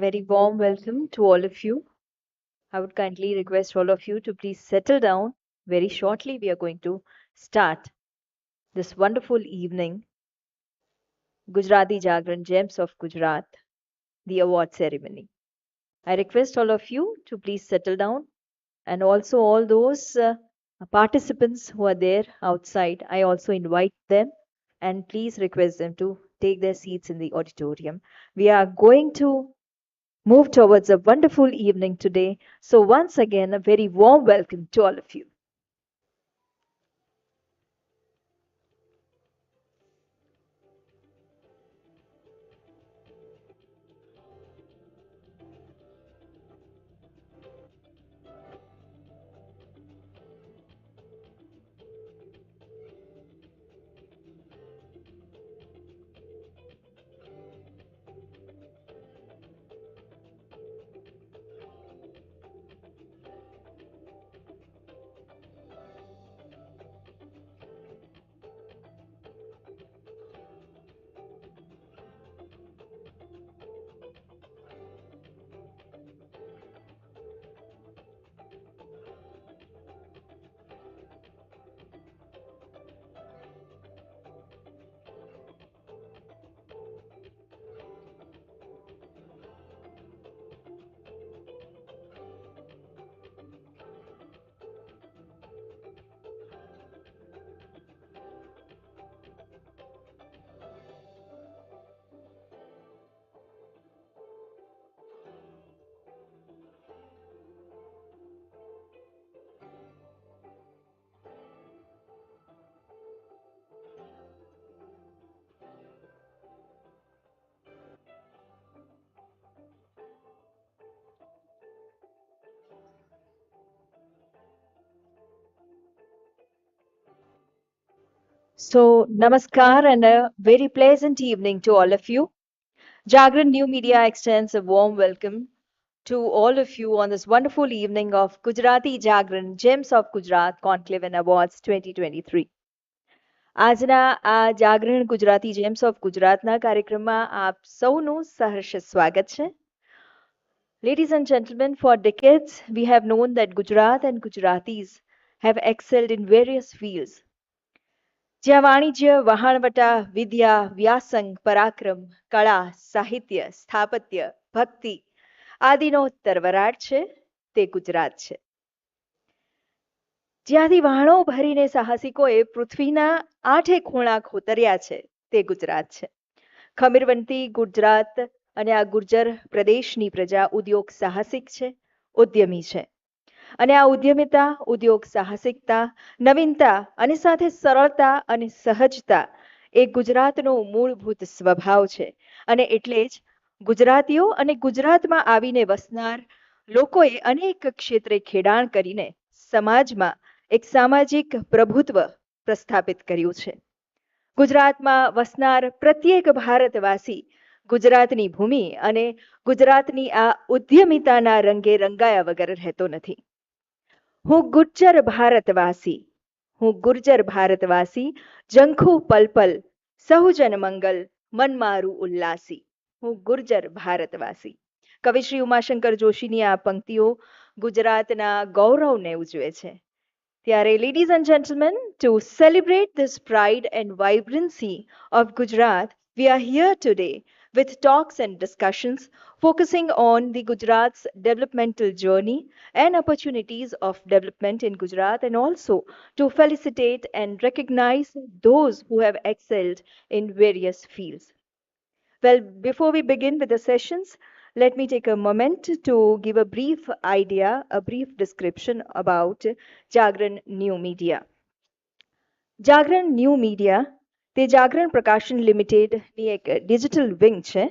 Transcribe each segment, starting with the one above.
very warm welcome to all of you. I would kindly request all of you to please settle down. Very shortly, we are going to start this wonderful evening, Gujarati Jagran Gems of Gujarat, the award ceremony. I request all of you to please settle down, and also all those participants who are there outside, I also invite them and please request them to take their seats in the auditorium. We are going to move towards a wonderful evening today. So, once again, a very warm welcome to all of you. So, namaskar and a very pleasant evening to all of you. Jagran New Media extends a warm welcome to all of you on this wonderful evening of Gujarati Jagran Gems of Gujarat Conclave and Awards 2023. આજના આ જાગરણ Gujarati James of ગુજરાતના કાર્યક્રમમાં આપ સૌનું સહર્ષ સ્વાગત છે. Ladies and gentlemen, for decades we have known that Gujarat and Gujaratis have excelled in various fields. જ્યાં વાણિજ્ય, વહાણવટા, વિદ્યા, વ્યાસંગ, પરાક્રમ, કળા, સાહિત્ય, સ્થાપત્ય, ભક્તિ આદિનો તરવરાટ છે તે ગુજરાત છે. જ્યાંથી વહાણો ભરીને સાહસિકોએ પૃથ્વીના આઠે ખૂણા ખોતર્યા છે તે ગુજરાત છે. ખમીરવંતી ગુજરાત અને આ ગુર્જર પ્રદેશની પ્રજા ઉદ્યોગ સાહસિક છે, ઉદ્યમી છે. અને આ ઉદ્યમિતા, ઉદ્યોગ સાહસિકતા, નવીનતા અને સાથે સરળતા અને સહજતા એ ગુજરાતનો મૂળભૂત સ્વભાવ છે. અને એટલે જ ગુજરાતીઓ અને ગુજરાતમાં આવીને વસનાર લોકોએ અનેક ક્ષેત્રે ખેડાણ કરીને સમાજમાં એક સામાજિક પ્રભુત્વ પ્રસ્થાપિત કર્યું છે. ગુજરાતમાં વસનાર પ્રત્યેક ભારતવાસી ગુજરાતની ભૂમિ અને ગુજરાતની આ ઉદ્યમિતાના રંગે રંગાયા વગર રહેતો નથી. હું ગુર્જર ભારતવાસી, હું ગુર્જર ભારતવાસી, જંખુ પલપલ, સહુજન મંગલ, મન મારું ઉલ્લાસી. હું ગુર્જર ભારતવાસી. કવિ શ્રી ઉમાશંકર જોશીની આ પંક્તિઓ ગુજરાતના ગૌરવને ઉજવે છે. ત્યારે, ladies and gentlemen, to celebrate this pride and vibrancy of Gujarat, we are here today with talks and discussions focusing on the Gujarat's developmental journey and opportunities of development in Gujarat, and also to felicitate and recognize those who have excelled in various fields. Well, before we begin with the sessions, let me take a moment to give a brief idea, a brief description about Jagran New Media. Jagran New Media તે જાગરણ પ્રકાશન લિમિટેડની એક digital wing છે.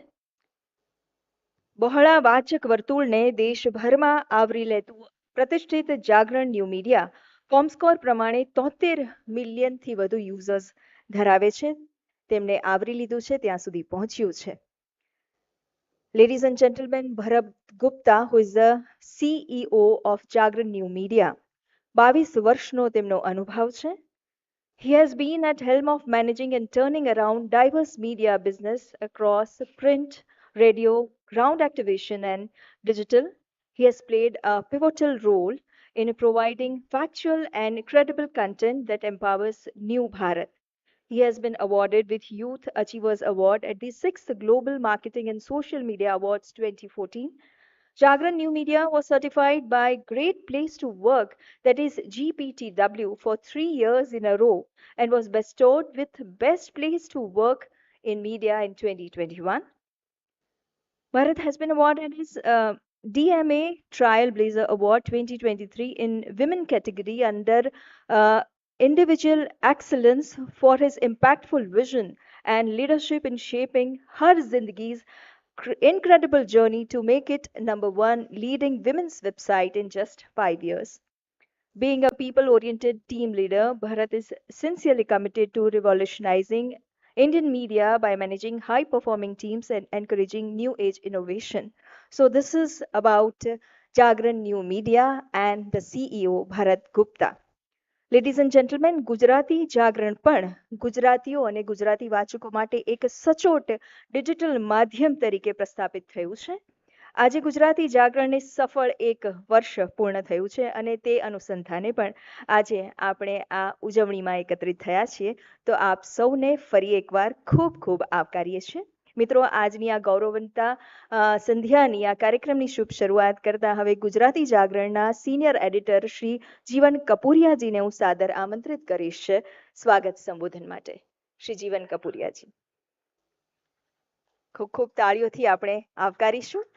બહોળા વાચક વર્તુળને દેશભરમાં આવરી લેતું પ્રતિષ્ઠિત જાગરણ ન્યૂ મીડિયા કોમસ્કોર પ્રમાણે 73 મિલિયનથી વધુ યુઝર્સ ધરાવે છે. તેમને આવરી લીધું છે, ત્યાં સુધી પહોંચ્યું છે. Ladies and gentlemen, Bharat Gupta, who is the CEO of Jagran New Media, 22 વર્ષનો તેમનો અનુભવ છે. He has been at helm of managing and turning around diverse media business across print, radio, ground activation, and digital. He has played a pivotal role in providing factual and credible content that empowers New Bharat. He has been awarded with Youth Achievers Award at the 6th Global Marketing and Social Media Awards 2014. Jagran New Media was certified by Great Place to Work, that is GPTW, for 3 years in a row and was bestowed with Best Place to Work in Media in 2021. Bharat has been awarded his DMA Trailblazer Award 2023 in Women category under uh, Individual Excellence for his impactful vision and leadership in shaping her Zindagi's incredible journey to make it number one leading women's website in just 5 years. Being a people oriented team leader, Bharat is sincerely committed to revolutionizing Indian media by managing high performing teams and encouraging new age innovation. So, this is about Jagran New Media and the CEO Bharat Gupta. Ladies and gentleman, Gujarati જાગરણ પણ ગુજરાતીઓ અને ગુજરાતી વાચકો માટે એક સચોટ digital માધ્યમ તરીકે પ્રસ્થાપિત થયું છે. આજે ગુજરાતી જાગરણને સફળ એક વર્ષ પૂર્ણ થયું છે અને તે અનુસંધાને પણ આજે આપણે આ ઉજવણીમાં એકત્રિત થયા છીએ. તો આપ સૌને ફરી એકવાર ખૂબ ખૂબ આવકારીએ છીએ. મિત્રો, આજની આ ગૌરવવંતા સંધ્યાની આ કાર્યક્રમની શુભ શરૂઆત કરતા હવે ગુજરાતી જાગરણના સિનિયર એડિટર શ્રી જીવન કપૂરિયાજીને હું સાદર આમંત્રિત કરીશ સ્વાગત સંબોધન માટે. શ્રી જીવન કપૂરિયાજી, ખૂબ ખૂબ તાળીઓથી આપણે આવકારીશું.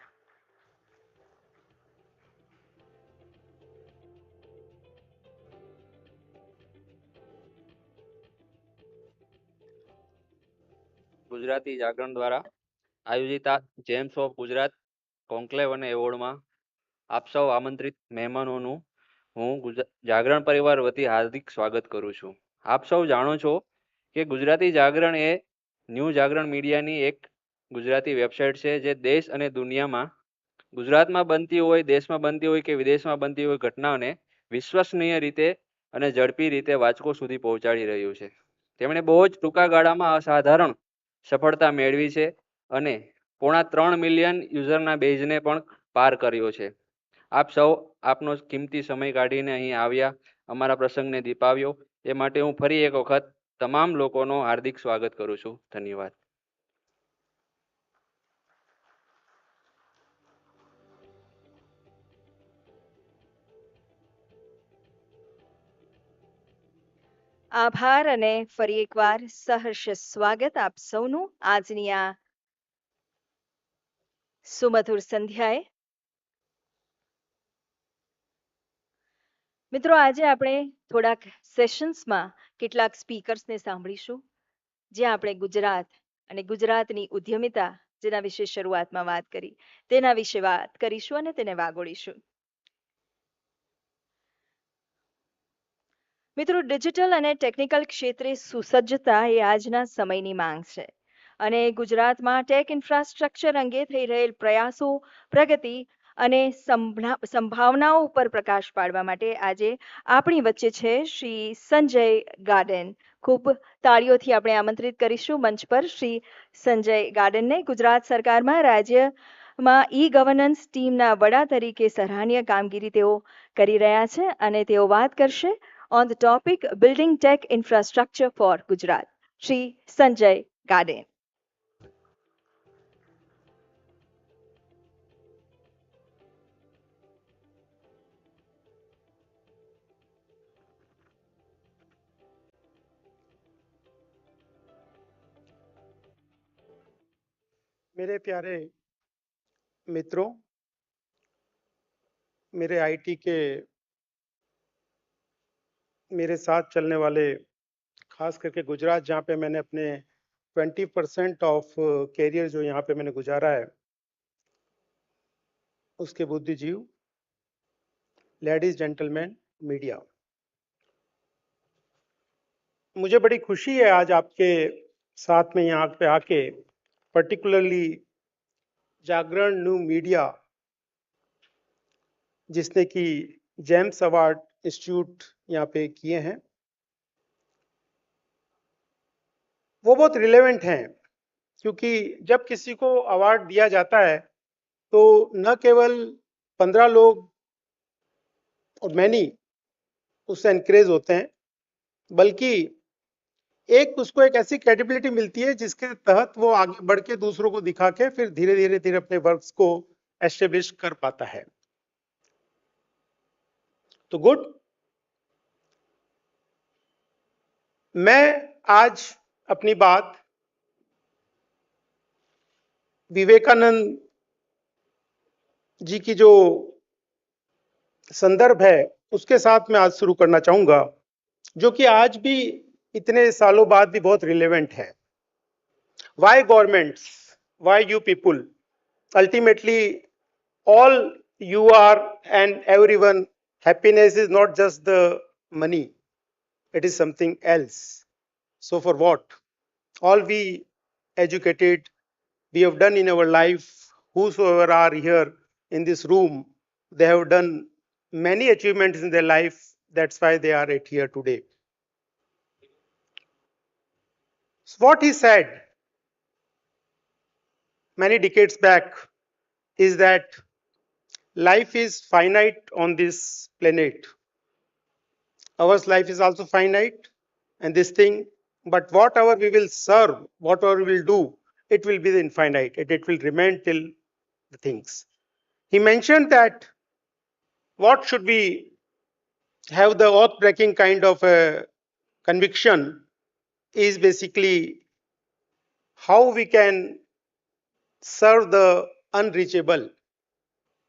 ગુજરાતી જાગરણ દ્વારા આયોજિત આ જેમ્સ ઓફ ગુજરાત કોન્ક્લેવ અને એવોર્ડમાં આપ સૌ આમંત્રિત મહેમાનોનું હું જાગરણ પરિવાર વતી હાર્દિક સ્વાગત કરું છું. આપ સૌ જાણો છો કે ગુજરાતી જાગરણ એ ન્યૂ જાગરણ મીડિયાની એક ગુજરાતી વેબસાઇટ છે જે દેશ અને દુનિયામાં ગુજરાતમાં બનતી હોય, દેશમાં બનતી હોય કે વિદેશમાં બનતી હોય ઘટનાઓને વિશ્વસનીય રીતે અને ઝડપી રીતે વાચકો સુધી પહોંચાડી રહ્યું છે. તેમણે બહુ જ ટૂંકા ગાળામાં અસાધારણ સફળતા મેળવી છે અને 3.5 મિલિયન યુઝરના બેઝને પણ પાર કર્યો છે. આપ સૌ આપનો કિંમતી સમય કાઢીને અહીં આવ્યા, અમારા પ્રસંગને દીપાવ્યો, એ માટે હું ફરી એક વખત તમામ લોકોનો હાર્દિક સ્વાગત કરું છું. ધન્યવાદ. આભાર અને ફરી એકવાર સહર્ષ સ્વાગત આપ સૌનું આજની આ સુમધુર સંધ્યાએ. મિત્રો, આજે આપણે થોડાક સેશન્સમાં કેટલાક સ્પીકર્સને સાંભળીશું જ્યાં આપણે ગુજરાત અને ગુજરાતની ઉદ્યમિતા જેના વિશે શરૂઆતમાં વાત કરી તેના વિશે વાત કરીશું અને તેને વાગોળીશું. મિત્રો, ડિજિટલ અને ટેકનિકલ ક્ષેત્રે સુસજ્જતા એ આજના સમયની માંગ છે અને ગુજરાતમાં ટેક ઇન્ફ્રાસ્ટ્રક્ચર અંગે થઈ રહેલ પ્રયાસો, પ્રગતિ અને સંભાવનાઓ ઉપર પ્રકાશ પાડવા માટે આજે આપણી વચ્ચે છે શ્રી સંજય ગાર્ડન. ખૂબ તાળીઓથી આપણે આમંત્રિત કરીશું મંચ પર શ્રી સંજય ગાર્ડનને. ગુજરાત સરકારમાં રાજ્યમાં ઈ ગવર્નન્સ ટીમના વડા તરીકે સરાહનીય કામગીરી તેઓ કરી રહ્યા છે અને તેઓ વાત કરશે on the topic Building Tech Infrastructure for Gujarat. Shri Sanjay Gaden. मेरे प्यारे मित्रों, मेरे आईटी के मेरे साथ चलने वाले, खास करके गुजरात जहाँ पे मैंने अपने 20% ऑफ कैरियर जो यहाँ पे मैंने गुजारा है, उसके बुद्धिजीव, लेडीज जेंटलमैन, मीडिया, मुझे बड़ी खुशी है आज आपके साथ में यहाँ पे आके, पर्टिकुलरली जागरण न्यू मीडिया जिसने कि जेम्स अवार्ड इंस्टीट्यूट यहाँ पे किए हैं, वो बहुत रिलेवेंट हैं क्योंकि जब किसी को अवार्ड दिया जाता है तो न केवल 15 लोग और मैनी उससे एनकरेज होते हैं, बल्कि एक उसको एक ऐसी क्रेडिबिलिटी मिलती है जिसके तहत वो आगे बढ़ के दूसरों को दिखा के फिर धीरे धीरे धीरे अपने वर्क्स को एस्टेब्लिश कर पाता है। तो गुड, मैं आज अपनी बात विवेकानंद जी की जो संदर्भ है उसके साथ मैं आज शुरू करना चाहूंगा, जो कि आज भी इतने सालों बाद भी बहुत रिलेवेंट है। Why governments? Why you people? Ultimately, all you are and everyone, happiness is not just the money, it is something else. So, for what? All we educated, we have done in our life, whosoever are here in this room, they have done many achievements in their life. That's why they are at here today. So what he said many decades back is that life is finite on this planet. Our life is also finite, and this thing, but whatever we will serve, whatever we will do, it will be the infinite. It will remain till the things. He mentioned that what should we have the oath breaking kind of a conviction is basically how we can serve the unreachable.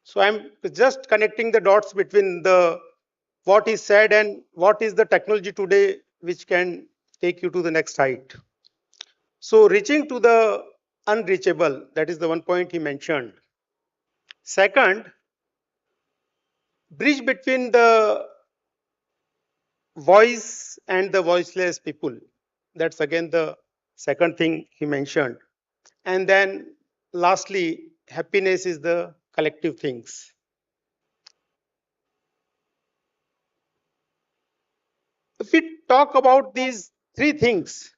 So I'm just connecting the dots between the what is said and what is the technology today which can take you to the next height. So reaching to the unreachable, that is the one point he mentioned. Second, bridge between the voice and the voiceless people. That's again the second thing he mentioned. And then lastly, happiness is the collective things. If we talk about these three things,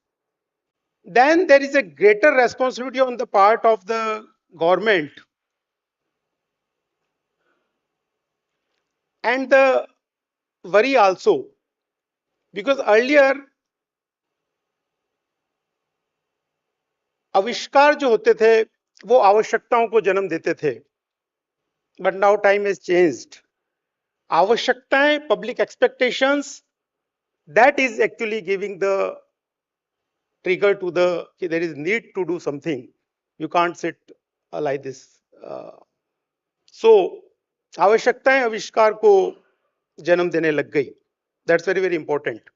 then there is a greater responsibility on the part of the government and the worry also, because earlier आविष्कार जो होते थे वो आवश्यकताओं को जन्म देते थे, but now time has changed. आवश्यकताएं, public expectations, that is actually giving the trigger to the कि there is need to do something. You can't sit like this. So आवश्यकताएं आविष्कार को जन्म देने लग गई. That's very very important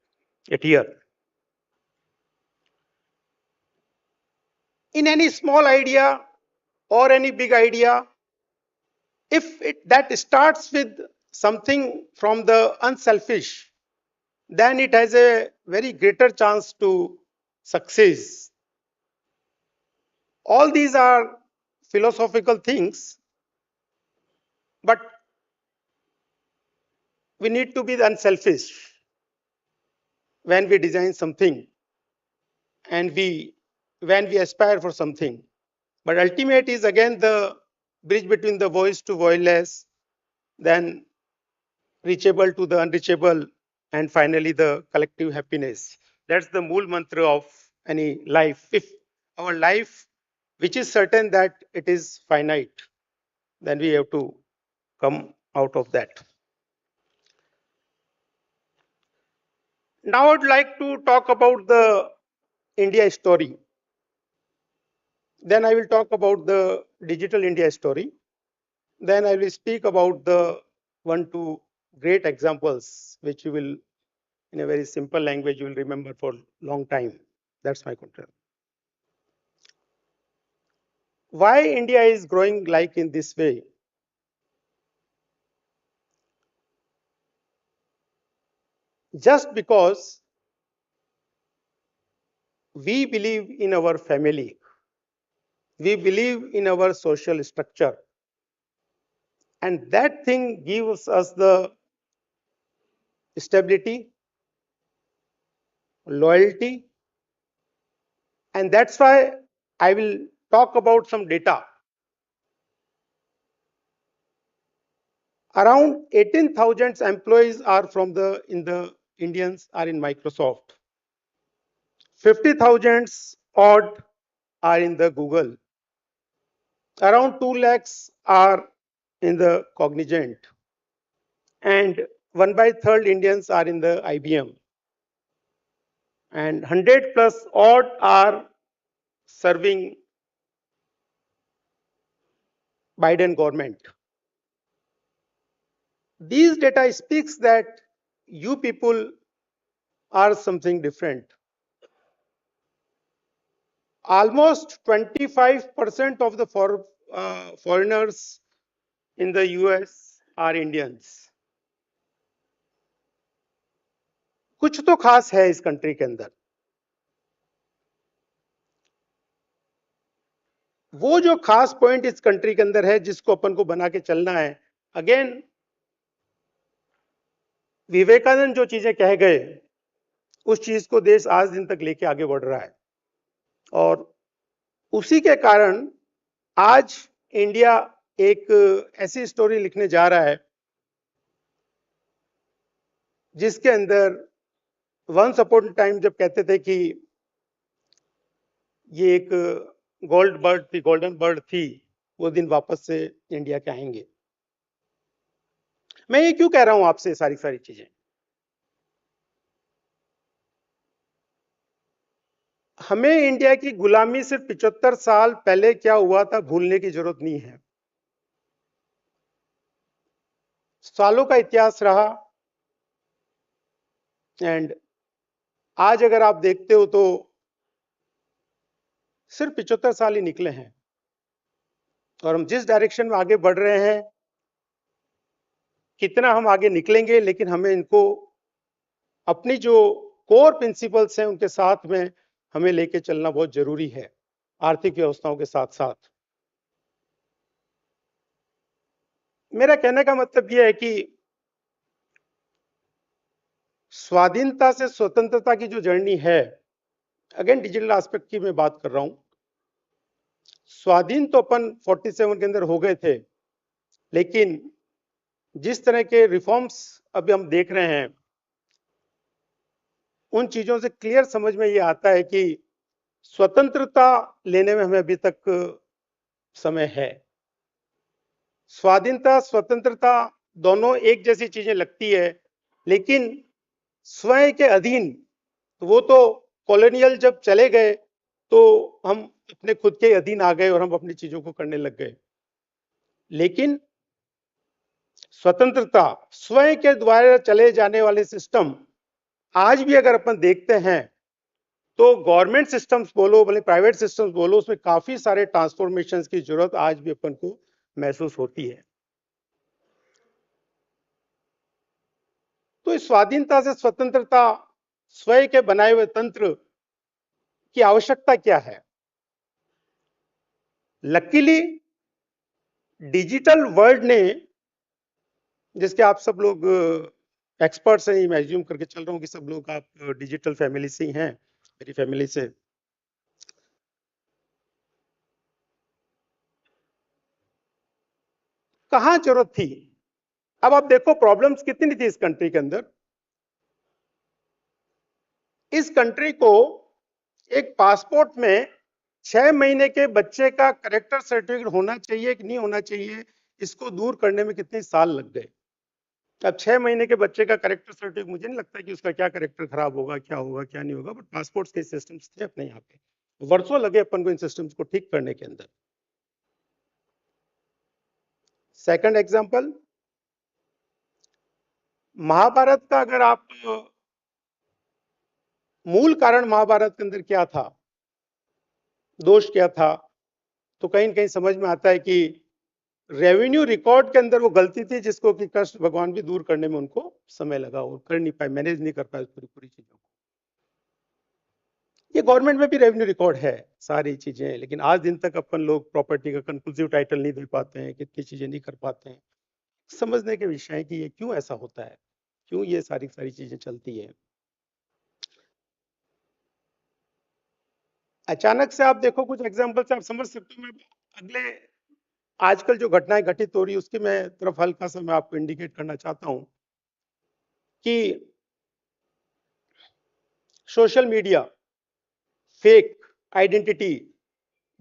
at here. In any small idea or any big idea, if that starts with something from the unselfish, then it has a very greater chance to success. All these are philosophical things, but we need to be unselfish when we design something and when we aspire for something. But ultimate is again the bridge between the voice to voiceless, then reachable to the unreachable, and finally the collective happiness. That's the mool mantra of any life. If our life, which is certain that it is finite, then we have to come out of that. Now I'd like to talk about the India story. Then I will talk about the digital India story. Then I will speak about the one, two great examples which you will, in a very simple language, you will remember for a long time. That's my content. Why India is growing like in this way? Just because we believe in our family, we believe in our social structure, and that thing gives us the stability, loyalty, and that's why I will talk about some data. Around 18,000 employees are from the Indians are in Microsoft. 50,000 odd are in the Google. Around 2 lakhs are in the Cognizant. And 1 by 3rd Indians are in the IBM. And 100 plus odd are serving Biden government. These data speaks that you people are something different. Almost 25% of the foreigners in the US are Indians. कुछ तो खास है इस country के अंदर. वो जो खास पॉइंट इस कंट्री के अंदर है जिसको अपन को बना के चलना है. अगेन विवेकानंद जो चीजें कह गए उस चीज को देश आज दिन तक लेके आगे बढ़ रहा है और उसी के कारण आज इंडिया एक ऐसी स्टोरी लिखने जा रहा है जिसके अंदर वंस अपॉन टाइम जब कहते थे कि ये एक गोल्डन बर्ड थी, वो दिन वापस से इंडिया के आएंगे. मैं ये क्यों कह रहा हूं आपसे सारी चीजें. हमें इंडिया की गुलामी सिर्फ 75 साल पहले क्या हुआ था भूलने की जरूरत नहीं है. सालों का इतिहास रहा एंड आज अगर आप देखते हो तो सिर्फ 75 साल ही निकले हैं और हम जिस डायरेक्शन में आगे बढ़ रहे हैं, कितना हम आगे निकलेंगे, लेकिन हमें इनको अपनी जो कोर प्रिंसिपल्स हैं उनके साथ में हमें लेके चलना बहुत जरूरी है आर्थिक व्यवस्थाओं के साथ साथ. मेरा कहने का मतलब यह है कि स्वाधीनता से स्वतंत्रता की जो जर्नी है, अगेन डिजिटल एस्पेक्ट की मैं बात कर रहा हूं. स्वाधीन तो अपन 47 के अंदर हो गए थे, लेकिन जिस तरह के रिफॉर्म्स अभी हम देख रहे हैं उन चीजों से क्लियर समझ में ये आता है कि स्वतंत्रता लेने में हमें अभी तक समय है. स्वाधीनता स्वतंत्रता दोनों एक जैसी चीजें लगती है, लेकिन स्वयं के अधीन वो तो कॉलोनियल जब चले गए तो हम अपने खुद के अधीन आ गए और हम अपनी चीजों को करने लग गए. लेकिन स्वतंत्रता स्वयं के द्वारा चले जाने वाले सिस्टम आज भी अगर अपन देखते हैं तो गवर्नमेंट सिस्टम्स बोलो भले प्राइवेट सिस्टम्स बोलो, उसमें काफी सारे ट्रांसफॉर्मेशंस की जरूरत आज भी अपन को महसूस होती है. तो इस स्वाधीनता से स्वतंत्रता स्वयं के बनाए हुए तंत्र की आवश्यकता क्या है. लकीली डिजिटल वर्ल्ड ने, जिसके आप सब लोग एक्सपर्ट्स हैं, मैं एज्यूम करके चल रहा हूं कि सब लोग आप डिजिटल फैमिली से ही हैं, मेरी फैमिली से. कहां जरूरत थी. अब आप देखो प्रॉब्लम्स कितनी थी इस कंट्री के अंदर. इस कंट्री को एक पासपोर्ट में 6 महीने के बच्चे का करेक्टर सर्टिफिकेट होना चाहिए कि नहीं होना चाहिए, इसको दूर करने में कितने साल लग गए. अब 6 महीने के बच्चे का करेक्टर सर्टिफिकेट, मुझे नहीं लगता कि उसका क्या करेक्टर खराब होगा, क्या होगा क्या नहीं होगा, बट पासपोर्ट के सिस्टम्स थे अपने यहाँ पे. वर्षों लगे अपन को इन सिस्टम्स को ठीक करने के अंदर. सेकंड एग्जांपल, महाभारत का अगर आप मूल कारण महाभारत के अंदर क्या था, दोष क्या था, तो कहीं ना कहीं समझ में आता है कि रेवेन्यू रिकॉर्ड के अंदर वो गलती थी जिसको कि कृष्ण भगवान भी दूर करने में उनको समय लगा और कर नहीं पाए, मैनेज नहीं कर पाए पूरी चीजों को. ये गवर्नमेंट में भी रेवेन्यू रिकॉर्ड है सारी चीजें, लेकिन आज दिन तक अपन लोग प्रॉपर्टी का कंक्लूसिव टाइटल नहीं दे पाते हैं, कितनी चीजें नहीं कर पाते हैं. समझने के विषय है कि ये क्यों ऐसा होता है, क्यों ये सारी चीजें चलती है. अचानक से आप देखो, कुछ एग्जांपल से आप समझ सकते हो। मैं अगले आजकल जो घटनाएं घटित हो रही है उसकी मैं तरफ हल्का सा मैं आपको इंडिकेट करना चाहता हूं कि सोशल मीडिया, फेक आइडेंटिटी,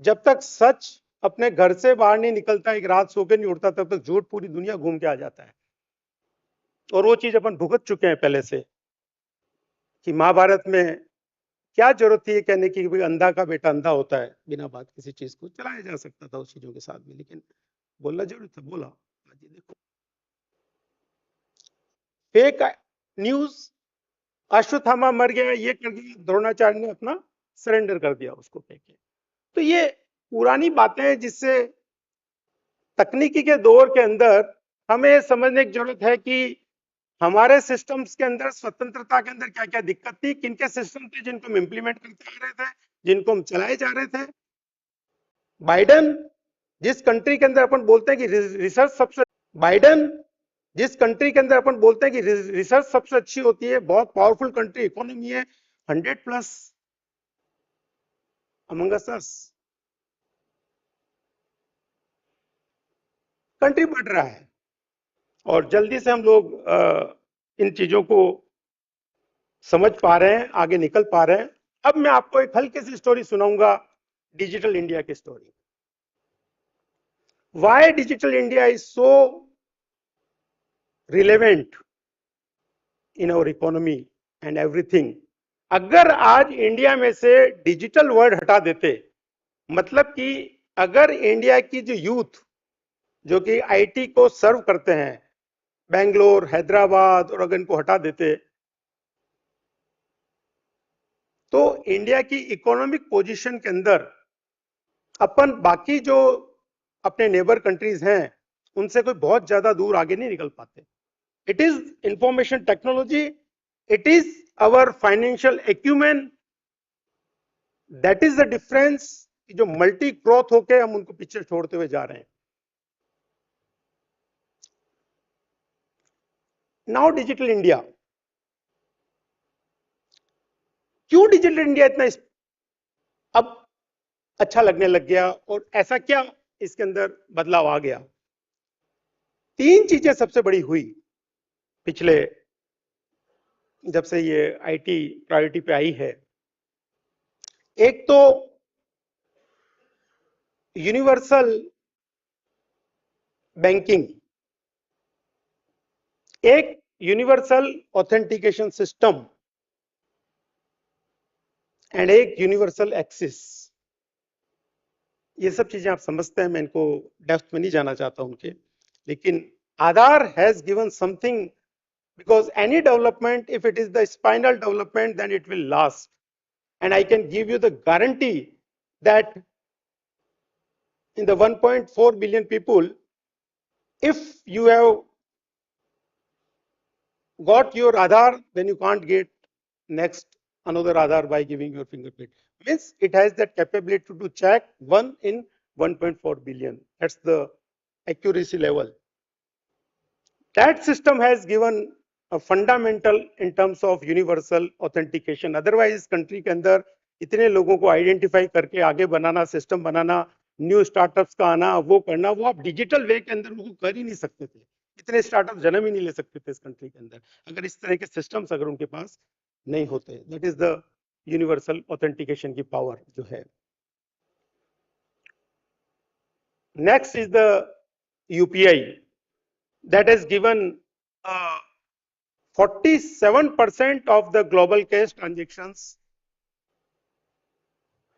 जब तक सच अपने घर से बाहर नहीं निकलता, एक रात सो के नहीं उठता, तब तक झूठ पूरी दुनिया घूम के आ जाता है। और वो चीज अपन भुगत चुके हैं पहले से, कि महाभारत में क्या जरूरत थी ये कहने की कि भाई अंधा का बेटा अंधा होता है, बिना बात किसी चीज को चलाया जा सकता था उस चीजों के साथ में, लेकिन बोलना जरूरी था, बोला। आज ये देखो, फेक न्यूज, अश्वत्थामा मर गया, ये कर दिया, द्रोणाचार्य ने अपना सरेंडर कर दिया उसको फेंके। तो ये पुरानी बातें हैं जिससे तकनीकी के दौर के अंदर हमें ये समझने की जरूरत है कि हमारे सिस्टम्स के अंदर, स्वतंत्रता के अंदर क्या क्या दिक्कत थी, किन के सिस्टम थे जिनको हम इंप्लीमेंट करते आ रहे थे, जिनको हम चलाए जा रहे थे। बाइडन जिस कंट्री के अंदर अपन बोलते हैं कि रिसर्च सबसे, बाइडन जिस कंट्री के अंदर अपन बोलते हैं कि रिसर्च सबसे अच्छी होती है, बहुत पावरफुल कंट्री, इकोनॉमी है, 100+ अमंग अस, कंट्री बढ़ रहा है और जल्दी से हम लोग इन चीजों को समझ पा रहे हैं, आगे निकल पा रहे हैं। अब मैं आपको एक हल्की सी स्टोरी सुनाऊंगा, डिजिटल इंडिया की story. Why digital India is so relevant in our economy and everything. अगर आज इंडिया में से डिजिटल वर्ड हटा देते, मतलब कि अगर इंडिया की जो यूथ जो कि आईटी को सर्व करते हैं, बेंगलोर, हैदराबाद, और अगर इनको हटा देते, तो इंडिया की इकोनॉमिक पोजीशन के अंदर अपन बाकी जो अपने नेबर कंट्रीज हैं उनसे कोई बहुत ज्यादा दूर आगे नहीं निकल पाते। It is information technology, it is our financial acumen, that is the difference, जो मल्टी ग्रोथ होके हम उनको पीछे छोड़ते हुए जा रहे हैं। नाउ डिजिटल इंडिया, क्यों डिजिटल इंडिया इतना अब अच्छा लगने लग गया और ऐसा क्या इसके अंदर बदलाव आ गया? तीन चीजें सबसे बड़ी हुई पिछले, जब से ये आईटी प्रायोरिटी पे आई है। एक तो यूनिवर्सल बैंकिंग, एक यूनिवर्सल ऑथेंटिकेशन सिस्टम एंड एक यूनिवर्सल एक्सेस। ये सब चीजें आप समझते हैं, मैं इनको डेप्थ में नहीं जाना चाहता उनके, लेकिन Aadhaar has given something, because any development, if it is the spinal development, then it will last. And I can give you the guarantee that in the 1.4 billion people, if you have got your Aadhaar, then you can't get next another Aadhaar by giving your fingerprint. Means it has that capability to check 1 in 1.4 billion. That's the accuracy level. That system has given a fundamental in terms of universal authentication. Otherwise इस country के अंदर इतने लोगों को identify करके आगे बनाना, system बनाना, new startups का आना, वो करना, वो आप डिजिटल वे के अंदर वो कर ही नहीं सकते थे। इतने स्टार्टअप जन्म ही नहीं ले सकते थे इस कंट्री के अंदर अगर इस तरह के सिस्टम्स अगर उनके पास नहीं होते। That is the universal authentication की पावर जो है। Next is the UPI that has given 47% of the global cash transactions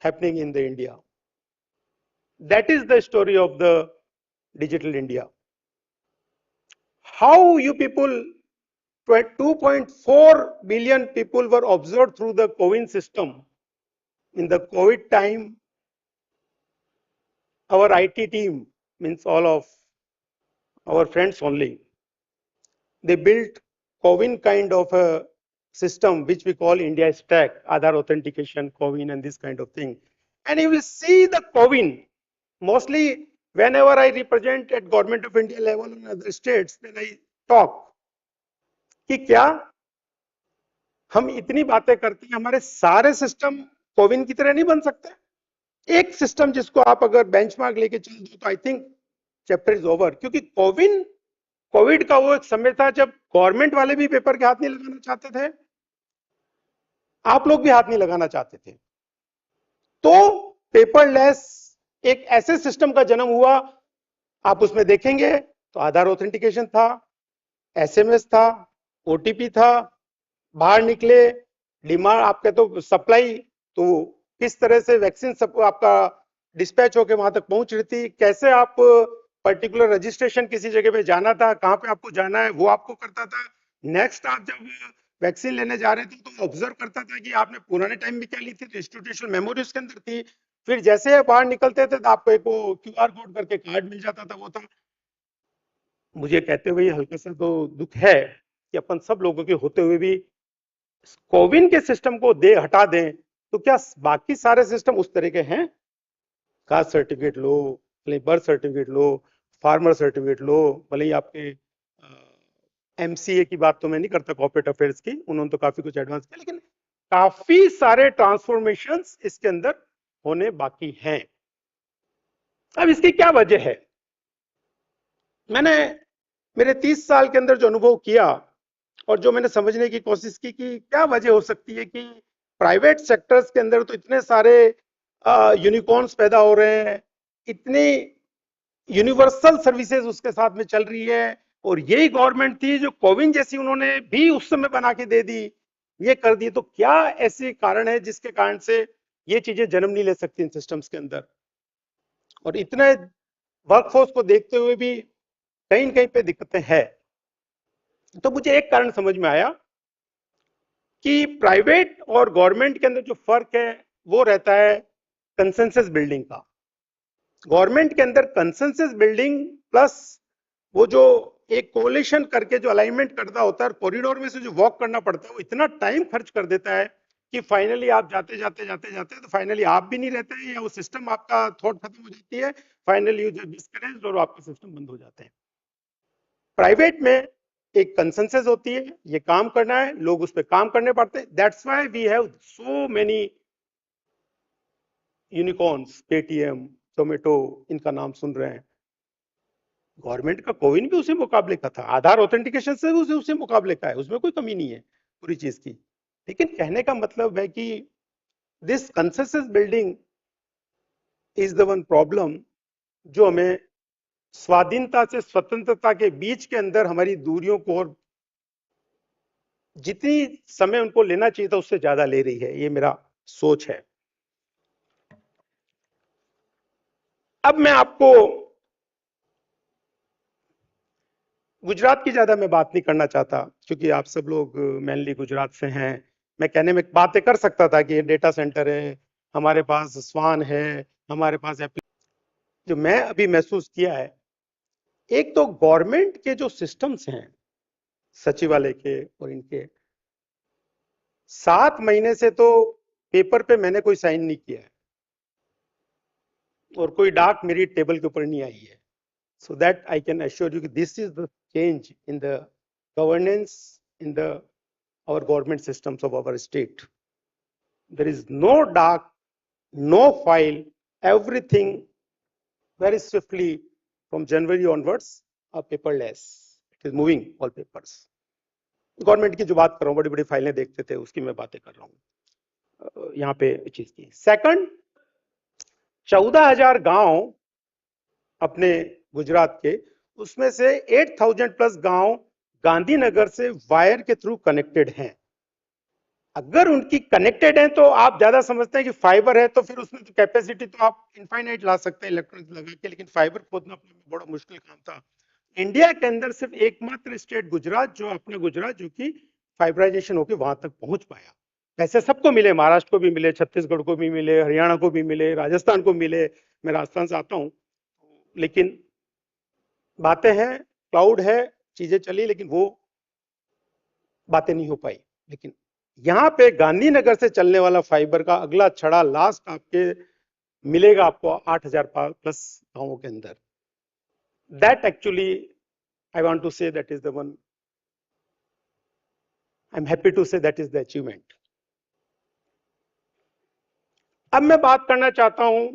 happening in the India. That is the story of the digital India. How you people, 2.4 billion people were observed through the COVID system. In the COVID time, our IT team, means all of our friends only, they built COWIN kind of a system which we call India Stack, Aadhaar authentication, COWIN, and this kind of thing. And you will see the COWIN mostly whenever I represent at Government of India level and other states, then I talk कि क्या हम इतनी बातें करते हैं, हमारे सारे system CoWIN की तरह नहीं बन सकते। एक सिस्टम जिसको आप अगर बेंचमार्क लेके चल दो तो I think chapter is over, क्योंकि कोविड का वो एक समय था जब गवर्नमेंट वाले भी पेपर के हाथ नहीं लगाना चाहते थे, आप लोग भी हाथ नहीं लगाना चाहते थे। तो पेपरलेस एक ऐसे सिस्टम का जन्म हुआ। आप उसमें देखेंगे तो आधार ऑथेंटिकेशन था, एसएमएस था, ओटीपी था, बाहर निकले डिमांड आपके तो सप्लाई, तो किस तरह से वैक्सीन सब आपका डिस्पैच होकर वहां तक पहुंच रही थी, कैसे आप पर्टिकुलर रजिस्ट्रेशन किसी जगह पे जाना था, कहां पे आपको जाना है वो आपको करता था। नेक्स्ट आप जब वैक्सीन लेने जा रहे थे तो ऑब्जर्व करता था कि आपने पुराने टाइम में क्या ली थी, तो इंस्टीट्यूशनल मेमोरी उसके अंदर थी। फिर जैसे बाहर निकलते थे तो आपको एक वो क्यूआर कोड करके कार्ड मिल जाता था, वो था। मुझे कहते हुए हल्का सा तो दुख है कि अपन सब लोगों के होते हुए भी कोविन के सिस्टम को दे हटा दें, तो क्या बाकी सारे सिस्टम उस तरह के हैं? कास्ट सर्टिफिकेट लो, भले बर्थ सर्टिफिकेट लो, फार्मर सर्टिफिकेट लो, भले ही आपके एमसीए की बात तो मैं नहीं करता, कॉर्पोरेट अफेयर्स की, उन्होंने तो काफी कुछ एडवांस किया, लेकिन काफी सारे ट्रांसफॉर्मेशंस इसके अंदर होने बाकी हैं। अब इसकी क्या वजह है? मैंने मेरे 30 साल के अंदर जो अनुभव किया और जो मैंने समझने की कोशिश की कि क्या वजह हो सकती है कि प्राइवेट सेक्टर्स के अंदर तो इतने सारे यूनिकॉर्न्स पैदा हो रहे हैं, इतनी यूनिवर्सल सर्विसेज उसके साथ में चल रही है, और यही गवर्नमेंट थी जो कोविन जैसी उन्होंने भी उस समय बना के दे दी, ये कर दी। तो क्या ऐसे कारण है जिसके कारण से ये चीजें जन्म नहीं ले सकती इन सिस्टम्स के अंदर? और इतने वर्कफोर्स को देखते हुए भी कहीं कहीं पे दिक्कतें हैं। तो मुझे एक कारण समझ में आया कि प्राइवेट और गवर्नमेंट के अंदर जो फर्क है वो रहता है कंसेंसस बिल्डिंग का। गवर्नमेंट के अंदर कंसेंसस बिल्डिंग प्लस वो जो एक कोलिशन करके जो अलाइनमेंट करता होता है, कॉरिडोर में से जो वॉक करना पड़ता है, वो इतना टाइम खर्च कर देता है कि फाइनली आप जाते जाते जाते जाते तो फाइनली आप भी नहीं रहते हैं, या वो सिस्टम आपका थॉट खत्म हो जाती है, फाइनली यू जस्ट डिस्करेज और आपका सिस्टम बंद हो जाते हैं। प्राइवेट में एक कंसेंसस होती है, ये काम करना है, लोग उस पर काम करने पड़ते हैं, that's why we have so many unicorns, Paytm, Zomato, इनका नाम सुन रहे हैं। गवर्नमेंट का कोविन भी उसी मुकाबले का था, आधार ऑथेंटिकेशन से भी उसी मुकाबले का है, उसमें कोई कमी नहीं है पूरी चीज की। लेकिन कहने का मतलब है कि this consensus building is the one problem जो हमें स्वाधीनता से स्वतंत्रता के बीच के अंदर हमारी दूरियों को और जितनी समय उनको लेना चाहिए था उससे ज्यादा ले रही है, ये मेरा सोच है। अब मैं आपको गुजरात की ज्यादा मैं बात नहीं करना चाहता, क्योंकि आप सब लोग मेनली गुजरात से हैं। मैं कहने में बातें कर सकता था कि डेटा सेंटर है, हमारे पास स्वान है, हमारे पास जो मैं अभी महसूस किया है, एक तो गवर्नमेंट के जो सिस्टम्स हैं सचिवालय के और इनके, 7 महीने से तो पेपर पे मैंने कोई साइन नहीं किया है और कोई डाक मेरी टेबल के ऊपर नहीं आई है। So that I can assure you this is the change in the governance in the our government systems of our state. There is no dark, no file, everything very swiftly from January onwards are paperless. It is moving all papers. Government की जो बात कर रहा हूँ, बड़ी बड़ी फाइलें देखते थे उसकी मैं बातें कर रहा हूँ यहाँ पे चीज की। सेकंड, 14,000 गांव अपने गुजरात के, उसमें से 8,000 प्लस गांव गांधीनगर से वायर के थ्रू कनेक्टेड हैं। अगर उनकी कनेक्टेड है तो आप ज्यादा समझते हैं कि फाइबर है, तो फिर उसमें तो कैपेसिटी तो आप इनफाइनाइट ला सकते हैं इलेक्ट्रॉनिक लगा के, लेकिन फाइबर खोदना अपने में बड़ा मुश्किल काम था। इंडिया के अंदर सिर्फ एकमात्र स्टेट गुजरात, जो अपना गुजरात, जो कि फाइबराइजेशन होकर वहां तक पहुंच पाया। पैसे सबको मिले, महाराष्ट्र को भी मिले, छत्तीसगढ़ को भी मिले, हरियाणा को भी मिले, राजस्थान को मिले, मैं राजस्थान से आता हूं, लेकिन बातें हैं, क्लाउड है, चीजें चली, लेकिन वो बातें नहीं हो पाई। लेकिन यहां पे गांधीनगर से चलने वाला फाइबर का अगला छड़ा लास्ट आपके मिलेगा आपको 8,000 प्लस गांवों के अंदर। That actually I want to say that is the one, I am happy to say that is the achievement. अब मैं बात करना चाहता हूं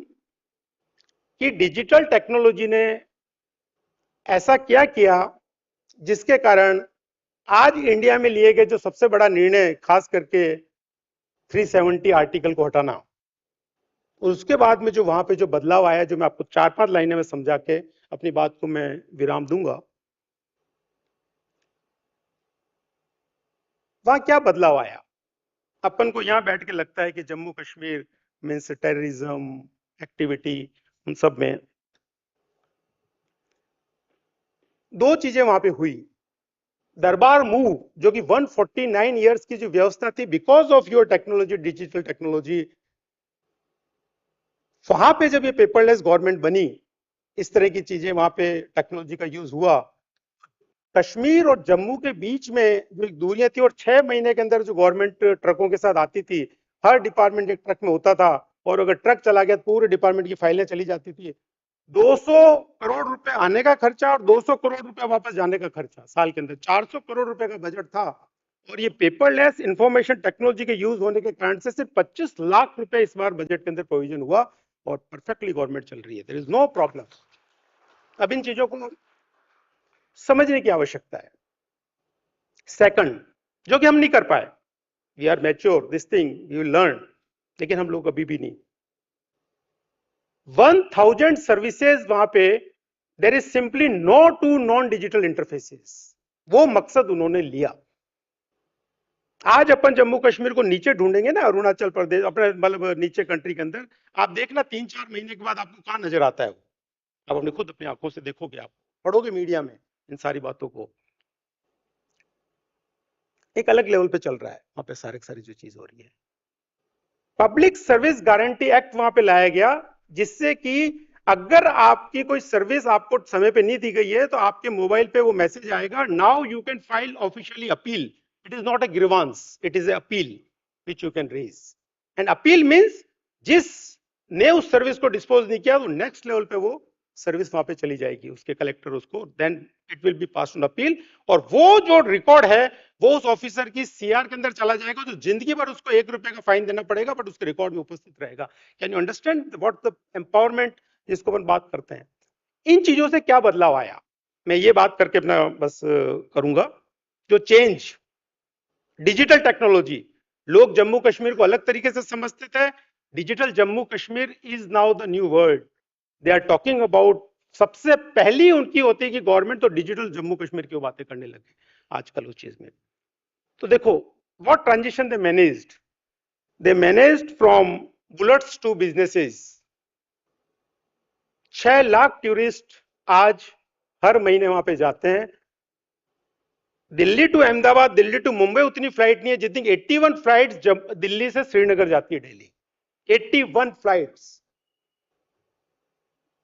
कि डिजिटल टेक्नोलॉजी ने ऐसा क्या किया जिसके कारण आज इंडिया में लिए गए जो सबसे बड़ा निर्णय, खास करके 370 आर्टिकल को हटाना, उसके बाद में जो वहां पे जो बदलाव आया, जो मैं आपको 4-5 लाइनें में समझा के अपनी बात को मैं विराम दूंगा। वहां क्या बदलाव आया? अपन को यहां बैठ के लगता है कि Jammu Kashmir means terrorism activity, उन सब में दो चीजें वहां पे हुई। दरबार मूव, जो कि 149 ईयर्स की जो व्यवस्था थी, because of your technology, digital technology, वहां पे जब ये पेपरलेस गवर्नमेंट बनी, इस तरह की चीजें वहां पे टेक्नोलॉजी का यूज हुआ, कश्मीर और जम्मू के बीच में जो दूरियां थी, और 6 महीने के अंदर जो गवर्नमेंट ट्रकों के साथ आती थी, हर डिपार्टमेंट एक ट्रक में होता था, और अगर ट्रक चला गया तो पूरे डिपार्टमेंट की फाइलें चली जाती थी। 200 करोड़ रुपए आने का खर्चा और 200 करोड़ रुपए वापस जाने का खर्चा, साल के अंदर 400 करोड़ रुपए का बजट था। और ये पेपरलेस इंफॉर्मेशन टेक्नोलॉजी के यूज होने के कारण से सिर्फ 25 लाख रुपए इस बार बजट के अंदर प्रोविजन हुआ, और परफेक्टली गवर्नमेंट चल रही है, देयर इज नो प्रॉब्लम। अब इन चीजों को समझने की आवश्यकता है। सेकंड, जो कि हम नहीं कर पाए, we are mature, this thing you learn, लेकिन हम लोग अभी भी नहीं। 1000 सर्विसेज वहां पे, there is simply no to non digital interfaces, वो मकसद उन्होंने लिया। आज अपन जम्मू कश्मीर को नीचे ढूंढेंगे ना, अरुणाचल प्रदेश अपने मतलब नीचे कंट्री के अंदर, आप देखना 3-4 महीने के बाद आपको कहां नजर आता है वो, आप अपने खुद अपनी आंखों से देखोगे, आप पढ़ोगे मीडिया में इन सारी बातों को। एक अलग लेवल पे चल रहा है वहां पे, सारी जो चीज हो रही है। पब्लिक सर्विस गारंटी एक्ट वहां पे लाया गया, जिससे कि अगर आपकी कोई सर्विस आपको समय पे नहीं दी गई है, तो आपके मोबाइल पे वो मैसेज आएगा, now you can file officially appeal. It is not a grievance, it is a appeal which you can raise. And appeal means जिसने उस सर्विस को डिस्पोज नहीं किया, तो नेक्स्ट लेवल पे वो सर्विस वहां पे चली जाएगी, उसके कलेक्टर उसको, then it will be pass on appeal, और वो जो रिकॉर्ड है वो उस ऑफिसर की सीआर के अंदर चला जाएगा, जो जिंदगी भर उसको 1 रुपए का फाइन देना पड़ेगा, बट उसके रिकॉर्ड में उपस्थित रहेगा। Can you understand what the empowerment जिसको अपन बात करते हैं? इन चीजों से क्या बदलाव आया, मैं ये बात करके अपना बस करूंगा। जो चेंज, डिजिटल टेक्नोलॉजी, लोग जम्मू कश्मीर को अलग तरीके से समझते थे, digital Jammu Kashmir is now the new world, they are talking about. सबसे पहली उनकी होती है कि गवर्नमेंट तो डिजिटल जम्मू कश्मीर की बातें करने लगे आजकल उस चीज में। तो देखो what transition they managed, they managed from bullets to businesses. 6 lakh tourist आज हर महीने वहां पे जाते हैं। दिल्ली टू अहमदाबाद, दिल्ली टू मुंबई उतनी फ्लाइट नहीं है जितनी 81 फ्लाइट्स दिल्ली से श्रीनगर जाती है daily, 81 flights.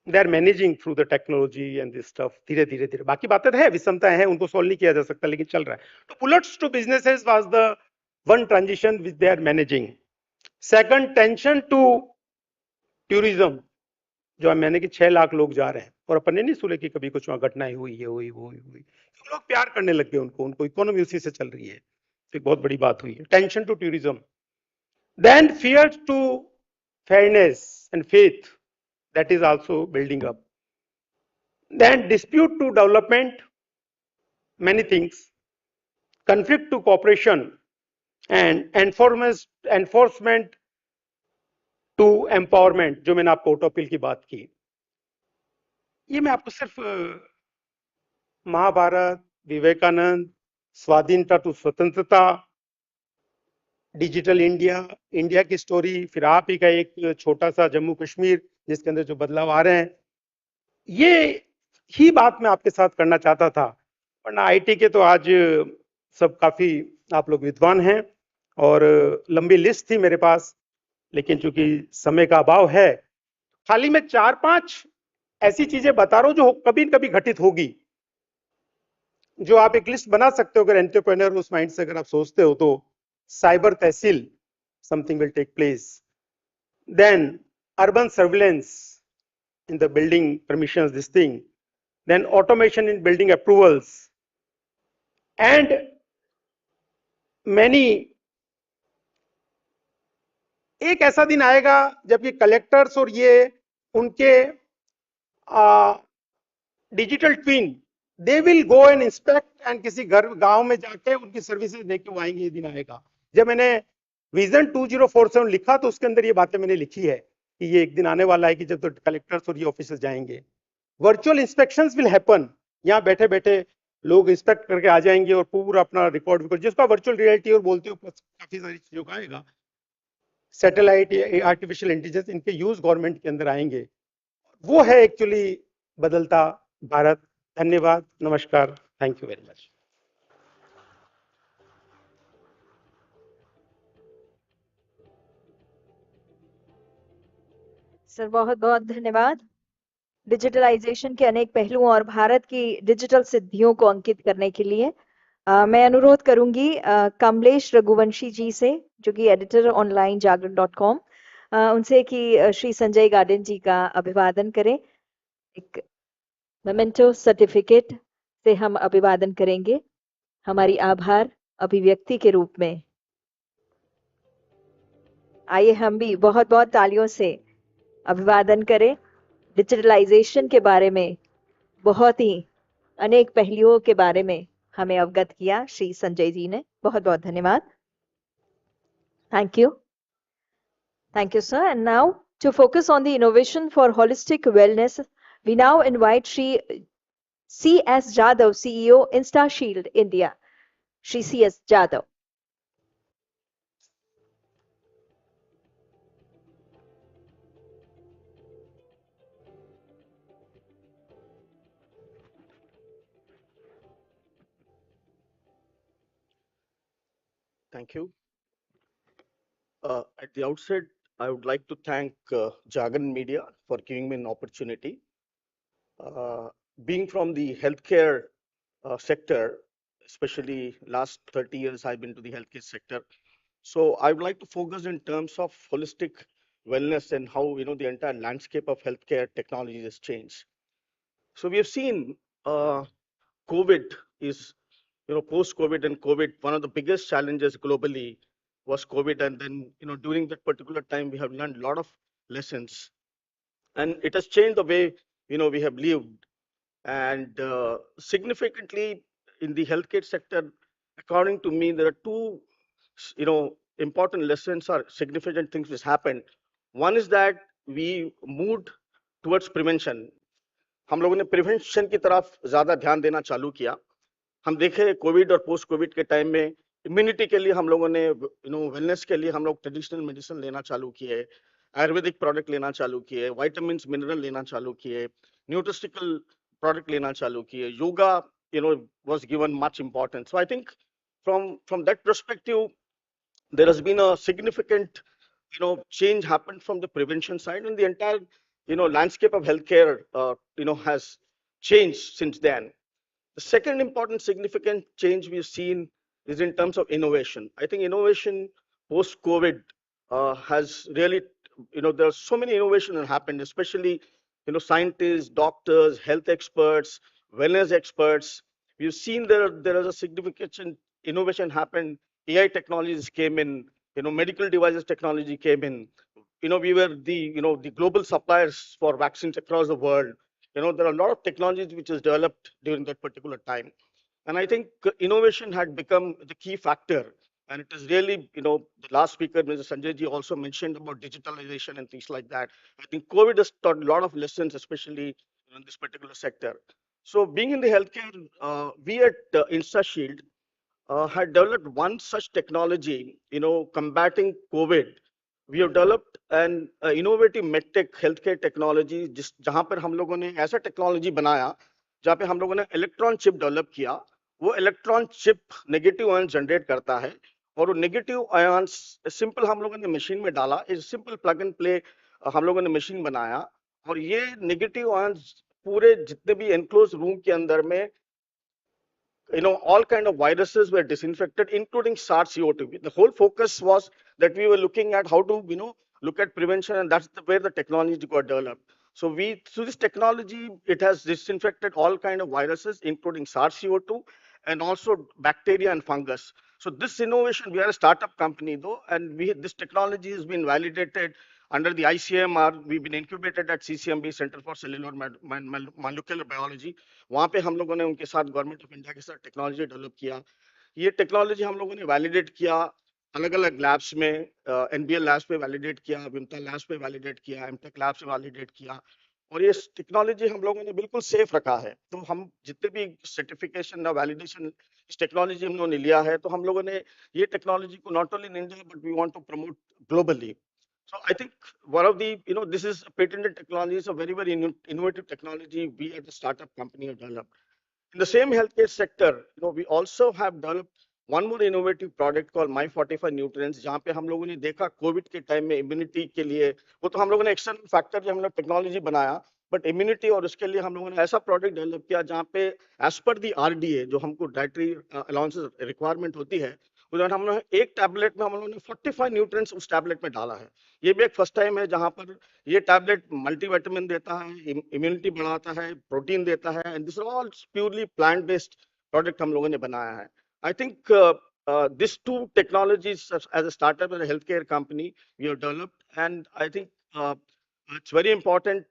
They are managing through the technology and this stuff, धीरे धीरे धीरे, बाकी बातें है, विषमताएं हैं, उनको सॉल्व नहीं किया जा सकता, लेकिन चल रहा है। तो bullets to businesses was the one transition which they are managing. Second, tension to tourism, जो मैंने कि 6 लाख लोग जा रहे हैं, और अपन ने नहीं सुने कि कभी कुछ वहां घटनाएं हुई, ये हुई वो हुई, तो लोग प्यार करने लग गए उनको, उनको इकोनॉमी उसी से चल रही है, तो एक बहुत बड़ी बात हुई है। Tension to tourism, then fear to fairness and faith, that is also building up, then dispute to development, many things, conflict to cooperation, and enforcement to empowerment, जो मैंने आपको ऑटोपिल की बात की। ये मैं आपको सिर्फ महाभारत, विवेकानंद, स्वाधीनता टू स्वतंत्रता, डिजिटल इंडिया, इंडिया की स्टोरी, फिर आप ही का एक छोटा सा जम्मू कश्मीर जिसके अंदर जो बदलाव आ रहे हैं, ये ही बात मैं आपके साथ करना चाहता था। वरना आईटी के तो आज सब काफी आप लोग विद्वान हैं, और लंबी लिस्ट थी मेरे पास, लेकिन चूंकि समय का अभाव है, खाली मैं 4-5 ऐसी चीजें बता रहा हूं जो कभी कभी घटित होगी, जो आप एक लिस्ट बना सकते हो अगर एंटरप्रेन्योर उस माइंड से अगर आप सोचते हो तो। Cyber tehsil, something will take place, then urban surveillance in the building permissions, this thing, then automation in building approvals, and many एक ऐसा दिन आएगा जबकि कलेक्टर्स और ये उनके digital twin they will go and inspect and किसी घर गांव में जाके उनकी सर्विसेज देके वो आएंगे। ये दिन आएगा। जब मैंने विजन 2047 लिखा तो उसके अंदर ये बातें मैंने लिखी है कि ये एक दिन आने वाला है कि जब तो कलेक्टर्स और ये ऑफिसर्स जाएंगे, वर्चुअल इंस्पेक्शंस विल हैपन। यहाँ बैठे बैठे लोग इंस्पेक्ट करके आ जाएंगे और पूरा अपना रिकॉर्ड जिसका वर्चुअल रियलिटी और बोलते हो काफी सारी चीजों का आएगा। सैटेलाइट, आर्टिफिशियल इंटेलिजेंस, इनके यूज गवर्नमेंट के अंदर आएंगे। वो है एक्चुअली बदलता भारत। धन्यवाद, नमस्कार, thank you very much. Sir बहुत बहुत धन्यवाद। डिजिटलाइजेशन के अनेक पहलुओं और भारत की डिजिटल सिद्धियों को अंकित करने के लिए मैं अनुरोध करूंगी कमलेश रघुवंशी जी से, जो कि एडिटर ऑनलाइन जागरण.com, उनसे कि श्री संजय गार्डन जी का अभिवादन करें। एक मेमेंटो सर्टिफिकेट से हम अभिवादन करेंगे हमारी आभार अभिव्यक्ति के रूप में। आइए हम भी बहुत बहुत तालियों से अभिवादन करें। डिजिटलाइजेशन के बारे में बहुत ही अनेक पहलुओं के बारे में हमें अवगत किया श्री संजय जी ने। बहुत बहुत धन्यवाद। Thank you. Thank you, sir. And now, to focus on the innovation for holistic wellness, we now invite Shri C.S. Jadhav, CEO, InstaShield India. Shri C.S. Jadhav. Thank you. At the outset, I would like to thank Jagan Media for giving me an opportunity. Being from the healthcare sector, especially last 30 years, I've been to the healthcare sector. So I would like to focus in terms of holistic wellness and how the entire landscape of healthcare technology has changed. So we have seen COVID is post-COVID and COVID, one of the biggest challenges globally was COVID. And then, during that particular time, we have learned a lot of lessons. And it has changed the way, we have lived. And significantly in the healthcare sector, according to me, there are two, important lessons or significant things which happened. One is that we moved towards prevention. हम लोगों ने prevention की तरफ ज्यादा ध्यान देना चालू किया। हम देखे कोविड और पोस्ट कोविड के टाइम में इम्यूनिटी के लिए हम लोगों ने वेलनेस के लिए हम लोग ट्रेडिशनल मेडिसिन लेना चालू किए, आयुर्वेदिक प्रोडक्ट लेना चालू किए, वाइटामिन मिनरल लेना चालू किए, न्यूट्रिस्टिकल प्रोडक्ट लेना चालू किए, yoga was given much importance. So I think from that perspective there has been a significant change happened from the prevention side, and the entire landscape of healthcare has changed since then. The second important significant change we've seen is in terms of innovation. I think innovation post-COVID has really, there are so many innovations that happened, especially, scientists, doctors, health experts, wellness experts. We've seen there is a significant innovation happened. AI technologies came in, medical devices technology came in. We were the global suppliers for vaccines across the world. There are a lot of technologies which is developed during that particular time. And I think innovation had become the key factor. And it is really, the last speaker, Mr. Sanjay ji, also mentioned about digitalization and things like that. I think COVID has taught a lot of lessons, especially in this particular sector. So being in the healthcare, we at InstaShield had developed one such technology, combating COVID. We have developed an innovative medtech healthcare technology जहां पर हम लोगों ने ऐसा technology बनाया जहां पे हम लोगों ने इलेक्ट्रॉन चिप डेवलप किया। वो electron chip negative ion generate करता है और वो नेगेटिव आयंस सिंपल हम लोगों ने मशीन में डाला, एक सिंपल प्लग एंड प्ले हम लोगों ने मशीन बनाया और ये नेगेटिव आयंस पूरे जितने भी एनक्लोज रूम के अंदर में all kind of viruses were disinfected, including SARS-CoV. The whole focus was that we were looking at how to, look at prevention, and that's where the technology got developed. So through this technology, it has disinfected all kind of viruses, including SARS-CoV, and also bacteria and fungus. So this innovation, we are a startup company though, and this technology has been validated under the ICMR. We've been incubated at CCMB, Center for Cellular Molecular Biology. वहाँ पे हम लोगों ने उनके साथ government of India के साथ technology develop किया. ये टेक्नोलॉजी हम लोगों ने वैलिडेट किया अलग अलग लैब्स में, एनबीएल लैब्स पे वैलिडेट किया, विमता लैब्स पे वैलिडेट किया, एमटेक लैब्स पे वैलिडेट किया, और ये टेक्नोलॉजी हम लोगों ने बिल्कुल सेफ रखा है. तो हम जितने भी सर्टिफिकेशन या वैलिडेशन इस टेक्नोलॉजी हम लोगों ने लिया है, तो हम लोगों ने ये टेक्नोलॉजी को not only in India but we want to promote globally. So I think one of the, this is a patented technology. It's a very, very innovative technology we as a startup company have developed. In the same healthcare sector, we also have developed one more innovative product called My 45 Nutrients, जहाँ पे हम लोगों ने देखा Covid के time में immunity के लिए, वो तो हम लोगों ने एक्सटर्नल फैक्टर जो हम लोग टेक्नोलॉजी बनाया, बट इम्यूनिटी और उसके लिए हम लोगों ने ऐसा प्रोडक्ट डेवलप किया जहाँ पे एज पर दी आरडीए जो हमको डाइटरी अलाउंसेस रिक्वायरमेंट होती है, उधर हम लोग एक टैबलेट में हम लोगों ने 45 न्यूट्रिएंट्स उस टैबलेट में डाला है. ये भी एक फर्स्ट टाइम है जहां पर ये टैबलेट मल्टीविटामिन देता है, इम्यूनिटी बढ़ाता है, प्रोटीन देता है, and this all purely plant based product हम लोगों ने बनाया है. I think this two technologies as a startup as a health care company we have developed, and I think it's very important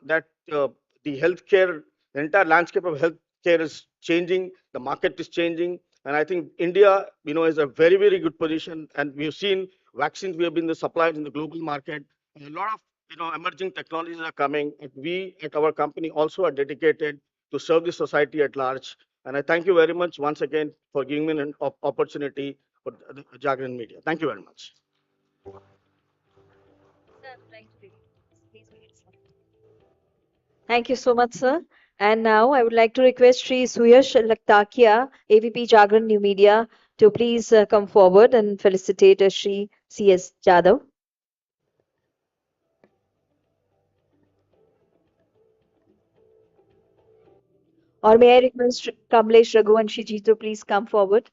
that the healthcare, the entire landscape of healthcare is changing, the market is changing, and I think India, is a very, very good position. And we've seen vaccines, we have been the suppliers in the global market. And a lot of, emerging technologies are coming. And we at our company also are dedicated to serve the society at large. And I thank you very much once again for giving me an opportunity for the Jagran Media. Thank you very much. Thank you so much, sir. And now I would like to request Sri Suyash Laktakia, AVP Jagran New Media, to please come forward and felicitate Sri C.S. Jadhav. Or may I request Kamlesh Raghuvanshi ji to please come forward.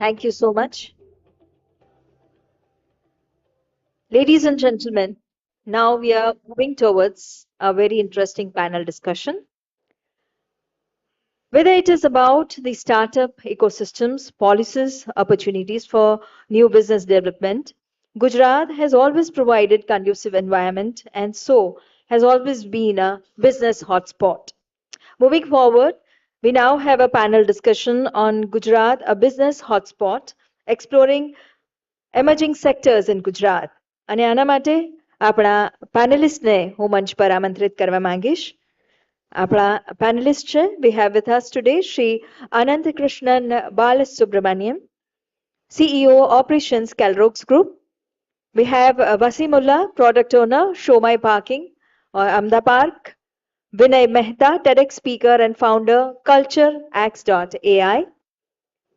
Thank you so much. Ladies and gentlemen, now we are moving towards a very interesting panel discussion. Whether it is about the startup ecosystems, policies, opportunities for new business development, Gujarat has always provided conducive environment and so has always been a business hotspot. Moving forward, we now have a panel discussion on Gujarat, a business hotspot, exploring emerging sectors in Gujarat. અને આના માટે આપણા પેનલિસ્ટને હું મંચ પર આમંત્રિત કરવા માંગીશ. આપણા પેનલિસ્ટ છે, we have with us today Shri Anant Krishnan Balasubramaniam, CEO Operations Calrox Group. We have Wasimullah, Product Owner, Show My Parking or Amda Park. Vinay Mehta, TEDx speaker and founder, CultureX.ai.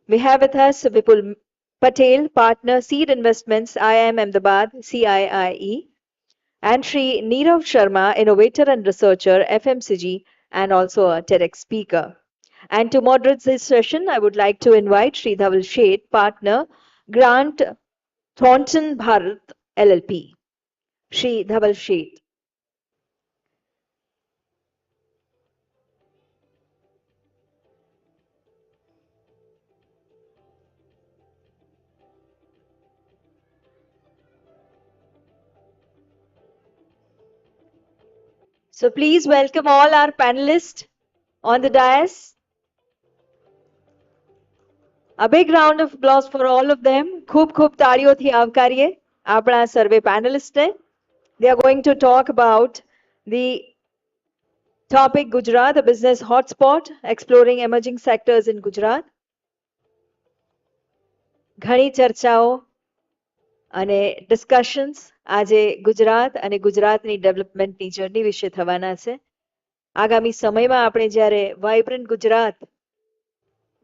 We have with us Vipul Patel, partner, Seed Investments, IIM Ahmedabad, CIIE. And Shri Neerav Sharma, innovator and researcher, FMCG, and also a TEDx speaker. And to moderate this session, I would like to invite Shri Dhaval Sheth, partner, Grant Thornton Bharat LLP. Shri Dhaval Sheth. So please welcome all our panelists on the dais. A big round of applause for all of them. ખૂબ ખૂબ તાળીઓથી આવકારીએ આપણા સર્વે panelists. They are going to talk about the topic Gujarat, a business hotspot, exploring emerging sectors in Gujarat. ઘણી ચર્ચાઓ અને discussions આજે ગુજરાત અને ગુજરાતની ડેવલપમેન્ટની જર્ની વિશે થવાના છે. આગામી સમયમાં આપણે જ્યારે વાઇબ્રન્ટ ગુજરાત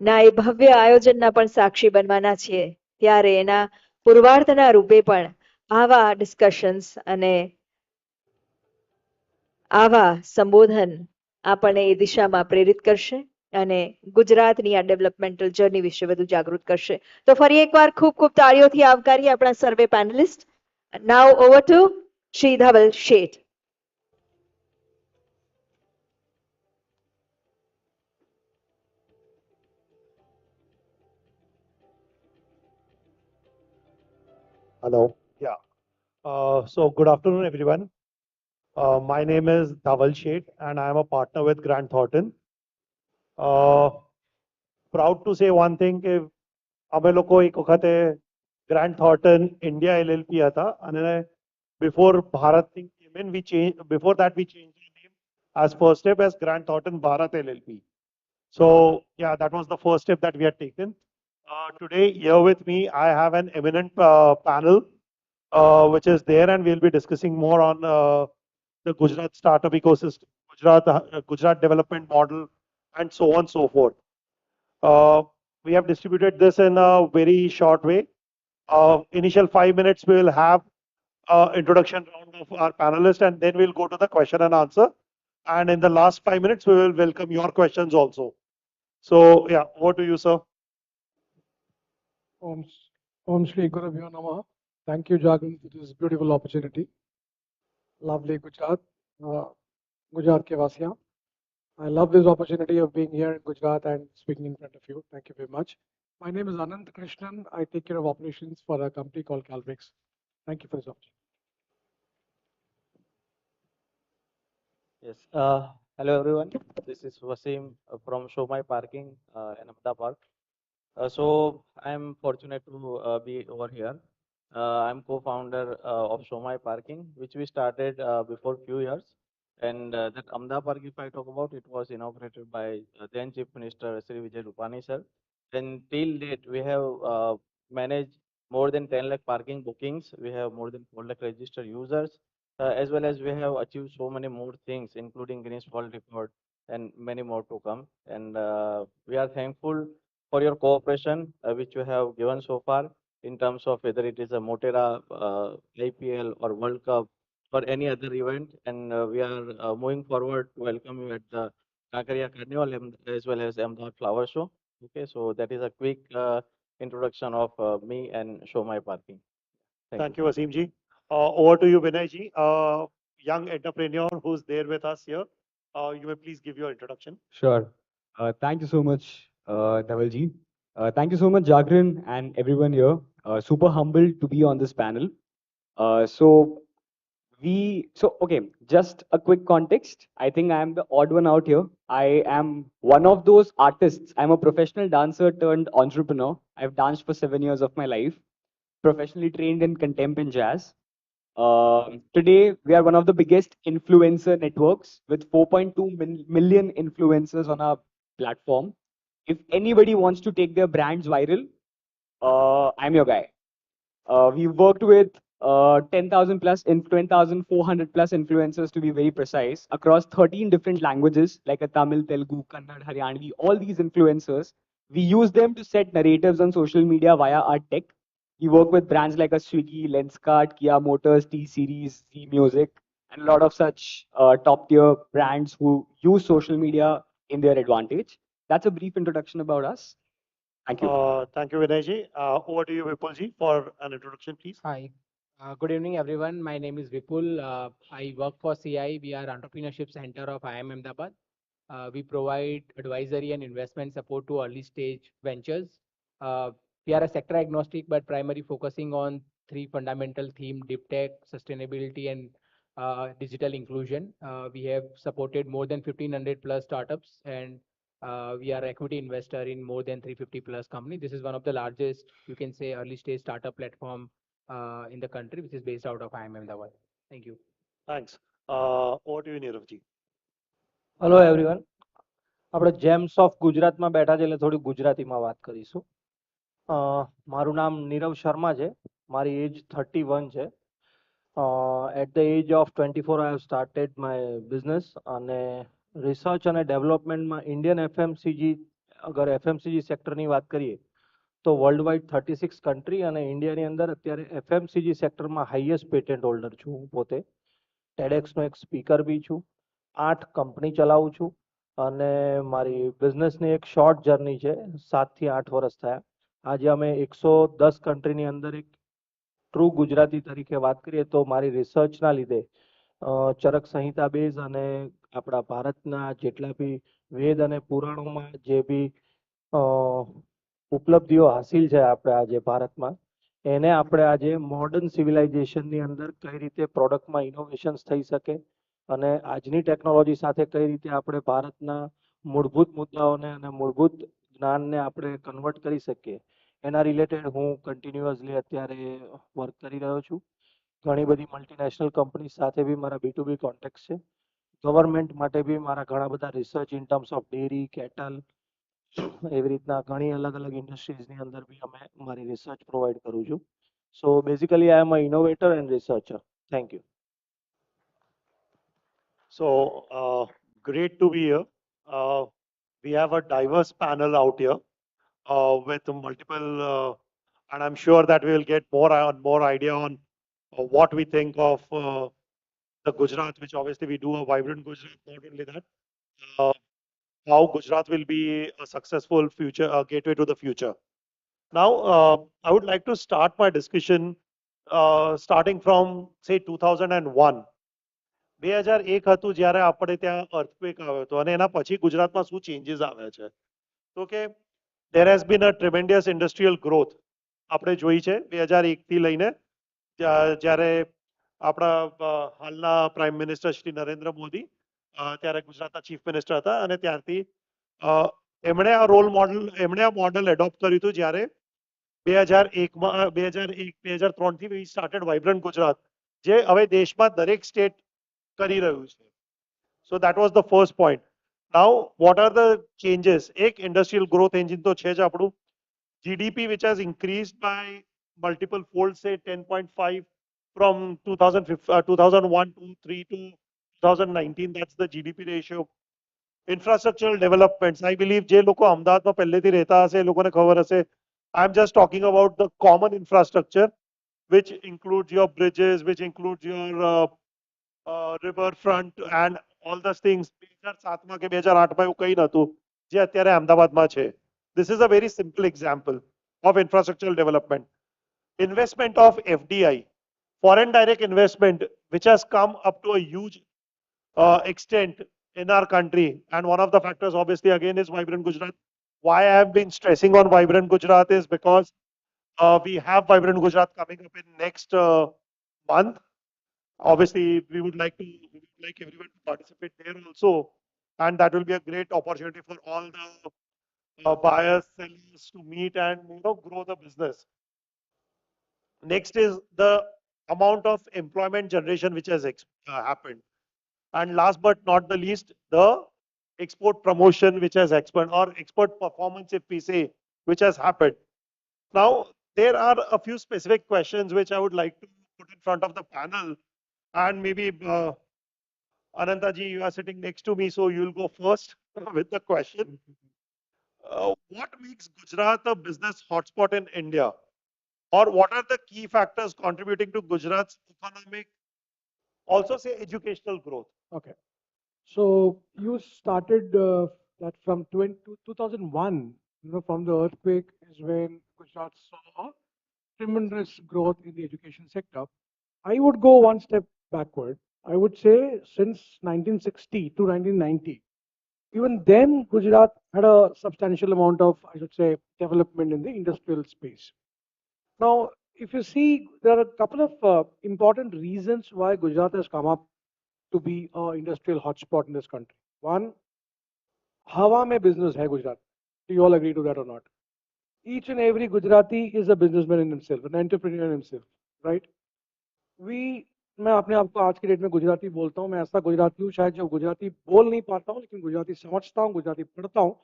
ના એ ભવ્ય આયોજનના પણ સાક્ષી બનવાના છીએ, ત્યારે એના પૂર્વાર્ધના રૂપે પણ આવા ડિસ્કશન્સ અને આવા સંબોધન આપણને એ દિશામાં પ્રેરિત કરશે અને ગુજરાતની આ ડેવલપમેન્ટલ જર્ની વિશે વધુ જાગૃત કરશે. તો ફરી એકવાર ખૂબ ખૂબ તાળીઓથી આવકારીએ આપણા સર્વે panelist. Now over to Shri Dhaval Sheth. Hello. Yeah. So good afternoon, everyone. My name is Dhaval Sheth, and I am a partner with Grant Thornton. Uh, Proud to say one thing કે અમે લોકો એક વખતે ગ્રાન્ડ થોર્ટન ઇન્ડિયા LLP હતા અને before Bharat thing came in, before that we changed the name as first step as Grant Thornton Bharat LLP. So yeah, that was the first step that we had taken. Today here with me, I have an eminent panel which is there, and we'll be discussing more on the Gujarat startup ecosystem, Gujarat development model, and so on and so forth. We have distributed this in a very short way. Initial 5 minutes we will have introduction round of our panelists, and then we'll go to the question and answer. And in the last 5 minutes, we will welcome your questions also. So yeah, over to you, sir. Om Shri Gurubhyo Namaha. Thank you, Jagan, for this beautiful opportunity. Lovely Gujarat, Gujarat ke Vasiyan. I love this opportunity of being here in Gujarat and speaking in front of you. Thank you very much. My name is Anant Krishnan. I take care of operations for a company called Conclave. Thank you for this opportunity. Yes. Hello everyone. This is Wasim from Show My Parking in Ahmedabad. So I'm fortunate to be over here. I'm co-founder of Show My Parking, which we started before few years. And that Ahmedabad Park, if I talk about, it was inaugurated by then Chief Minister Sri Vijay Rupani sir. And till date, we have managed more than 10 lakh parking bookings. We have more than 4 lakh registered users. As well as we have achieved so many more things, including Guinness World Record and many more to come. And we are thankful for your cooperation, which you have given so far in terms of whether it is a Motera, IPL or World Cup or any other event. And we are moving forward to welcome you at the Kakaria Carnival as well as Ahmedabad Flower Show. Okay, so that is a quick introduction of me and Show My Parking. Thank you, Wasim ji. Over to you, Vinay ji, young entrepreneur who's there with us here. You may please give your introduction. Sure. Thank you so much, Dhavalji. Thank you so much, Jagran and everyone here. Super humbled to be on this panel. Okay, just a quick context. I think I am the odd one out here. I am one of those artists. I'm a professional dancer turned entrepreneur. I've danced for 7 years of my life, professionally trained in contempt and jazz. Today, we are one of the biggest influencer networks with 4.2 million influencers on our platform. If anybody wants to take their brands viral, I'm your guy. We've worked with 10,000 plus, 10,400 plus influencers to be very precise, across 13 different languages like a Tamil, Telugu, Kannada, Haryanvi, all these influencers. We use them to set narratives on social media via our tech. We work with brands like a Swiggy, Lenskart, Kia Motors, T-Series, Z Music, and a lot of such top tier brands who use social media in their advantage. That's a brief introduction about us. Thank you. Thank you, Vinay ji. Over to you, Vipul ji, for an introduction, please. Hi. Good evening, everyone. My name is Vipul. I work for CI. We are Entrepreneurship Center of IIM Ahmedabad. We provide advisory and investment support to early stage ventures. We are a sector agnostic, but primarily focusing on three fundamental themes: deep tech, sustainability, and digital inclusion. We have supported more than 1,500 plus startups, and we are equity investor in more than 350 plus company. This is one of the largest, you can say, early stage startup platform in the country, which is based out of IIM Ahmedabad. Thank you. Thanks. Over to you, Nirav ji. Hello everyone. આપણે James of ગુજરાતમાં બેઠા છે એટલે થોડી ગુજરાતીમાં વાત કરીશું. મારું નામ નીરવ શર્મા છે. મારી એજ 31 છે. At the age of 24 I have started my business અને રિસર્ચ અને ડેવલપમેન્ટમાં ઇન્ડિયન એફએમસીજી, અગર એફએમસીજી સેક્ટરની વાત કરીએ તો વર્લ્ડ વાઇડ 36 કન્ટ્રી અને ઇન્ડિયાની અંદર અત્યારે એફએમસીજી સેક્ટરમાં હાઈએસ્ટ પેટન્ટ હોલ્ડર છું હું પોતે. ટેડેક્સનો એક સ્પીકર બી છું 8 કંપની ચલાવું છું અને મારી બિઝનેસની એક શોર્ટ જર્ની છે 7 થી 8 વર્ષ થયા. આજે અમે 110 કન્ટ્રીની અંદર એક ટ્રુ ગુજરાતી તરીકે વાત કરીએ તો મારી રિસર્ચના લીધે ચરક સંહિતા બેઝ અને આપણા ભારતના જેટલા બી વેદ અને પુરાણોમાં જે બી ઉપલબ્ધિઓ હાસિલ છે આપણે આજે ભારતમાં એને આપણે આજે મોડર્ન સિવિલાઇઝેશનની અંદર કઈ રીતે પ્રોડક્ટમાં ઇનોવેશન્સ થઈ શકે અને આજની ટેકનોલોજી સાથે કઈ રીતે આપણે ભારતના મૂળભૂત મુદ્દાઓને અને મૂળભૂત જ્ઞાનને આપણે કન્વર્ટ કરી શકીએ એના રિલેટેડ હું કન્ટિન્યુઅસલી અત્યારે વર્ક કરી રહ્યો છું. ઘણી બધી મલ્ટીનેશનલ કંપની સાથે બી મારા B2B કોન્ટેક્ટ છે. ગવર્મેન્ટ માટે બી મારા ઘણા બધા research in terms of dairy cattle એવી રીતના ઘણી અલગ અલગ ઇન્ડસ્ટ્રીઝની અંદર બી અમે મારી રિસર્ચ પ્રોવાઈડ કરું છું. So basically I am a innovator and researcher. Thank you. So, great to be here. We have a diverse panel out here with multiple, and I'm sure that we will get more idea on what we think of the Gujarat, which obviously we do a vibrant Gujarat. Not only that, how Gujarat will be a successful future gateway to the future. Now, I would like to start my discussion starting from say 2001. 2001 હતું જ્યારે આપણે ત્યાં earthquake આવ્યો હતો અને એના પછી ગુજરાતમાં શું ચેન્જીસ આવ્યા છે તો કે there has been a tremendous industrial growth આપણે જોઈ છે 2001 થી લઈને જ્યારે આપણા હાલના પ્રાઇમ મિનિસ્ટર શ્રી નરેન્દ્ર મોદી ત્યારે ગુજરાતના ચીફ મિનિસ્ટર હતા અને ત્યારથી એમણે આ મોડલ એડોપ્ટ કર્યું હતું જ્યારે 2001 2003 થી વી સ્ટાર્ટેડ વાઇબ્રન્ટ ગુજરાત જે હવે દેશમાં દરેક સ્ટેટ કરી રહ્યું છે. So that was the first point. Now, what are the changes? એક industrial growth engine તો છે જ આપણું. GDP which has increased by multiple folds, say 10.5 from 2001 to 3 to 2019. That's the GDP ratio. Infrastructural developments. I believe જે લોકો અમદાવાદમાં પહેલેથી રહેતા હશે એ લોકોને ખબર હશે. I'm just talking about the common infrastructure, which includes your bridges, which includes your riverfront and all those things. 2007 કે 2008 એવું કંઈ નહોતું જે અત્યારે અમદાવાદમાં છે. This is a very simple example of infrastructural development. Investment of FDI, foreign direct investment, which has come up to a huge extent in our country. And one of the factors obviously again is Vibrant Gujarat. Why I have been stressing on Vibrant Gujarat is because we have Vibrant Gujarat coming up in next month. Obviously, we would like everyone to participate there also, and that will be a great opportunity for all the buyers, sellers to meet and grow the business. Next is the amount of employment generation which has happened, and last but not the least, the export promotion which has expanded, or export performance, if we say, which has happened. Now, there are a few specific questions which I would like to put in front of the panel. And maybe Anantaji, you are sitting next to me, so you'll go first with the question. What makes Gujarat a business hotspot in India? Or what are the key factors contributing to Gujarat's economic, also say educational growth? Okay. So you started that from 2001, from the earthquake is when Gujarat saw a tremendous growth in the education sector. I would go one step backward. I would say since 1960 to 1990, even then Gujarat had a substantial amount of, I should say, development in the industrial space. Now, if you see, there are a couple of important reasons why Gujarat has come up to be an industrial hotspot in this country. One, Hawa mein business hai Gujarat. Do you all agree to that or not? Each and every Gujarati is a businessman in himself, an entrepreneur in himself, right? मैं अपने आप को आज की date में गुजराती बोलता हूँ. मैं ऐसा गुजराती हूँ शायद जो गुजराती बोल नहीं पाता हूँ लेकिन गुजराती समझता हूँ, गुजराती पढ़ता हूँ.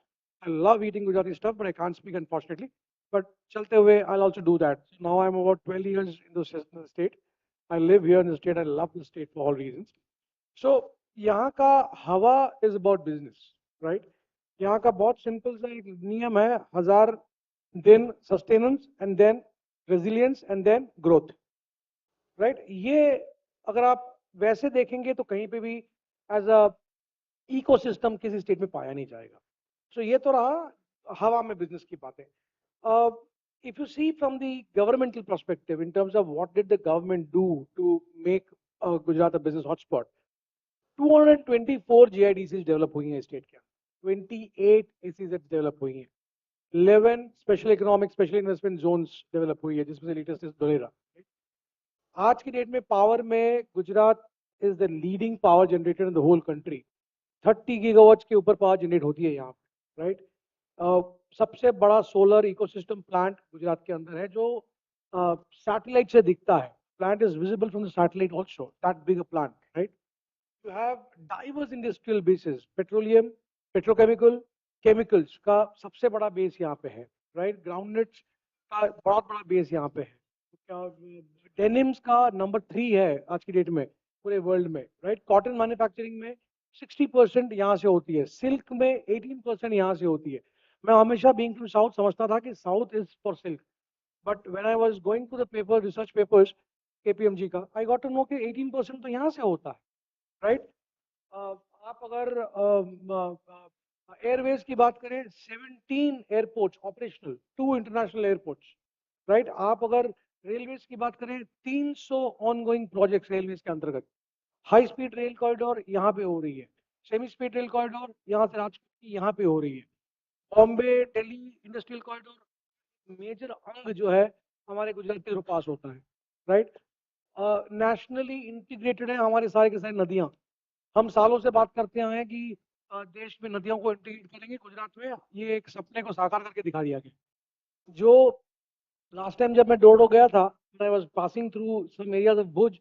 I love eating Gujarati stuff, but I can't speak unfortunately. But चलते हुए I'll also do that. So now I'm about 12 years in the state. I live here in the state. I love the state for all reasons. So यहाँ का हवा is about business, right? यहाँ का बहुत simple सा एक नियम है, 1000 दिन sustenance and then resilience and then growth. Right ये अगर आप वैसे देखेंगे तो कहीं पे भी एज अ इकोसिस्टम किसी स्टेट में पाया नहीं जाएगा. सो ये तो रहा हवा में बिजनेस की बातें. If you see from the governmental perspective, in terms of what did the government do to make Gujarat a business hotspot, 224 GIDCs develop हुई हैं स्टेट के अंदर, 28 ACZ डेवलप हुई हैं, 11 special economic special investment zones develop हुई है, जिसमें से लेटेस्ट इज धोलेरा. आज की डेट में पावर में Gujarat is the leading power generator in the whole country. 30 gigawatt के ऊपर पावर जनरेट होती है यहाँ पे, राइट. सबसे बड़ा सोलर इकोसिस्टम प्लांट गुजरात के अंदर है, जो सैटेलाइट से दिखता है. Plant is visible from the satellite also, that big a plant, right. You have diverse industrial basis, petroleum, petrochemical, chemicals का सबसे बड़ा बेस यहाँ पे है, राइट. ग्राउंडनट्स का बहुत बड़ा बेस यहाँ पे है. डेनिम्स का नंबर 3 है आज की डेट में पूरे वर्ल्ड में, राइट. कॉटन मैन्युफैक्चरिंग में 60% यहाँ से होती है, सिल्क में 18% यहाँ से होती है. मैं हमेशा बीइंग फ्रॉम साउथ समझता था कि south is for silk, but when I was going to the paper research papers KPMG का, आई गॉट टू नो कि 18% तो यहाँ से होता है, राइट. आप अगर एयरवेज की बात करें, 17 airports operational, 2 international airports, right. आप अगर रेलवेज की बात करें, 300 ऑनगोइंग प्रोजेक्ट्स रेलवेज के अंतर्गत. हाई स्पीड रेल कॉरिडोर यहाँ पे हो रही है, सेमी स्पीड रेल कॉरिडोर यहाँ से राजकोट की यहाँ पे हो रही है. Bombay Delhi industrial corridor major अंग जो है हमारे गुजरात के पास होता है, राइट. नेशनली इंटीग्रेटेड है हमारे सारे के सारे नदियाँ. हम सालों से बात करते आए हैं कि देश में नदियों को इंटीग्रेट करेंगे. गुजरात में ये एक सपने को साकार करके दिखा दिया गया. जो लास्ट टाइम जब मैं डोडो गया था, I was passing through some areas of Bhuj.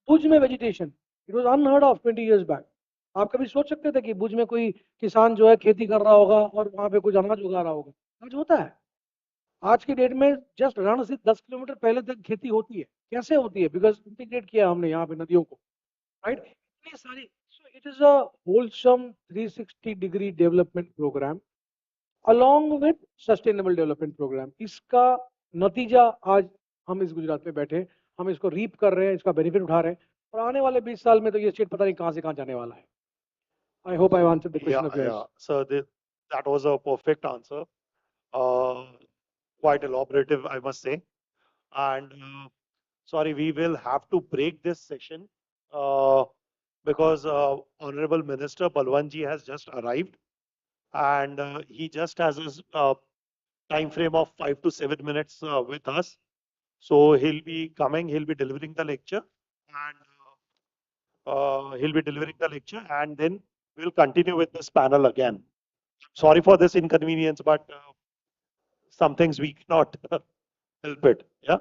Bhuj में vegetation, it was unheard of 20 years back. आप कभी सोच सकते थे कि भुज में कोई किसान जो है खेती कर रहा होगा और वहां पे कुछ अनाज उगा रहा होगा? आज होता है. आज की डेट में जस्ट रण से 10 किलोमीटर पहले तक खेती होती है. कैसे होती है? बिकॉज इंटीग्रेट किया हमने यहाँ पे नदियों को, राइट. इतनी सारी. So it is a wholesome 360 degree development program along with sustainable development program. इसका नतीजा आज हम इस गुजरात में बैठे, हम इसको रीप कर रहे हैं, इसका बेनिफिट उठा रहे हैं, और आने वाले 20 साल में तो ये स्टेट पता नहीं कहाँ से कहाँ जाने वाला है. I hope I answered the question of yours. So that was a perfect answer. Quite elaborative, I must say. And sorry, we will have to break this session because Honorable Minister Balwanji has just arrived, and he just has his time frame of 5 to 7 minutes with us. So he'll be coming, he'll be delivering the lecture, and then we'll continue with this panel again. Sorry for this inconvenience, but some things we cannot help it. Yeah.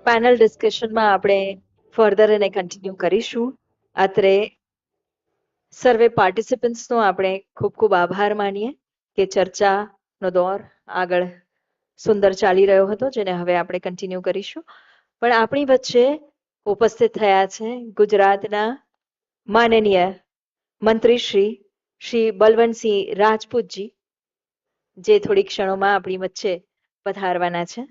Panel ડિસ્કશનમાં આપણે further અને continue કરીશું. અત્રે સર્વે પાર્ટિસિપન્ટ્સનો આપણે ખૂબ ખૂબ આભાર માનીએ કે ચર્ચાનો દોર આગળ સુંદર ચાલી રહ્યો હતો, જેને હવે આપણે કન્ટિન્યુ કરીશું. પણ આપણી વચ્ચે ઉપસ્થિત થયા છે ગુજરાતના માનનીય મંત્રી શ્રી બલવંતસિંહ રાજપૂતજી, જે થોડી ક્ષણોમાં આપણી વચ્ચે પધારવાના છે.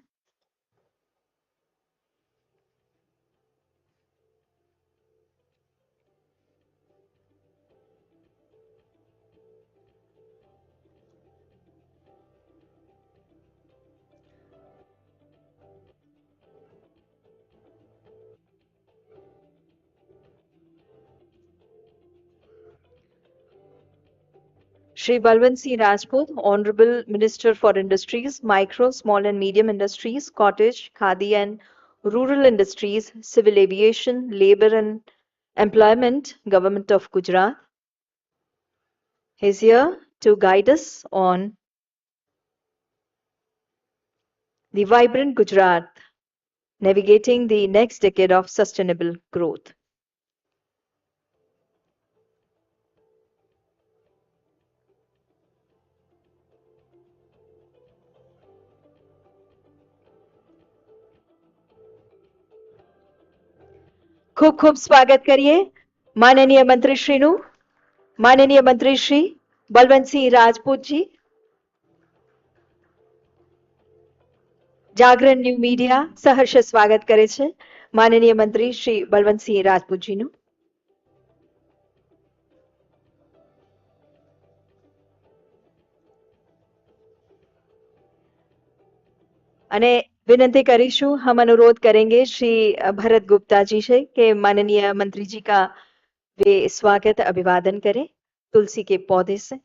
Shri Balwant Rajput, Honorable Minister for Industries, Micro, Small and Medium Industries, Cottage, Khadi and Rural Industries, Civil Aviation, Labour and Employment, Government of Gujarat. He's here to guide us on the vibrant Gujarat navigating the next decade of sustainable growth. ખૂબ ખૂબ સ્વાગત કરીએ માનનીય મંત્રીશ્રીનું. માનનીય મંત્રી શ્રી બલવંતસિંહ રાજપૂતજી, જાગરણ new media સહર્ષ સ્વાગત કરે છે માનનીય મંત્રી શ્રી બલવંતસિંહ રાજપૂતજીનું. અને विनती करीशु, हम अनुरोध करेंगे श्री भरत गुप्ता जी से कि माननीय मंत्री जी का वे स्वागत अभिवादन करें तुलसी के पौधे से.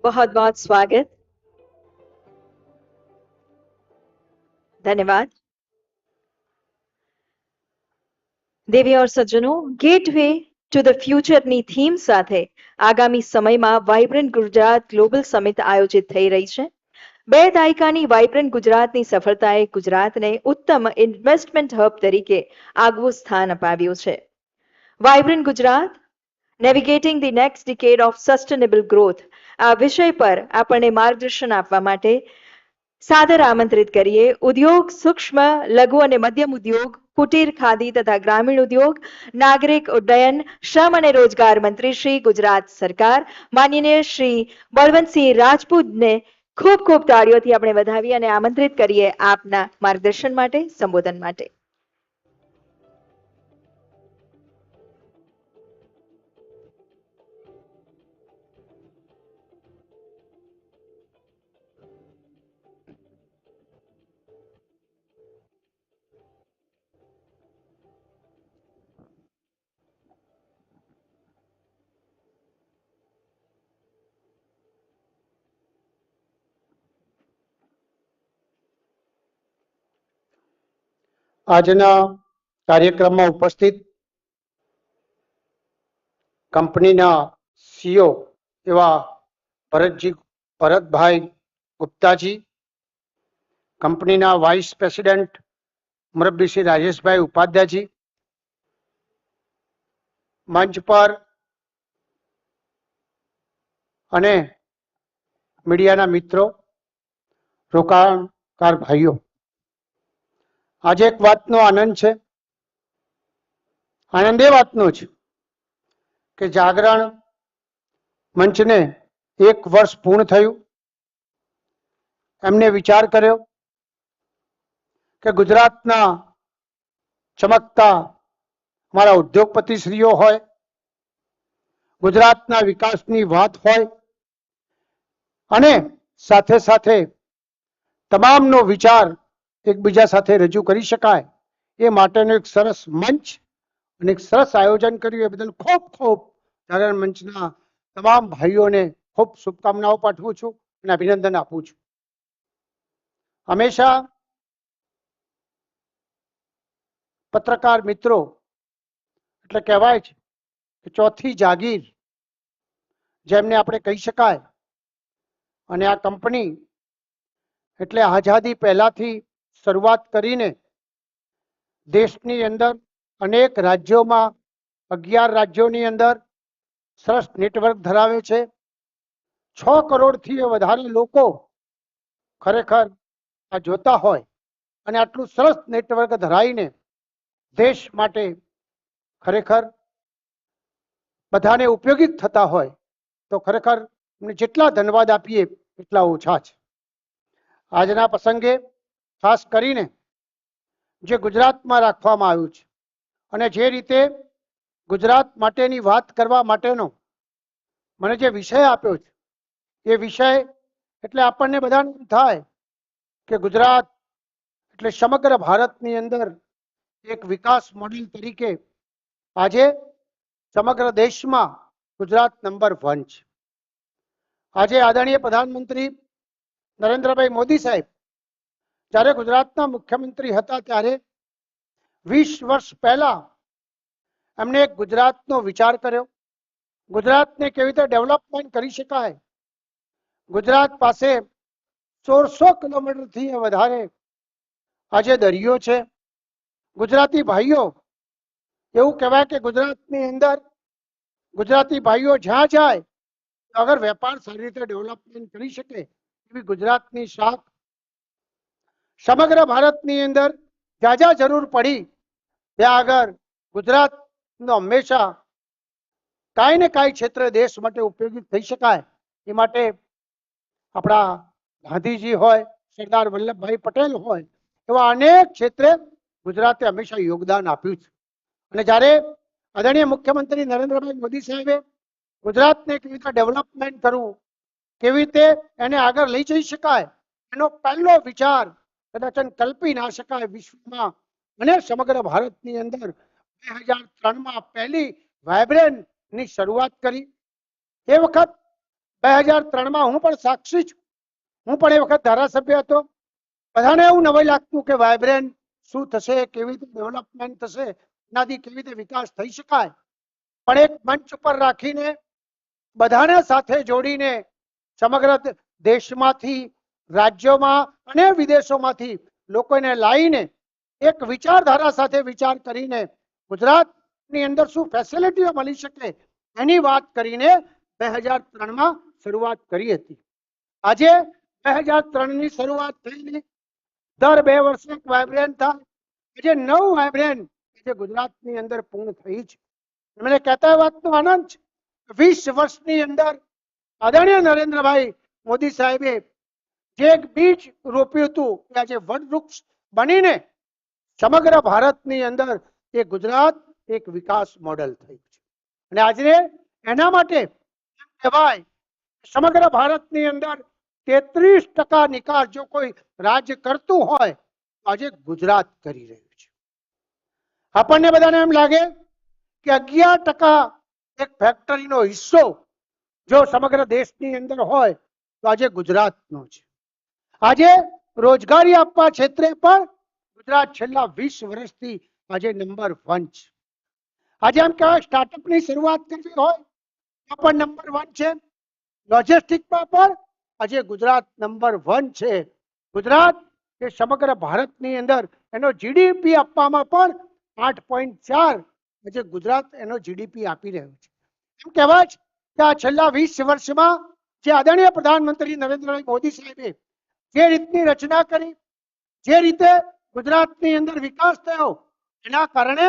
बहुत बहुत स्वागत, धन्यवाद. देवी और सज्जनों, गेटवे टू ધ ફ્યુચરની થીમ સાથે આગામી સમયમાં વાઇબ્રન્ટ ગુજરાત ગ્લોબલ સમિટ આયોજિત થઈ રહી છે. 2 દાયકાની વાઇબ્રન્ટ ગુજરાતની સફળતાએ ગુજરાતને ઉત્તમ ઇન્વેસ્ટમેન્ટ હબ તરીકે આગવું સ્થાન અપાવ્યું છે. Vibrant Gujarat navigating the next decade of sustainable growth આ વિષય પર આપણને માર્ગદર્શન આપવા માટે સાદર આમંત્રિત કરીએ ઉદ્યોગ, સૂક્ષ્મ, લઘુ અને મધ્યમ ઉદ્યોગ, કુટીર, ખાદી તથા ગ્રામીણ ઉદ્યોગ, નાગરિક ઉડ્ડયન, શ્રમ અને રોજગાર મંત્રી શ્રી ગુજરાત સરકાર માનનીય શ્રી બળવંતસિંહ રાજપૂતને ખૂબ ખૂબ તાળીઓથી આપણે વધાવી અને આમંત્રિત કરીએ આપના માર્ગદર્શન માટે, સંબોધન માટે. આજના કાર્યક્રમમાં ઉપસ્થિત કંપનીના સીઓ એવા ભરતભાઈ ગુપ્તાજી, કંપનીના વાઇસ પ્રેસિડેન્ટ મુરબ્બી શ્રી રાજેશભાઈ ઉપાધ્યાયજી, મંચ પર અને મીડિયાના મિત્રો, રોકાણકાર ભાઈઓ, આજે એક વાતનો આનંદ છે. આનંદ એ વાતનો છે કે જાગરણ મંચને 1 વર્ષ પૂર્ણ થયું. એમને વિચાર કર્યો કે ગુજરાતના ચમકતા અમારા ઉદ્યોગપતિશ્રીઓ હોય, ગુજરાતના વિકાસની વાત હોય અને સાથે સાથે તમામનો વિચાર એકબીજા સાથે રજૂ કરી શકાય એ માટેનો એક સરસ મંચ અને એક સરસ આયોજન કર્યું. એ બદલ ખૂબ ખૂબ જાગરણ મંચના તમામ ભાઈઓને ખૂબ શુભકામનાઓ પાઠવું છું અને અભિનંદન આપું છું. હંમેશા પત્રકાર મિત્રો એટલે કહેવાય છે કે ચોથી જાગીર જેમને આપણે કહી શકાય. અને આ કંપની એટલે આઝાદી પહેલાથી શરૂઆત કરીને દેશની અંદર અનેક રાજ્યોમાં 11 રાજ્યોની અંદર સરસ નેટવર્ક ધરાવે છે. 6 કરોડથી વધારે લોકો ખરેખર આ જોતા હોય અને આટલું સરસ નેટવર્ક ધરાવીને દેશ માટે ખરેખર બધાને ઉપયોગી થતા હોય તો ખરેખર જેટલા ધન્યવાદ આપીએ એટલા ઓછા છે. આજના પ્રસંગે ખાસ કરીને જે ગુજરાતમાં રાખવામાં આવ્યું છે અને જે રીતે ગુજરાત માટેની વાત કરવા માટેનો મને જે વિષય આપ્યો છે એ વિષય એટલે આપણને બધાને થાય કે ગુજરાત એટલે સમગ્ર ભારતની અંદર એક વિકાસ મોડેલ તરીકે આજે સમગ્ર દેશમાં ગુજરાત નંબર 1 છે. આજે આદરણીય પ્રધાનમંત્રી નરેન્દ્રભાઈ મોદી સાહેબ જ્યારે ગુજરાતના મુખ્યમંત્રી હતા ત્યારે 20 વર્ષ પહેલા એમણે ગુજરાતનો વિચાર કર્યો. ગુજરાતને કેવી રીતે ડેવલપમેન્ટ કરી શકાય. ગુજરાત પાસે 1600 કિલોમીટરથી વધારે આજે દરિયો છે. ગુજરાતી ભાઈઓ એવું કહેવાય કે ગુજરાતની અંદર ગુજરાતી ભાઈઓ જ્યાં જાય અગર વેપાર સારી રીતે ડેવલપમેન્ટ કરી શકે એવી ગુજરાતની શાખ સમગ્ર ભારતની અંદર જ્યાં જ્યાં જરૂર પડી ત્યાં આગળ ગુજરાતનો હંમેશા કાંઈ ને કાંઈ ક્ષેત્રે દેશ માટે ઉપયોગી થઈ શકાય એ માટે આપણા ગાંધીજી હોય, સરદાર વલ્લભભાઈ પટેલ હોય, એવા અનેક ક્ષેત્રે ગુજરાતે હંમેશા યોગદાન આપ્યું છે. અને જ્યારે આદરણીય મુખ્યમંત્રી નરેન્દ્રભાઈ મોદી સાહેબે ગુજરાતને કેવી રીતે ડેવલપમેન્ટ કરવું, કેવી રીતે એને આગળ લઈ જઈ શકાય એનો પહેલો વિચાર કદાચ કલ્પી ના શકાય વિશ્વમાં અને સમગ્ર ભારતની અંદર 2003માં પહેલી વાઇબ્રન્ટની શરૂઆત કરી. એ વખત 2003માં હું પણ સાક્ષી છું. હું પણ એ વખત ધારાસભ્ય હતો. બધાને એવું નવાઈ લાગતું કે વાઇબ્રન્ટ શું થશે, કેવી રીતે ડેવલપમેન્ટ થશે, એનાથી કેવી રીતે વિકાસ થઈ શકાય. પણ એક મંચ ઉપર રાખીને બધાને સાથે જોડીને સમગ્ર દેશમાંથી, રાજ્યોમાં અને વિદેશોમાંથી લોકોને લાવીને એક વિચારધારા સાથે વિચાર કરીને ગુજરાતની અંદર શું ફેસિલિટીઓ મળી શકે એની વાત કરીને 2003માં શરૂઆત કરી હતી. આજે 2003ની શરૂઆત થઈને દર 2 વર્ષે એક વાઇબ્રન્ટ થાય. આજે 9 વાઇબ્રન્ટ ગુજરાતની અંદર પૂર્ણ થઈ છે. મને કહેતા વાતનો આનંદ છે. 20 વર્ષની અંદર આદરણીય નરેન્દ્રભાઈ મોદી સાહેબે જે એક બીજ રોપ્યું હતું એ આજે વડવૃક્ષ બનીને સમગ્ર ભારતની અંદર એ ગુજરાત એક વિકાસ મોડેલ થયું છે. અને આજે એના માટે કહેવાય સમગ્ર ભારતની અંદર 33% નિકાસ જો કોઈ રાજ્ય કરતું હોય તો આજે ગુજરાત કરી રહ્યું છે. આપણને બધાને એમ લાગે કે 11% એક ફેક્ટરીનો હિસ્સો જો સમગ્ર દેશની અંદર હોય તો આજે ગુજરાતનો છે. આજે રોજગારી આપવા ક્ષેત્રે પણ ગુજરાત છેલ્લા 20 વર્ષથી આજે નંબર 1 છે. આજે એમ કહેવાય સ્ટાર્ટઅપની શરૂઆત કરવી હોય તો પણ નંબર 1 છે. લોજિસ્ટિકમાં પણ આજે ગુજરાત નંબર 1 છે. ગુજરાત એ સમગ્ર ભારતની અંદર એનો જીડીપી આપવામાં પણ 8.4 આજે ગુજરાત એનો જીડીપી આપી રહ્યું છે. એમ કહેવાય છે કે આ છેલ્લા 20 વર્ષમાં જે આદરણીય પ્રધાનમંત્રી નરેન્દ્રભાઈ મોદી સાહેબે જે રીતની રચના કરી, જે રીતે ગુજરાતની અંદર વિકાસ થયો, એના કારણે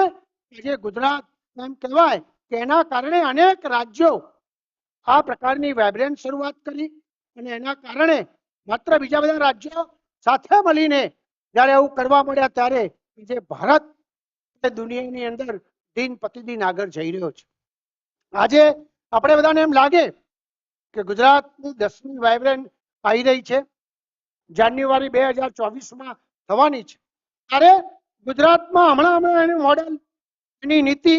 આજે ગુજરાત એમ કહેવાય કે એના કારણે અનેક રાજ્યો આ પ્રકારની વાઇબ્રન્ટ શરૂઆત કરી અને એના કારણે માત્ર બીજા બધા રાજ્યો સાથે મળીને જ્યારે આવું કરવા મળ્યા ત્યારે જે ભારત દુનિયાની અંદર દિન પ્રતિદિન આગળ જઈ રહ્યો છે. આજે આપણે બધાને એમ લાગે કે ગુજરાતની 10મી વાઇબ્રન્ટ આવી રહી છે, જાન્યુઆરી 2024માં થવાની છે. ત્યારે ગુજરાતમાં હમણાં એનું મોડેલ, એની નીતિ,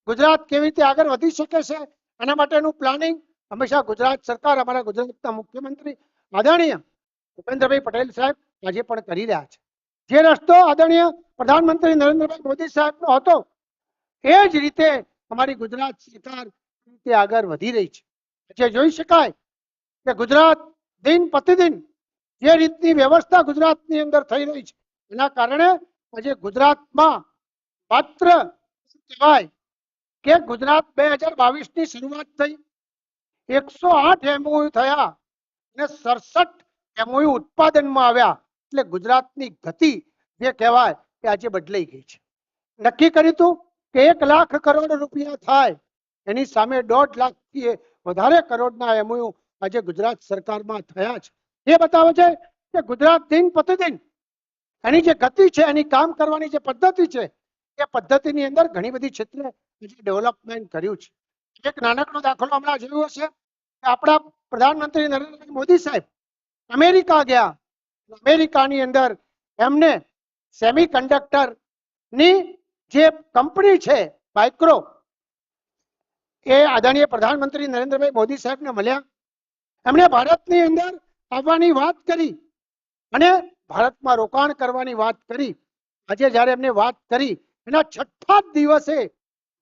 ગુજરાત કેવી રીતે આગળ વધી શકે છે એના માટેનું પ્લાનિંગ હંમેશા ગુજરાત સરકાર, અમારા ગુજરાતના મુખ્યમંત્રી આદરણીય ભૂપેન્દ્રભાઈ પટેલ સાહેબ આજે પણ કરી રહ્યા છે. જે રસ્તો આદરણીય પ્રધાનમંત્રી નરેન્દ્રભાઈ મોદી સાહેબનો હતો એ જ રીતે અમારી ગુજરાત સરકાર આગળ વધી રહી છે. જે જોઈ શકાય કે ગુજરાત દિન પ્રતિદિન જે રીતની વ્યવસ્થા ગુજરાતની અંદર થઈ રહી છે એના કારણે આજે ગુજરાતમાં માત્ર કહેવાય કે ગુજરાત 2022ની શરૂઆત થઈ, 108 એમઓયુ થયા અને 67 એમઓયુ ઉત્પાદનમાં આવ્યા. એટલે ગુજરાતની ગતિ જે કહેવાય કે આજે બદલાઈ ગઈ છે. નક્કી કર્યું હતું કે 1 લાખ કરોડ રૂપિયા થાય, એની સામે 1.5 લાખથી વધારે કરોડના એમઓયુ આજે ગુજરાત સરકારમાં થયા છે. એ બતાવે છે કે ગુજરાત દિન પ્રતિદિન એની જે ગતિ છે, એની કામ કરવાની જે પદ્ધતિ છે, એ પદ્ધતિની અંદર ઘણી બધી ક્ષેત્રે ડેવલપમેન્ટ કર્યું છે. એક નાનકડો દાખલો હમણાં જોયો હશે કે આપણા પ્રધાનમંત્રી નરેન્દ્ર મોદી સાહેબ અમેરિકા ગયા. અમેરિકાની અંદર એમને સેમિકન્ડક્ટરની જે કંપની છે માઇક્રો, એ આદરણીય પ્રધાનમંત્રી નરેન્દ્રભાઈ મોદી સાહેબને મળ્યા. એમણે ભારતની અંદર આવવાની વાત કરી અને ભારતમાં રોકાણ કરવાની વાત કરી. આજે જ્યારે એમને વાત કરી એના છઠ્ઠા જ દિવસે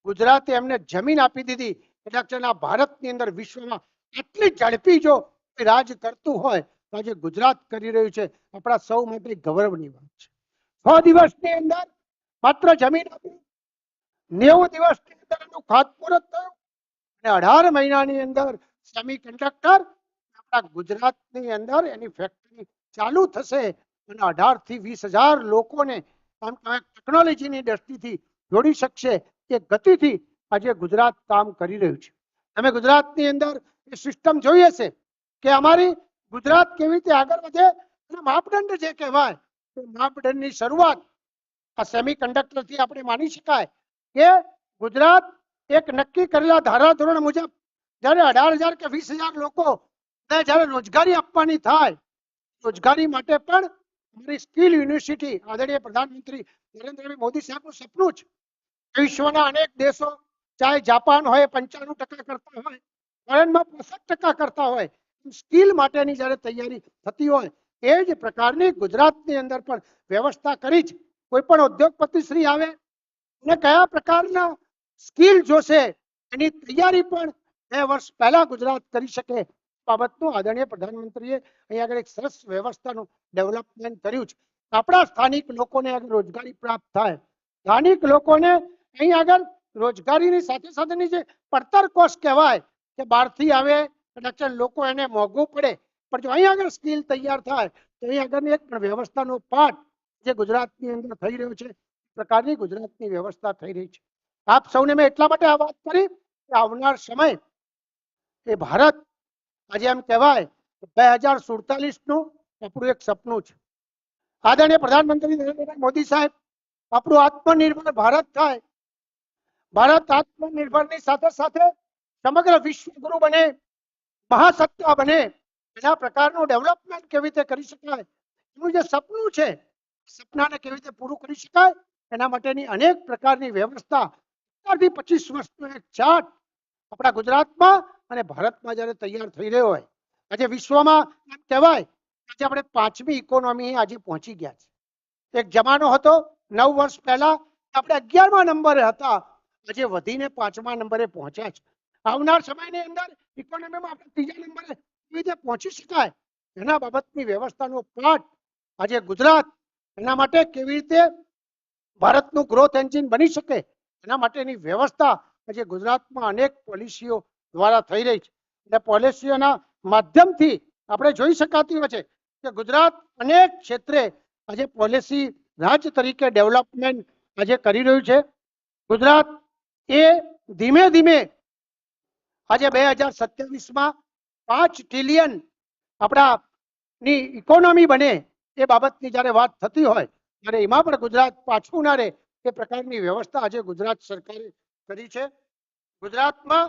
ગુજરાતે એમને જમીન આપી દીધી. એટલે આ ભારતની અંદર વિશ્વમાં આટલી ઝડપી જો રાજ કરતું હોય તો આજે ગુજરાત કરી રહ્યું છે, આપણા સૌ માટે ગૌરવની વાત છે. 6 દિવસની અંદર માત્ર જમીન આપી, 90 દિવસની અંદર એનું ખાતમુહૂર્ત થયું અને 18 મહિનાની અંદર સેમી કંડક્ટર આપણા ગુજરાતની અંદર એની ફેક્ટરી ચાલુ થશે અને 18 થી 20,000 લોકોને ટેકનોલોજીની દ્રષ્ટિથી જોડી શકશે. એ ગતિથી આજે ગુજરાત કામ કરી રહ્યું છે. તમે ગુજરાતની અંદર એ સિસ્ટમ જોઈ હશે કે અમારી ગુજરાત કેવી રીતે આગળ વધે અને માપદંડ જે કહેવાય એ માપદંડની શરૂઆત આ સેમી કંડક્ટરથી આપણે માની શકાય કે ગુજરાત એક નક્કી કરેલા ધારાધોરણ મુજબ જ્યારે 18,000 કે 20,000 લોકો જ્યારે રોજગારી આપવાની થાય, રોજગારી માટે પણ અમારી સ્કિલ યુનિવર્સિટી આદરણીય પ્રધાનમંત્રી નરેન્દ્રભાઈ મોદી સાહેબનું સપનું છે. વિશ્વના અનેક દેશો ચાહે જાપાન હોય 95% કરતા હોય, ફોરેનમાં 65% કરતા હોય, સ્કિલ માટેની જ્યારે તૈયારી થતી હોય એ જ પ્રકારની ગુજરાતની અંદર પણ વ્યવસ્થા કરી છે. કોઈ પણ ઉદ્યોગપતિ શ્રી આવે અને કયા પ્રકારના સ્કિલ જોશે એની તૈયારી પણ 2 વર્ષ પહેલા ગુજરાત કરી શકે બાબતનું આદરણીય પ્રધાનમંત્રીએ અહીં આગળ એક સરસ વ્યવસ્થાનું ડેવલપમેન્ટ કર્યું છે. આપણા સ્થાનિક લોકોને આગળ રોજગારી પ્રાપ્ત થાય, સ્થાનિક લોકોને અહીં આગળ રોજગારીની સાથે સાથેની જે પડતર કોસ્ટ કહેવાય કે બહારથી આવે કદાચ લોકો એને મોંઘું પડે, પણ જો અહીં આગળ સ્કિલ તૈયાર થાય તો અહીં આગળની એક પણ વ્યવસ્થાનો પાઠ જે ગુજરાતની અંદર થઈ રહ્યો છે પ્રકારની ગુજરાતની વ્યવસ્થા થઈ રહી છે. આપ સૌને મેં એટલા માટે આ વાત કરી કે આવનાર સમય એ ભારત આજે એમ કહેવાય 2047 નું આપણું એક સપનું છે. આદરણીય પ્રધાનમંત્રી નરેન્દ્ર મોદી સાહેબ આપણું આત્મનિર્ભર ભારત થાય, ભારત આત્મનિર્ભરની સાથે સાથે સમગ્ર વિશ્વગુરુ બને, મહાસત્તા બને, એના પ્રકારનું ડેવલપમેન્ટ કેવી રીતે કરી શકાય એનું જે સપનું છે સપનાને કેવી રીતે પૂરું કરી શકાય એના માટેની અનેક પ્રકારની વ્યવસ્થા 25 વર્ષનો એક ચાર્ટ આપણા ગુજરાતમાં અને ભારતમાં જ્યારે તૈયાર થઈ રહ્યો હોય. આજે વિશ્વમાં એમ કહેવાય આજે આપણે 5મી ઇકોનોમી આજે પહોંચી ગયા છે. એક જમાનો હતો 9 વર્ષ પહેલા આપણે 11મા નંબરે હતા, આજે વધીને 5મા નંબરે પહોંચ્યા છે. આવનાર સમયની અંદર ઇકોનોમીમાં આપણે 3જા નંબરે કેવી રીતે પહોંચી શકાય એના બાબતની વ્યવસ્થાનો પાઠ આજે ગુજરાત એના માટે કેવી રીતે ભારતનું ગ્રોથ એન્જિન બની શકે એના માટેની વ્યવસ્થા આજે ગુજરાતમાં અનેક પોલિસીઓ દ્વારા થઈ રહી છે. અને પોલિસીઓના માધ્યમથી આપણે જોઈ શકાતી હોય છે કે ગુજરાત અનેક ક્ષેત્રે આજે પોલિસી રાજ તરીકે ડેવલપમેન્ટ આજે કરી રહ્યું છે. ગુજરાત એ ધીમે ધીમે આજે 2027માં 5 ટ્રિલિયન આપણાની ઇકોનોમી બને એ બાબતની જ્યારે વાત થતી હોય ત્યારે એમાં પણ ગુજરાત પાછું ના રહે એ પ્રકારની વ્યવસ્થા આજે ગુજરાત સરકારે કરી છે. ગુજરાતના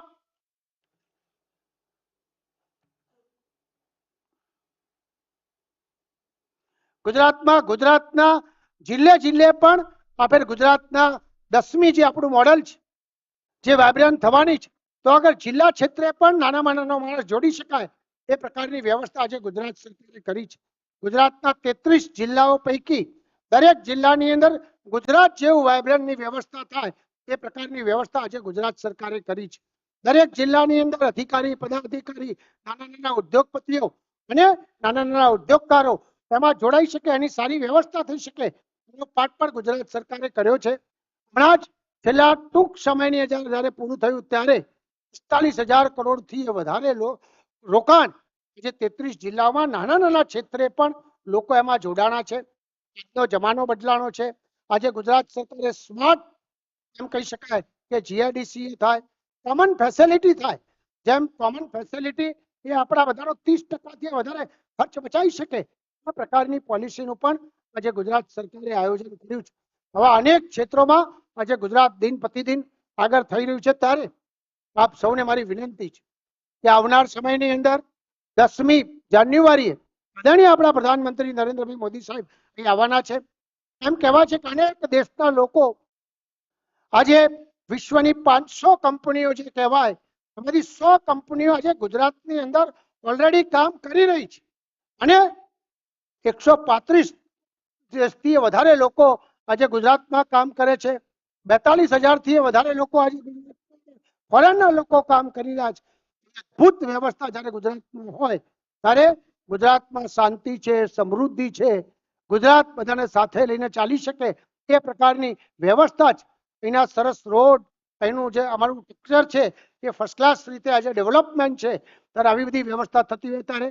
જિલ્લે જિલ્લે પણ આપણે ગુજરાતના 10મી જે આપણું મોડલ છે જે વાઇબ્રન્ટ થવાની છે તો અગર જિલ્લા ક્ષેત્રે પણ નાનામાં નાનો માણસ જોડી શકાય એ પ્રકારની વ્યવસ્થા આજે ગુજરાત સરકારે કરી છે. ગુજરાતના 33 જિલ્લાઓ પૈકી દરેક જિલ્લાની અંદર ગુજરાત જેવું વાઇબ્રન્ટની વ્યવસ્થા થાય એ પ્રકારની વ્યવસ્થા આજે ગુજરાત સરકારે કરી છે. દરેક જિલ્લાની અંદર અધિકારી પદાધિકારી નાના નાના ઉદ્યોગપતિઓ અને નાના નાના ઉદ્યોગકારો એમાં જોડાઈ શકે એની સારી વ્યવસ્થા થઈ શકે એનો પાઠ પણ ગુજરાત સરકારે કર્યો છે. હમણાં જ છેલ્લા ટૂંક સમયની જ્યારે પૂરું થયું ત્યારે 45,000 કરોડથી વધારે રોકાણ જે 33 જિલ્લામાં નાના નાના ક્ષેત્રે પણ લોકો એમાં જોડાણા છે. આજનો જમાનો બદલાનો છે. આજે ગુજરાત સરકારે સ્માર્ટ એમ કહી શકાય કે જીઆઈડીસી થાય, કોમન ફેસિલિટી થાય. જેમ કોમન ફેસિલિટી એ આપણા બધાનો 30%થી વધારે ખર્ચ બચાવી શકે આ પ્રકારની પોલિસીનું પણ આજે ગુજરાત સરકારે આયોજન કર્યું છે. આવા અનેક ક્ષેત્રોમાં આજે ગુજરાત દિન પ્રતિદિન આગળ થઈ રહ્યું છે. ત્યારે આપ સૌને મારી વિનંતી છે કે આવનાર સમયની અંદર 10મી જાન્યુઆરીએ આદરણીય આપણા પ્રધાનમંત્રી નરેન્દ્રભાઈ મોદી સાહેબ અહીં આવવાના છે. એમ કહેવાય છે કે અનેક દેશના લોકો આજે વિશ્વની 500 કંપનીઓ જે કહેવાય એમાંથી 100 કંપનીઓ આજે ગુજરાતની અંદર ઓલરેડી કામ કરી રહી છે અને 135 થી વધારે લોકો આજે ગુજરાતમાં કામ કરે છે. 42,000 થી વધારે લોકો આજે ફોરેનના લોકો કામ કરી રહ્યા છે. અદ્ભુત વ્યવસ્થા જ્યારે ગુજરાતમાં હોય ત્યારે ગુજરાતમાં શાંતિ છે, સમૃદ્ધિ છે, ગુજરાત બધાને સાથે લઈને ચાલી શકે એ પ્રકારની વ્યવસ્થા છે. એના સરસ રોડ, એનું જે અમારું પિક્ચર છે એ ફર્સ્ટ ક્લાસ રીતે આજે ડેવલપમેન્ટ છે. ત્યારે આવી બધી વ્યવસ્થા થતી હોય ત્યારે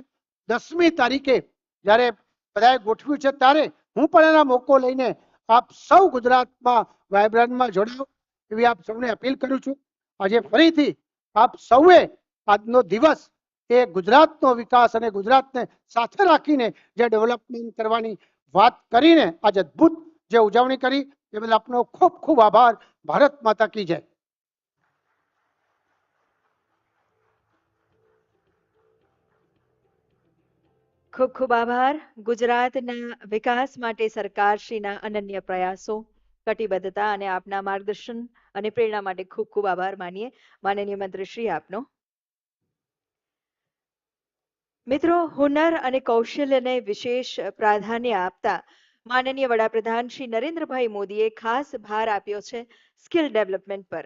10મી તારીખે જ્યારે બધાએ ગોઠવ્યું છે ત્યારે હું પણ એના મોકો લઈને આપ સૌ ગુજરાતમાં વાયબ્રન્ટમાં જોડાઓ એવી આપ સૌને અપીલ કરું છું. આજે ફરીથી આપ સૌએ આજનો દિવસ એ ગુજરાતનો વિકાસ અને ગુજરાતને સાથે રાખીને જે ડેવલપમેન્ટ કરવાની વાત કરીને આજ અદ્ભુત જે ઉજવણી કરી એ બદલ આપનો ખૂબ ખૂબ આભાર. ભારત માતા કી જય. ખૂબ ખૂબ આભાર. ગુજરાતના વિકાસ માટે સરકારશ્રીના અનન્ય પ્રયાસો, કટિબદ્ધતા અને આપના માર્ગદર્શન અને પ્રેરણા માટે ખૂબ ખૂબ આભાર માનીએ માનનીય મંત્રીશ્રી આપનો. મિત્રો, હુનર અને કૌશલ્યને વિશેષ પ્રાધાન્ય આપતા માનનીય વડાપ્રધાન શ્રી નરેન્દ્રભાઈ મોદીએ ખાસ ભાર આપ્યો છે સ્કિલ ડેવલપમેન્ટ પર.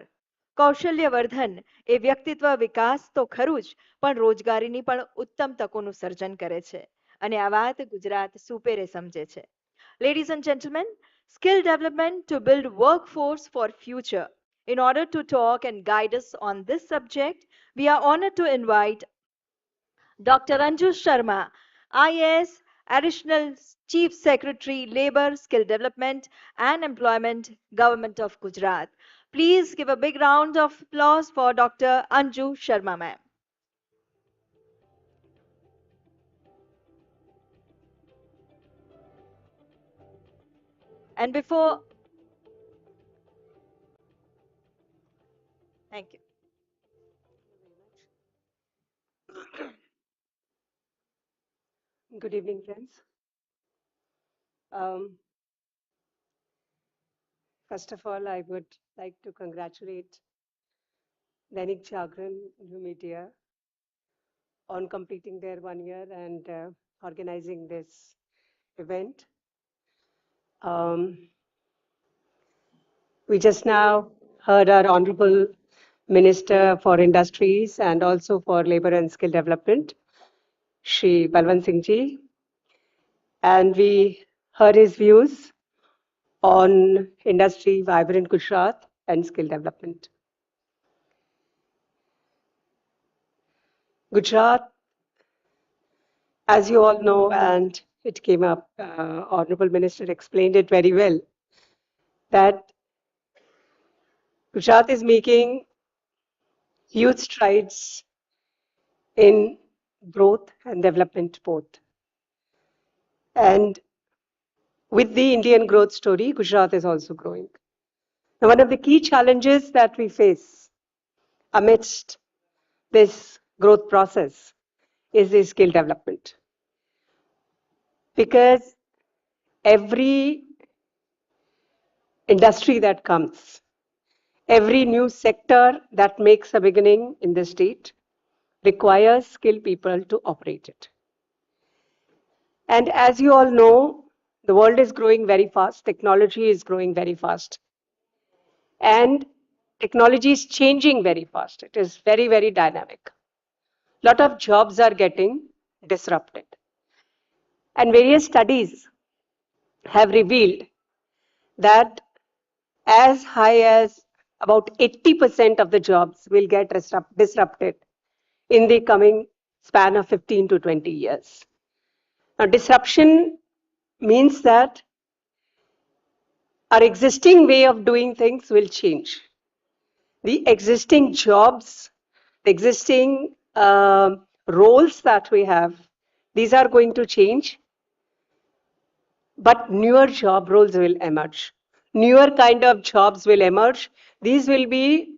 કૌશલ્યવર્ધન એ વ્યક્તિત્વ વિકાસ તો ખરું જ, પણ રોજગારીની પણ ઉત્તમ તકોનું સર્જન કરે છે અને આ વાત ગુજરાત સુપેરે સમજે છે. Ladies and gentlemen, skill development to build workforce for future. In order to talk and guide us on this subject, we are honored to invite Dr. Anju Sharma, IAS, Additional Chief Secretary, Labour, Skill Development and Employment, Government of Gujarat. Please give a big round of applause for Dr. Anju Sharma, ma'am. And before, thank you. Good evening, friends. First of all, I would like to congratulate Dainik Jagran New Media on completing their 1 year and organizing this event. We just now heard our Honorable Minister for Industries and also for Labour and Skill Development, Shri Balwant Singh Ji, and we heard his views on industry, vibrant Gujarat and skill development. Gujarat, as you all know, and it came up, Honorable Minister explained it very well, that Gujarat is making huge strides in growth and development both. And with the Indian growth story, Gujarat is also growing. Now, one of the key challenges that we face amidst this growth process is the skill development. Because every industry that comes, every new sector that makes a beginning in the state requires skilled people to operate it. And as you all know, the world is growing very fast, technology is growing very fast. And technology is changing very fast. It is very, very dynamic. A lot of jobs are getting disrupted. And various studies have revealed that as high as about 80% of the jobs will get disrupted in the coming span of 15 to 20 years. Now, disruption means that our existing way of doing things will change. The existing jobs, the existing roles that we have, these are going to change, but newer job roles will emerge. Newer kind of jobs will emerge. These will be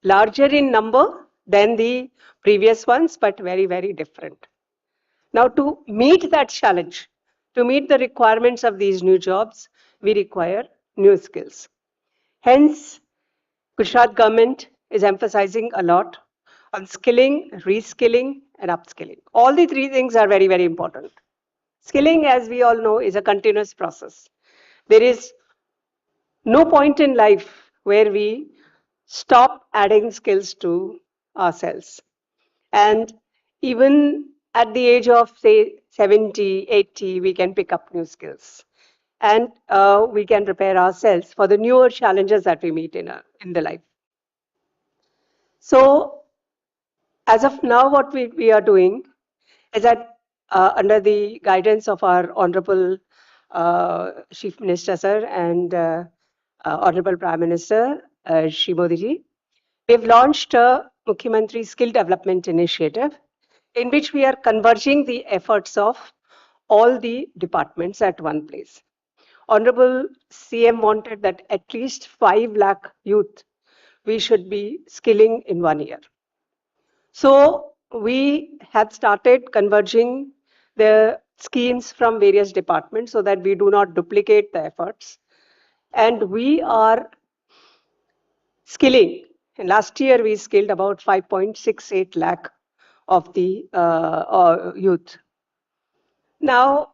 larger in number than the previous ones, but very, very different. Now, to meet that challenge, to meet the requirements of these new jobs, we require new skills. Hence, Gujarat government is emphasizing a lot on skilling, reskilling, and upskilling. All the three things are very, very important. Skilling, as we all know, is a continuous process. There is no point in life where we stop adding skills to ourselves. And even at the age of, say, 70, 80, we can pick up new skills. And we can prepare ourselves for the newer challenges that we meet in the life. So, as of now, what we are doing is that under the guidance of our Honorable Chief Minister, sir, and Honorable Prime Minister, Shri Modi ji, we've launched a Mukhyamantri Skill Development Initiative in which we are converging the efforts of all the departments at one place. Honorable CM wanted that at least 5 lakh youth we should be skilling in 1 year. So we had started converging the schemes from various departments so that we do not duplicate the efforts. And we are skilling. And last year we skilled about 5.68 lakh of the youth. Now,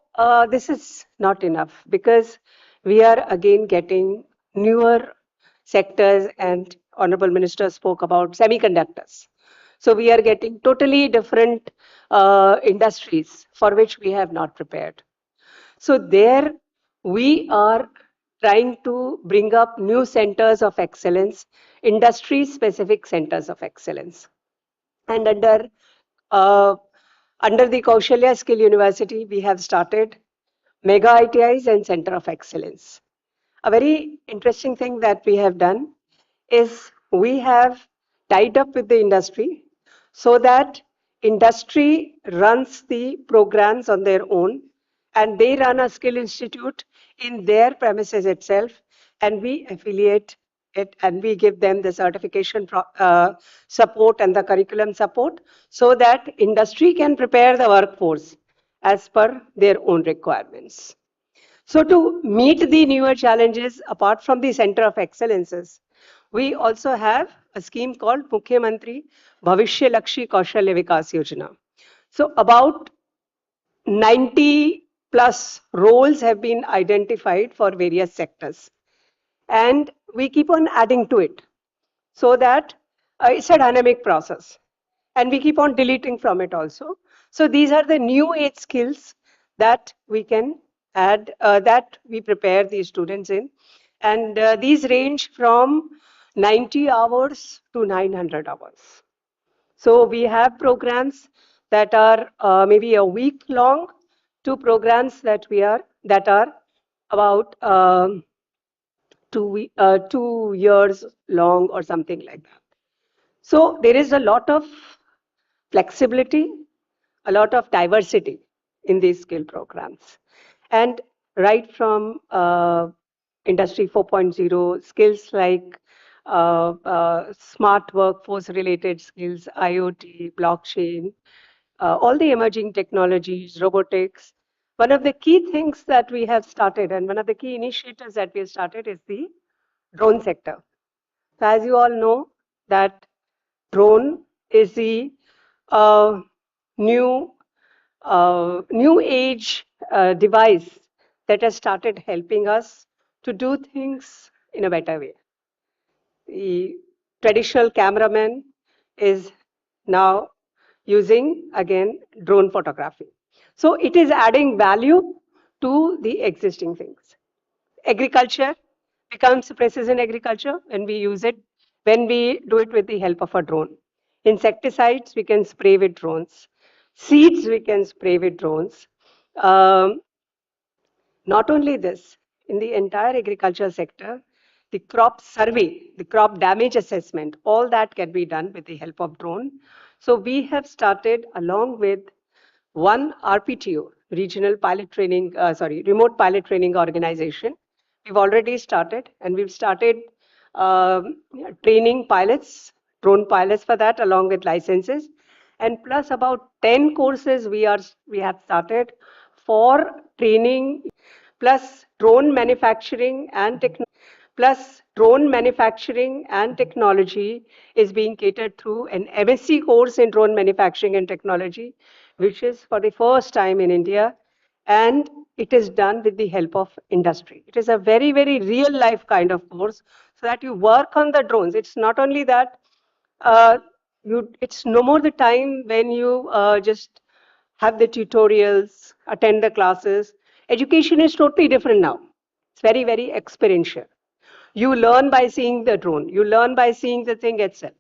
this is not enough because we are again getting newer sectors, and Honorable Minister spoke about semiconductors. So we are getting totally different industries for which we have not prepared. So there we are trying to bring up new centers of excellence, industry-specific centers of excellence. And under the Kaushalya Skill University, we have started mega ITIs and Center of Excellence. A very interesting thing that we have done is we have tied up with the industry so that industry runs the programs on their own and they run a skill institute in their premises itself, and we affiliate it and we give them the certification support and the curriculum support so that industry can prepare the workforce as per their own requirements. So to meet the newer challenges, apart from the Center of Excellences, we also have a scheme called Mukhyamantri Bhavishya Lakshi Kaushalya Vikas Yojana. So about 90 plus roles have been identified for various sectors. And we keep on adding to it so that it's a dynamic process. And we keep on deleting from it also. So these are the new age skills that we can add, that we prepare these students in. And these range from 90 hours to 900 hours. So we have programs that are maybe a week long to programs that are about 2 years long or something like that. So there is a lot of flexibility, a lot of diversity in these skill programs. And right from Industry 4.0 skills like smart workforce related skills, IoT, blockchain, all the emerging technologies, robotics. One of the key things that we have started and one of the key initiatives that we have started is the drone sector. So as you all know that drone is the new age device that has started helping us to do things in a better way. The traditional cameraman is now using again drone photography. So it is adding value to the existing things. Agriculture becomes precision agriculture when we use it, when we do it with the help of a drone. Insecticides we can spray with drones. Seeds we can spray with drones. Not only this, in the entire agriculture sector, the crop survey, the crop damage assessment, all that can be done with the help of drone. So we have started along with one RPTO, remote pilot training organization. We've already started, and we've started training pilots, drone pilots for that, along with licenses, and plus about 10 courses we have started for training, plus drone manufacturing and technology, plus drone manufacturing and technology is being catered through an MSc course in drone manufacturing and technology, which is for the first time in India, and it is done with the help of industry. It is a very, very real life kind of course, so that you work on the drones. It's not only that uh, it's no more the time when you just have the tutorials, attend the classes. Education is totally different now. It's very, very experiential. You learn by seeing the drone. You learn by seeing the thing itself.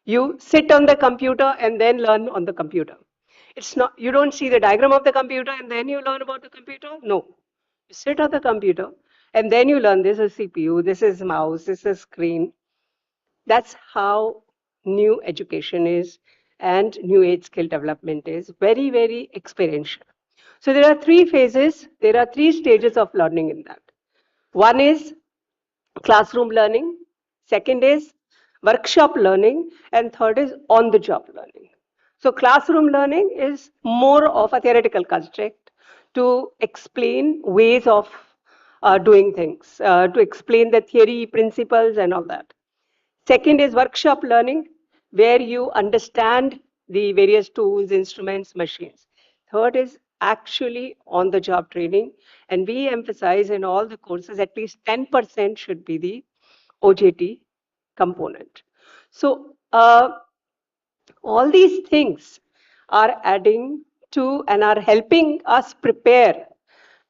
You sit on the computer and then learn on the computer. It's not, you don't see the diagram of the computer and then you learn about the computer. No. You sit on the computer and then you learn this is CPU, this is mouse, this is screen. That's how new education is and new age skill development is very, very experiential. So there are three phases, there are three stages of learning in that. One is classroom learning, second is workshop learning, and third is on the job learning. So classroom learning is more of a theoretical construct to explain ways of doing things, to explain the theory, principles, and all that. Second is workshop learning, where you understand the various tools, instruments, machines. Third is actually on the job training. And we emphasize in all the courses at least 10% should be the OJT component. So all these things are adding to and are helping us prepare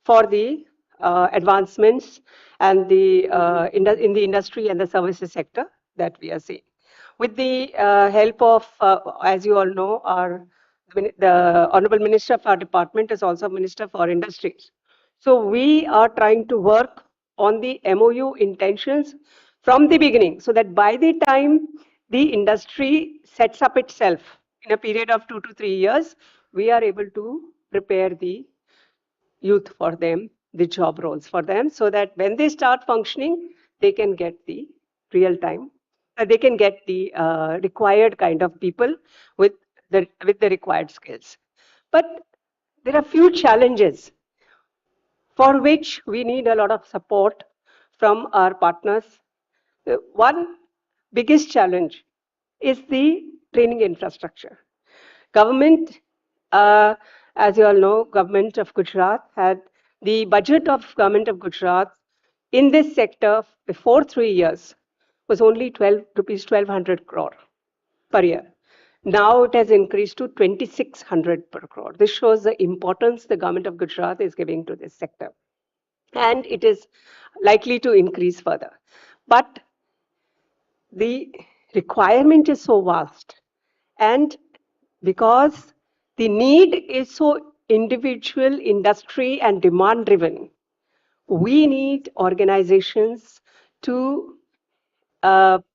for the advancements and the in the industry and the services sector that we are seeing. With the help of, as you all know, the Honorable Minister of our department is also Minister for Industries. So we are trying to work on the MOU intentions from the beginning, so that by the time the industry sets up itself in a period of 2 to 3 years, we are able to prepare the youth for them, the job roles for them, so that when they start functioning, they can get the real time, they can get the required kind of people with the required skills. But there are few challenges for which we need a lot of support from our partners. One biggest challenge is the training infrastructure. Government, as you all know, Government of Gujarat had the budget of Government of Gujarat in this sector before 3 years was only 12 rupees 1200 crore per year. Now it has increased to 2600 per crore. This shows the importance the Government of Gujarat is giving to this sector, and it is likely to increase further. But the requirement is so vast, and because the need is so individual, industry, and demand driven, we need organizations to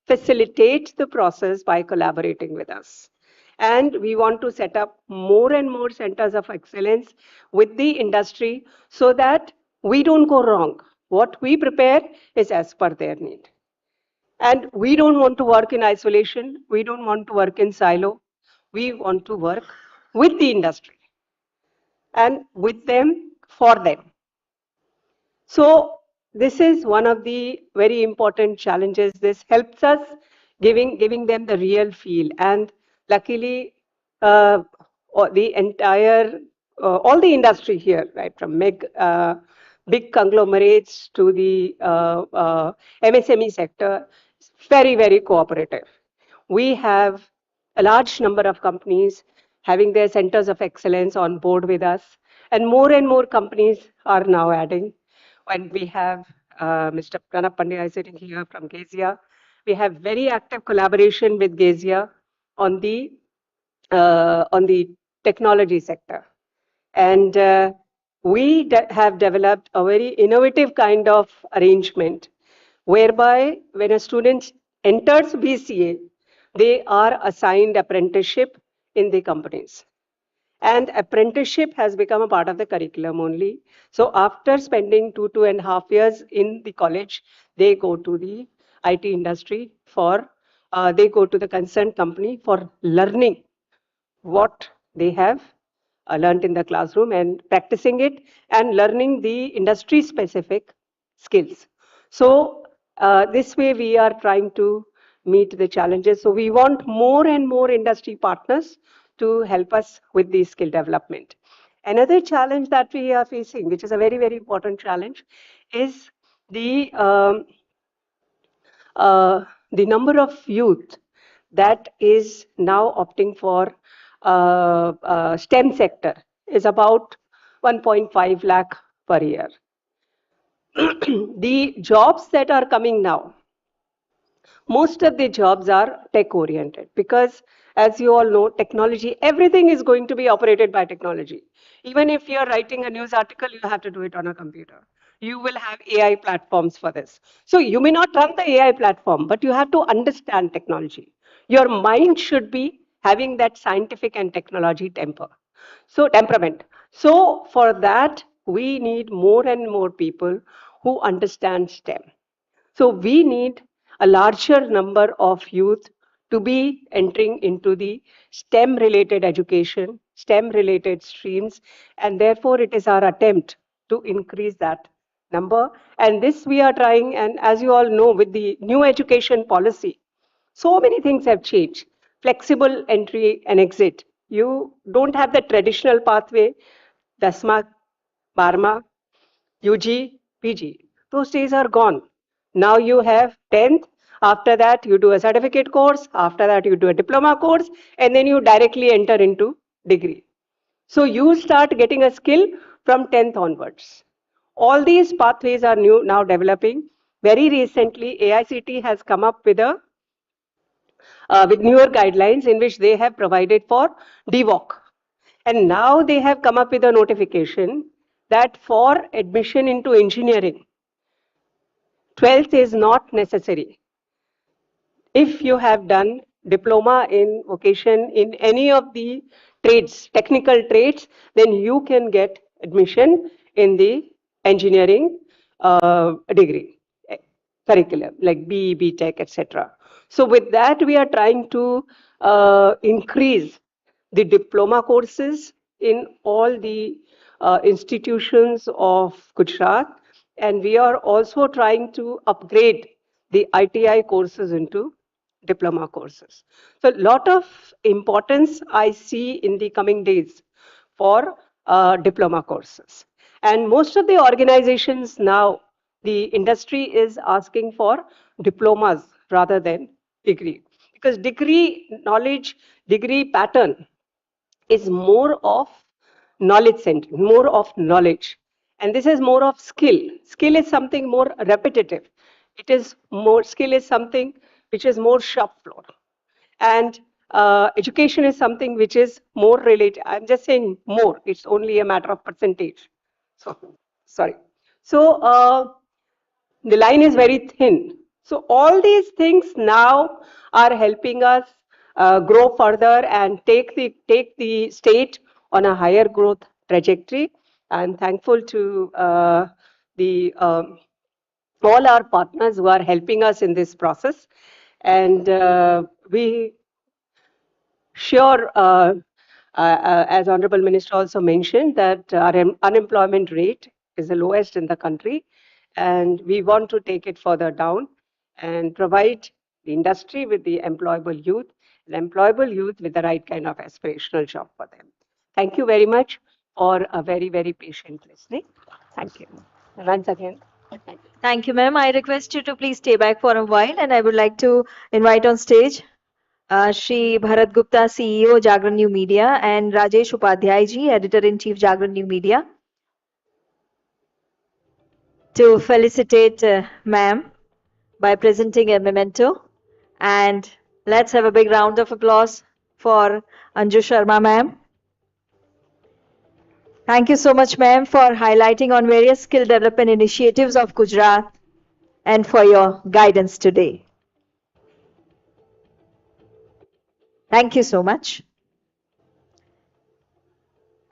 facilitate the process by collaborating with us. And we want to set up more and more centers of excellence with the industry so that we don't go wrong. What we prepare is as per their need. And we don't want to work in isolation. We don't want to work in silo. We want to work with the industry and with them, for them. So this is one of the very important challenges. This helps us giving them the real feel. And luckily, the entire, all the industry here, right, from big conglomerates to the MSME sector, is very, very cooperative. We have a large number of companies having their centers of excellence on board with us, and more companies are now adding. And we have Mr. Pranab Pandya sitting here from Gezia. We have very active collaboration with Gezia on the technology sector. And we have developed a very innovative kind of arrangement whereby when a student enters BCA, they are assigned apprenticeship in the companies. And apprenticeship has become a part of the curriculum only. So after spending 2.5 years in the college, they go to the IT industry for, they go to the concerned company for learning what they have learned in the classroom and practicing it and learning the industry specific skills. So This way, we are trying to meet the challenges. So we want more and more industry partners to help us with the skill development. Another challenge that we are facing, which is a very, very important challenge, is the uh, the number of youth that is now opting for STEM sector is about 1.5 lakh per year. The jobs that are coming now, most of the jobs are tech oriented because, as you all know, technology, everything is going to be operated by technology. Even if you're writing a news article, you have to do it on a computer. You will have AI platforms for this. So you may not run the AI platform, but you have to understand technology. Your mind should be having that scientific and technology temperament. So for that, we need more and more people who understand STEM. So we need a larger number of youth to be entering into the STEM related education, STEM related streams, and therefore it is our attempt to increase that number. And this we are trying, and as you all know, with the new education policy, so many things have changed. Flexible entry and exit. You don't have the traditional pathway, Dasma, Barma, UG, PG. Those days are gone. Now you have 10th. After that, you do a certificate course. After that, you do a diploma course. And then you directly enter into degree. So you start getting a skill from 10th onwards. All these pathways are new now developing. Very recently, AICT has come up with with newer guidelines in which they have provided for DVOC. And now they have come up with a notification that for admission into engineering, 12th is not necessary. If you have done diploma in vocation in any of the trades, technical trades, then you can get admission in the engineering degree curriculum like BE, BTech, etc. So with that, we are trying to increase the diploma courses in all the institutions of Gujarat, and we are also trying to upgrade the ITI courses into diploma courses. So a lot of importance I see in the coming days for diploma courses. And most of the organizations now, the industry is asking for diplomas rather than degree. Because degree knowledge, degree pattern is more of knowledge centered, more of knowledge. And this is more of skill. Skill is something more repetitive. It is more, skill is something which is more shop floor. And education is something which is more related. I'm just saying more, it's only a matter of percentage. So, sorry. So, the line is very thin. So all these things now are helping us grow further and take the state on a higher growth trajectory. I'm thankful to the all our partners who are helping us in this process, and we sure. As Honorable Minister also mentioned, that our unemployment rate is the lowest in the country, and we want to take it further down and provide the industry with the employable youth, with the right kind of aspirational job for them. Thank you very much for a very, very patient listening. Thank you. Once again, thank you. Thank you, ma'am. I request you to please stay back for a while, and I would like to invite on stage Shri Bharat Gupta, CEO, Jagran New Media, and Rajesh Upadhyay ji, Editor-in-Chief, Jagran New Media, to felicitate ma'am by presenting a memento. And let's have a big round of applause for Anju Sharma ma'am. Thank you so much, ma'am, for highlighting on various skill development initiatives of Gujarat and for your guidance today. Thank you so much.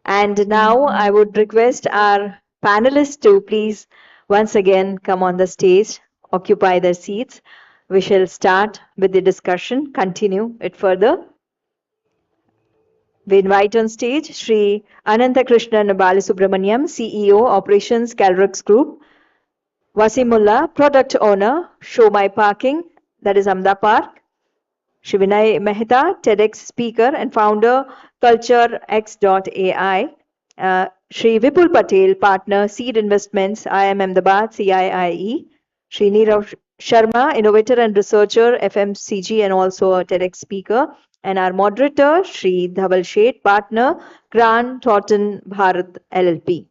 And now I would request our panelists to please once again come on the stage, occupy their seats. We shall start with the discussion, continue it further. We invite on stage Sri Ananthakrishnan Balasubramaniam, CEO, Operations, Calrux Group, Wasimullah, Product Owner, Show My Parking, that is Ahmedabad Park. Shri Vinay Mehta, TEDx speaker and founder, CultureX.ai. Shri Vipul Patel, partner, Seed Investments, IIM Ahmedabad, CIIE. Shri Neerav Sharma, innovator and researcher, FMCG, and also a TEDx speaker. And our moderator, Shri Dhaval Sheth, partner, Grant Thornton Bharat LLP.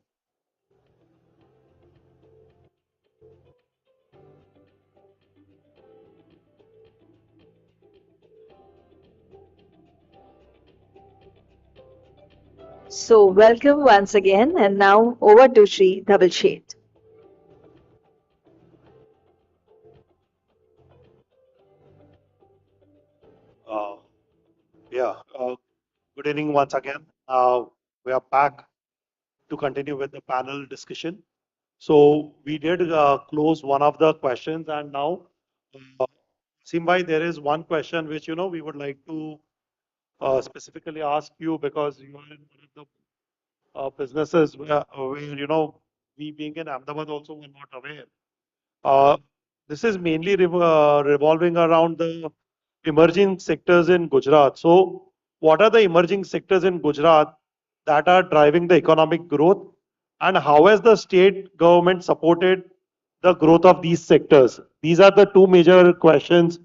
So welcome once again, and now over to Shri Dhaval Sheth. Uh, yeah, good evening once again. We are back to continue with the panel discussion. So we did close one of the questions, and now, Simbhai, there is one question which we would like to specifically ask you because you are in one of the businesses where we being in Ahmedabad also were not aware. This is mainly revolving around the emerging sectors in Gujarat. So, what are the emerging sectors in Gujarat that are driving the economic growth, and how has the state government supported the growth of these sectors? These are the two major questions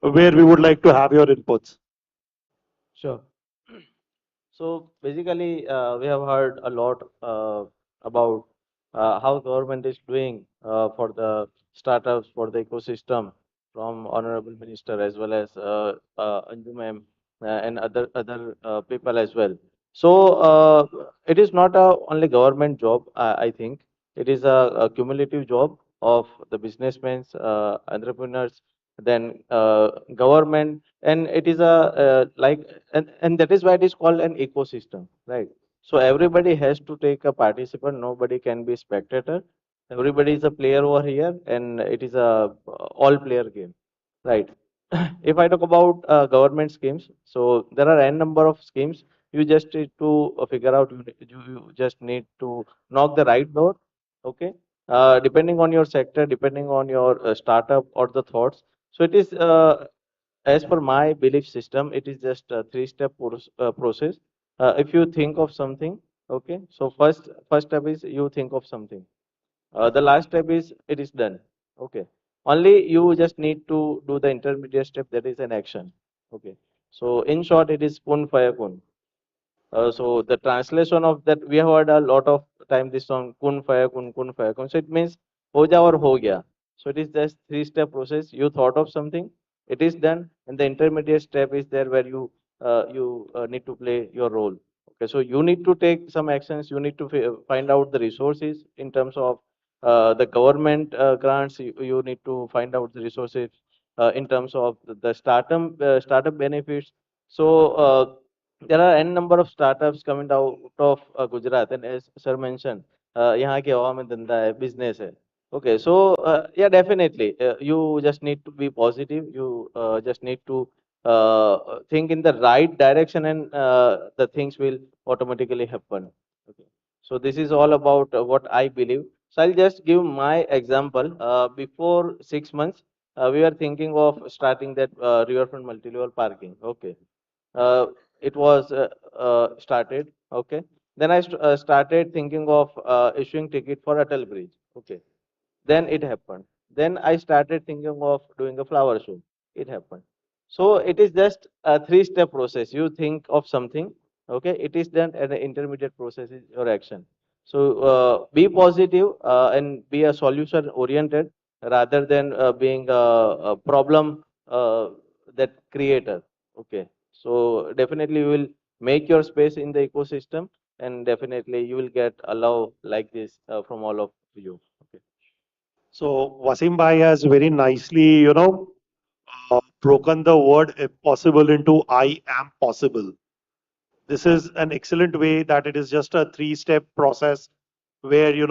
where we would like to have your inputs. Sure. So basically, we have heard a lot about how government is doing for the startups, for the ecosystem, from Honorable Minister as well as Anju ma'am and other people as well. So it is not a only government job. I think it is a cumulative job of the businessmen, entrepreneurs, then government, and it is and that is why it is called an ecosystem, right? So everybody has to take a participant. Nobody can be spectator. Everybody is a player over here, and it is a all player game, right? If I talk about government schemes, so there are n number of schemes. You just need to figure out. You just need to knock the right door. Okay. Depending on your sector, depending on your startup or the thoughts. So it is as per my belief system, it is just a three-step process. If you think of something, okay. So first step is you think of something. The last step is it is done. Okay. Only you just need to do the intermediate step, that is an action. Okay. So in short, it is kun faya kun. So the translation of that, we have heard a lot of time this song kun faya kun kun faya kun. So it means ho ja or ho gaya. So it is just three-step process. You thought of something, it is done, and the intermediate step is there where you need to play your role. Okay, so you need to take some actions. You need to find out the resources in terms of the government grants. You need to find out the resources in terms of the startup benefits. So there are n number of startups coming out of Gujarat, and as sir mentioned, यहाँ के हवा में धंधा है, business है. Okay, so yeah, definitely, you just need to be positive. You just need to think in the right direction, and the things will automatically happen. Okay, so this is all about what I believe. So I'll just give my example. Before 6 months, we were thinking of starting that riverfront multi-level parking. Okay, uh, it was started. Okay, then I started thinking of issuing ticket for Atal Bridge. Okay, then it happened. Then I started thinking of doing a flower show. It happened. So it is just a three-step process. You think of something, okay, it is done, and the intermediate process is your action. So be positive and be a solution oriented rather than being a problem that creator. Okay. So definitely you will make your space in the ecosystem, and definitely you will get a love like this from all of you. Okay. So Wasim Bhai has very nicely, broken the word if possible into I am possible. This is an excellent way that it is just a three-step process where you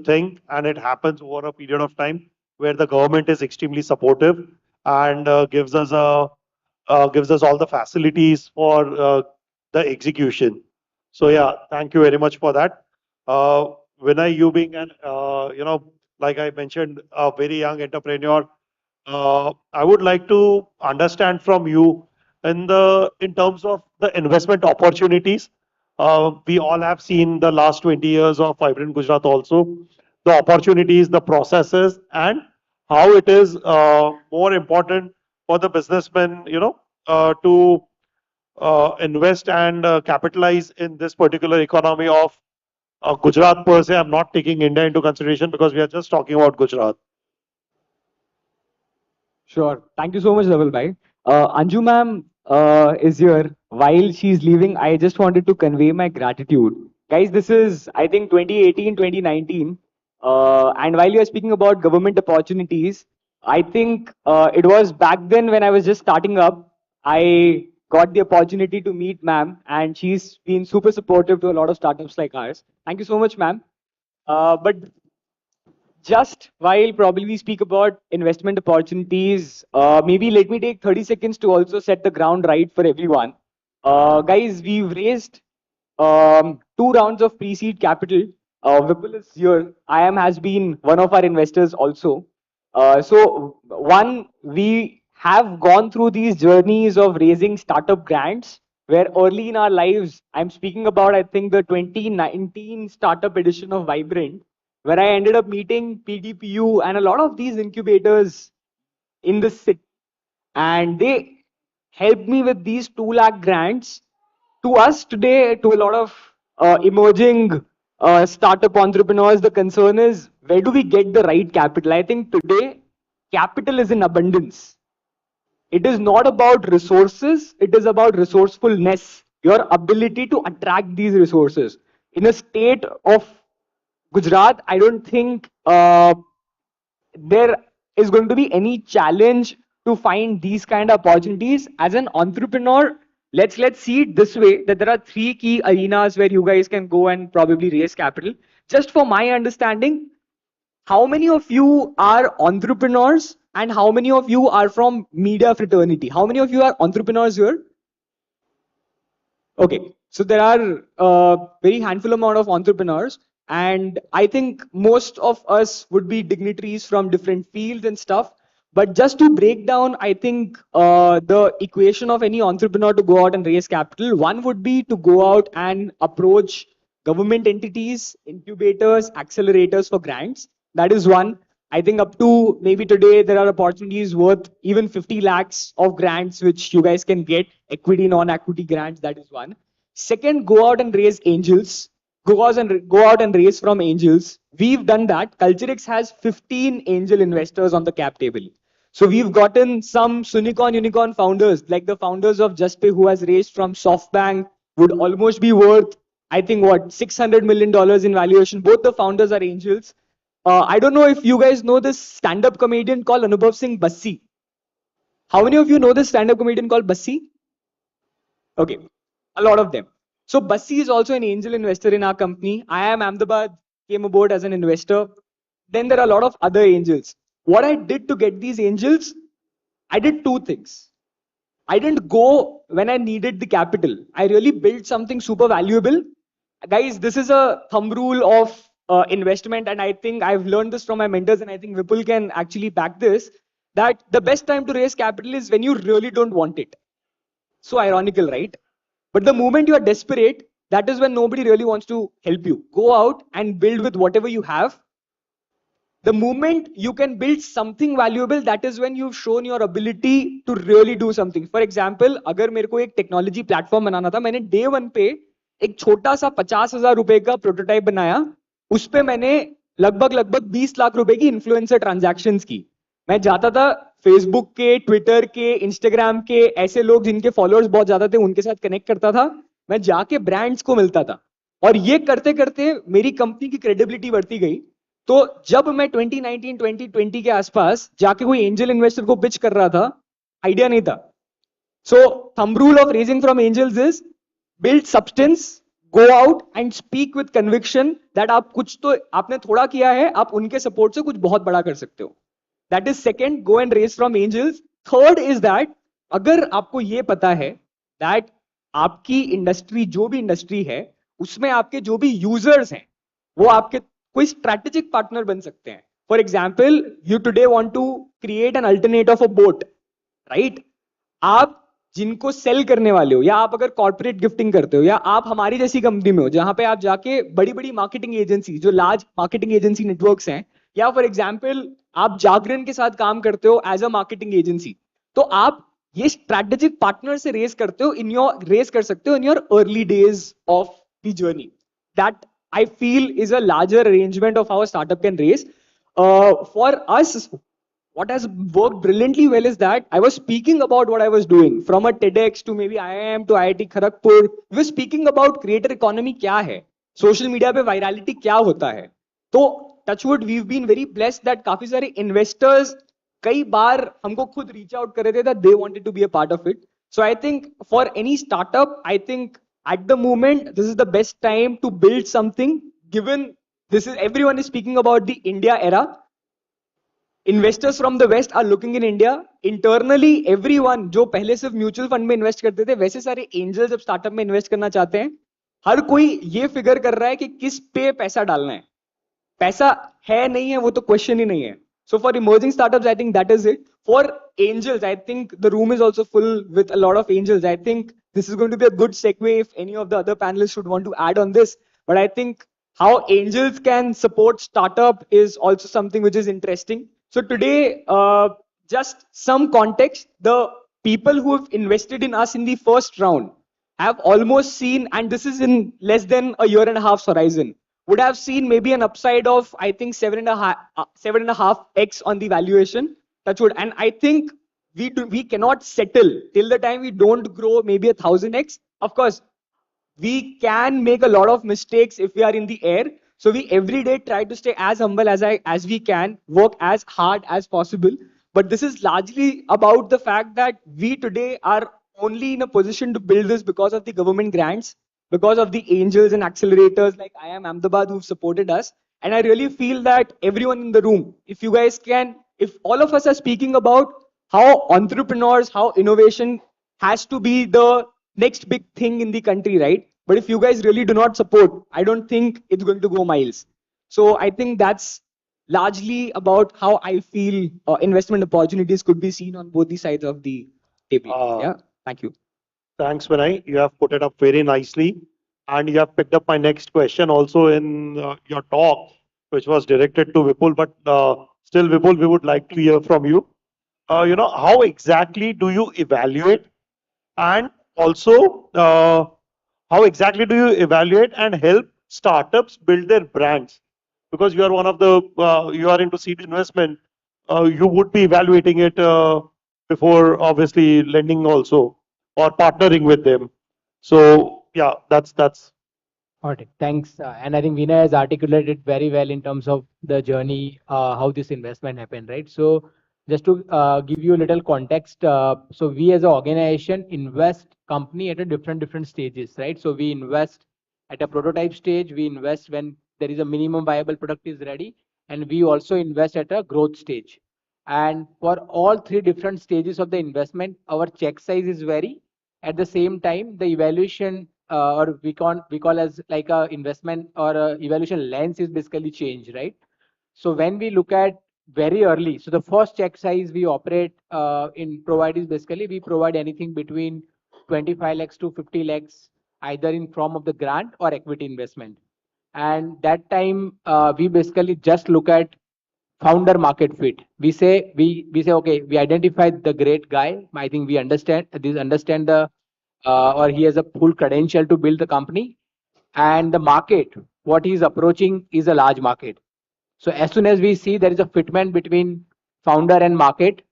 think and it happens over a period of time where the government is extremely supportive and gives us all the facilities for the execution. So yeah, thank you very much for that. Vinay, you being an like I mentioned, a very young entrepreneur. I would like to understand from you in terms of the investment opportunities. We all have seen the last 20 years of Vibrant Gujarat also, the opportunities, the processes, and how it is more important for the businessmen, to invest and capitalize in this particular economy of Gujarat per se. I'm not taking India into consideration because we are just talking about Gujarat. Sure. Thank you so much, Dhaval bhai. Anju ma'am is here. While she's leaving, I just wanted to convey my gratitude. Guys, this is, I think, 2018, 2019. And while you are speaking about government opportunities, I think it was back then when I was just starting up, I got the opportunity to meet ma'am, and she's been super supportive to a lot of startups like ours. Thank you so much, ma'am. But just while probably we speak about investment opportunities, maybe let me take 30 seconds to also set the ground right for everyone. Guys, we've raised two rounds of pre-seed capital. Vipul is here. IAM has been one of our investors also. So one, we have gone through these journeys of raising startup grants where early in our lives, I'm speaking about, I think, the 2019 startup edition of Vibrant, where I ended up meeting PDPU and a lot of these incubators in the city. And they helped me with these 2 lakh grants. To us today, to a lot of emerging startup entrepreneurs, the concern is where do we get the right capital? I think today, capital is in abundance. It is not about resources, it is about resourcefulness, your ability to attract these resources. In a state of Gujarat, I don't think there is going to be any challenge to find these kind of opportunities. As an entrepreneur, let's see it this way, that there are 3 key arenas where you guys can go and probably raise capital. Just for my understanding, how many of you are entrepreneurs and how many of you are from media fraternity? How many of you are entrepreneurs here? Okay, so there are very handful amount of entrepreneurs, and I think most of us would be dignitaries from different fields and stuff. But just to break down, I think the equation of any entrepreneur to go out and raise capital, one would be to go out and approach government entities, incubators, accelerators for grants. That is one. I think up to maybe today, there are opportunities worth even 50 lakhs of grants, which you guys can get, equity, non-equity grants. That is one. Second, go out and raise angels. Go out and raise from angels. We've done that. Culturex has 15 angel investors on the cap table. So we've gotten some unicorn founders, like the founders of JustPay, who has raised from SoftBank, would almost be worth, I think, what, $600 million in valuation. Both the founders are angels. I don't know if you guys know this stand-up comedian called Anubhav Singh Bassi. How many of you know this stand-up comedian called Bassi? Okay, a lot of them. So Bassi is also an angel investor in our company. IAM Ahmedabad came aboard as an investor. Then there are a lot of other angels. What I did to get these angels, I did 2 things. I didn't go when I needed the capital. I really built something super valuable. Guys, this is a thumb rule of investment, and I think I've learned this from my mentors, and I think Vipul can actually back this, that the best time to raise capital is when you really don't want it. So ironical, right? But the moment you are desperate, that is when nobody really wants to help you. Go out and build with whatever you have. The moment you can build something valuable, that is when you've shown your ability to really do something. For example, अगर मेरे को एक technology platform बनाना था, मैंने day 1 पे एक छोटा सा 50,000 रुपए का प्रोटोटाइप बनाया. उस पे मैंने लगभग 20 लाख रुपए की इन्फ्लुएंसर ट्रांजैक्शंस की. मैं जाता था फेसबुक के, ट्विटर के, इंस्टाग्राम के, ऐसे लोग जिनके फॉलोअर्स बहुत ज्यादा थे, उनके साथ कनेक्ट करता था. मैं जाके ब्रांड्स को मिलता था, और ये करते करते मेरी कंपनी की क्रेडिबिलिटी बढ़ती गई. तो जब मैं 2019-2020 के आसपास जाके कोई एंजल इन्वेस्टर को पिच कर रहा था, आइडिया नहीं था. So thumb rule of raising from angels is build substance, go out and speak with conviction that आप कुछ तो आपने थोड़ा किया है, आप उनके सपोर्ट से कुछ बहुत बड़ा कर सकते हो. That is second, go and raise from angels. Third is that अगर आपको ये पता है दैट आपकी इंडस्ट्री, जो भी इंडस्ट्री है, उसमें आपके जो भी यूजर्स हैं, वो आपके कोई स्ट्रैटेजिक पार्टनर बन सकते हैं. For example, you today want to create an alternate of a boat, right? आप जिनको सेल करने वाले हो, या आप अगर कॉर्पोरेट गिफ्टिंग करते हो, या आप हमारी जैसी कंपनी में हो जहां पे आप जाके बड़ी बड़ी मार्केटिंग एजेंसी, जो लार्ज मार्केटिंग एजेंसी नेटवर्क्स हैं, या फॉर एग्जांपल आप जागरण के साथ काम करते हो एज अ मार्केटिंग एजेंसी, तो आप ये स्ट्रेटेजिक पार्टनर से रेस करते हो रेस कर सकते हो in your early days of the journey. That I feel is a larger arrangement of how a startup can raise. For us, what has worked brilliantly well is that I was speaking about what I was doing from a TEDx to maybe IIM to IIT Kharagpur. We were speaking about creator economy क्या है, social media पे virality क्या होता है. तो touchwood we've been very blessed that काफी सारे investors कई बार हमको खुद reach out कर रहे थे that they wanted to be a part of it. So I think for any startup, I think at the moment this is the best time to build something, given this is everyone is speaking about the India era. Investors from the west are looking in India. Internally everyone जो पहले सिर्फ mutual fund में invest करते थे, वैसे सारे angels अब startup में इन्वेस्ट करना चाहते हैं. हर कोई ये फिगर कर रहा है कि किस पे पैसा डालना है. पैसा है नहीं है वो तो क्वेश्चन ही नहीं है. So for emerging startups, I think that is it. For angels, I think the room is also full with a lot of angels. I think this is going to be a good segue if any of the other panelists should want to add on this. But I think how angels can support startup is also something which is interesting. So today, just some context, the people who have invested in us in the first round have almost seen, and this is in less than a year and a half horizon, would have seen maybe an upside of, I think, 7.5x on the valuation. Touch wood. And I think we cannot settle till the time we don't grow maybe 1000x. Of course, we can make a lot of mistakes if we are in the air. So we every day try to stay as humble as we can, work as hard as possible. But this is largely about the fact that we today are only in a position to build this because of the government grants, because of the angels and accelerators like IIM Ahmedabad who've supported us. And I really feel that everyone in the room, if you guys can, if all of us are speaking about how entrepreneurs, how innovation has to be the next big thing in the country, right? But if you guys really do not support, I don't think it's going to go miles. So I think that's largely about how I feel investment opportunities could be seen on both the sides of the table. Yeah, thank you. Thanks, Vinay. You have put it up very nicely. And you have picked up my next question also in your talk, which was directed to Vipul. But still, Vipul, we would like to hear from you. How exactly do you evaluate, and also how exactly do you evaluate and help startups build their brands? Because you are one of the, you are into seed investment, you would be evaluating it before obviously lending also or partnering with them. So yeah, that's. All right, thanks. And I think Vinay has articulated very well in terms of the journey, how this investment happened, right? So just to give you a little context, so we as an organization invest company at a different stages, right? So we invest at a prototype stage, we invest when there is a minimum viable product is ready, and we also invest at a growth stage. And for all three different stages of the investment, our check size is vary. At the same time, the evaluation or we call as like a investment or a evaluation lens is basically changed, right? So when we look at very early, so the first check size we operate in provide is basically we provide anything between 25 lakhs to 50 lakhs either in form of the grant or equity investment. And that time we basically just look at founder market fit. We say okay, we identified the great guy. I think we understand the or he has a full credential to build the company, and the market what he is approaching is a large market. So as soon as we see there is a fitment between founder and market,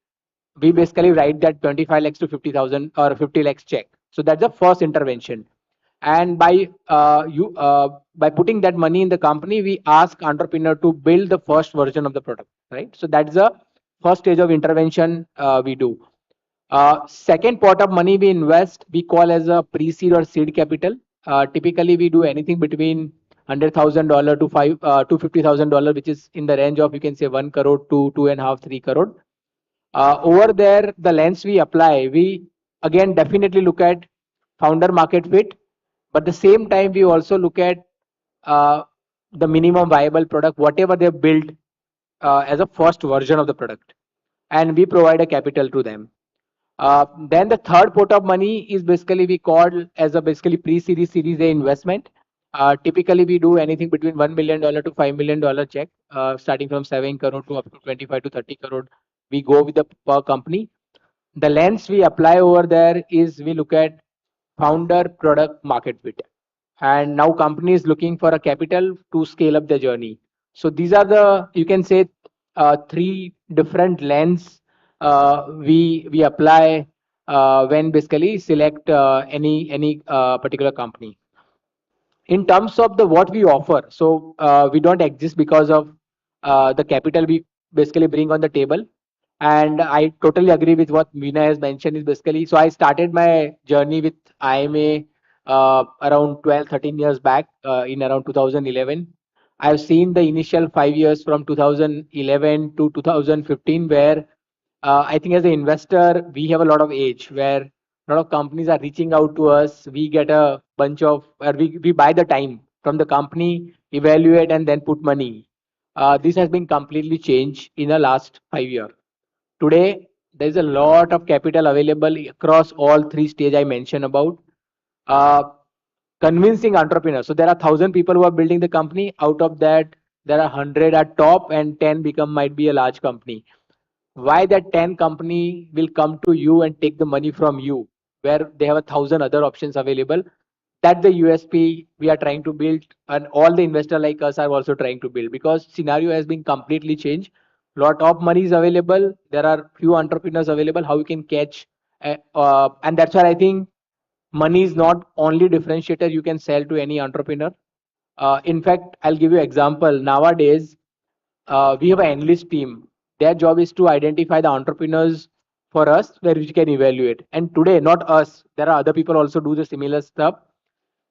we basically write that 25 lakhs to 50,000 or 50 lakhs check. So that's the first intervention. And by putting that money in the company, we ask entrepreneur to build the first version of the product, right? So that's the first stage of intervention we do. Second pot of money we invest, we call as a pre-seed or seed capital. Typically, we do anything between $100,000 to $50,000, which is in the range of, you can say, 1 crore to 2.5, 3 crore. Over there, the lens we apply, we again definitely look at founder market fit, but the same time we also look at the minimum viable product, whatever they've built, as a first version of the product, and we provide a capital to them. Then the third pot of money is basically we call as a basically pre-series, Series A investment. Typically, we do anything between $1 million to $5 million check, starting from 7 crore to up to 25 to 30 crore. We go with the per company. The lens we apply over there is we look at founder, product, market fit, and now company is looking for a capital to scale up their journey. So these are the, you can say, three different lens we apply when basically select any particular company. In terms of the what we offer, so we don't exist because of the capital we basically bring on the table. And I totally agree with what Meena has mentioned is basically, so I started my journey with IMA around 12 13 years back, in around 2011. I've seen the initial 5 years from 2011 to 2015 where I think as an investor we have a lot of age where a lot of companies are reaching out to us. We get a bunch of, or we buy the time from the company, evaluate, and then put money. This has been completely changed in the last 5 years. Today, there is a lot of capital available across all three stages I mentioned about. Uh, Convincing entrepreneurs. So there are 1,000 people who are building the company. Out of that, there are 100 at top, and 10 become might be a large company. Why that 10 company will come to you and take the money from you, where they have 1,000 other options available? That's the USP we are trying to build, and all the investor like us are also trying to build, because scenario has been completely changed. Lot of money is available. There are few entrepreneurs available. How you can catch, and that's why I think money is not only differentiator you can sell to any entrepreneur. In fact, I'll give you example. Nowadays, we have an analyst team. Their job is to identify the entrepreneurs for us where we can evaluate. And today, not us, there are other people also do the similar stuff.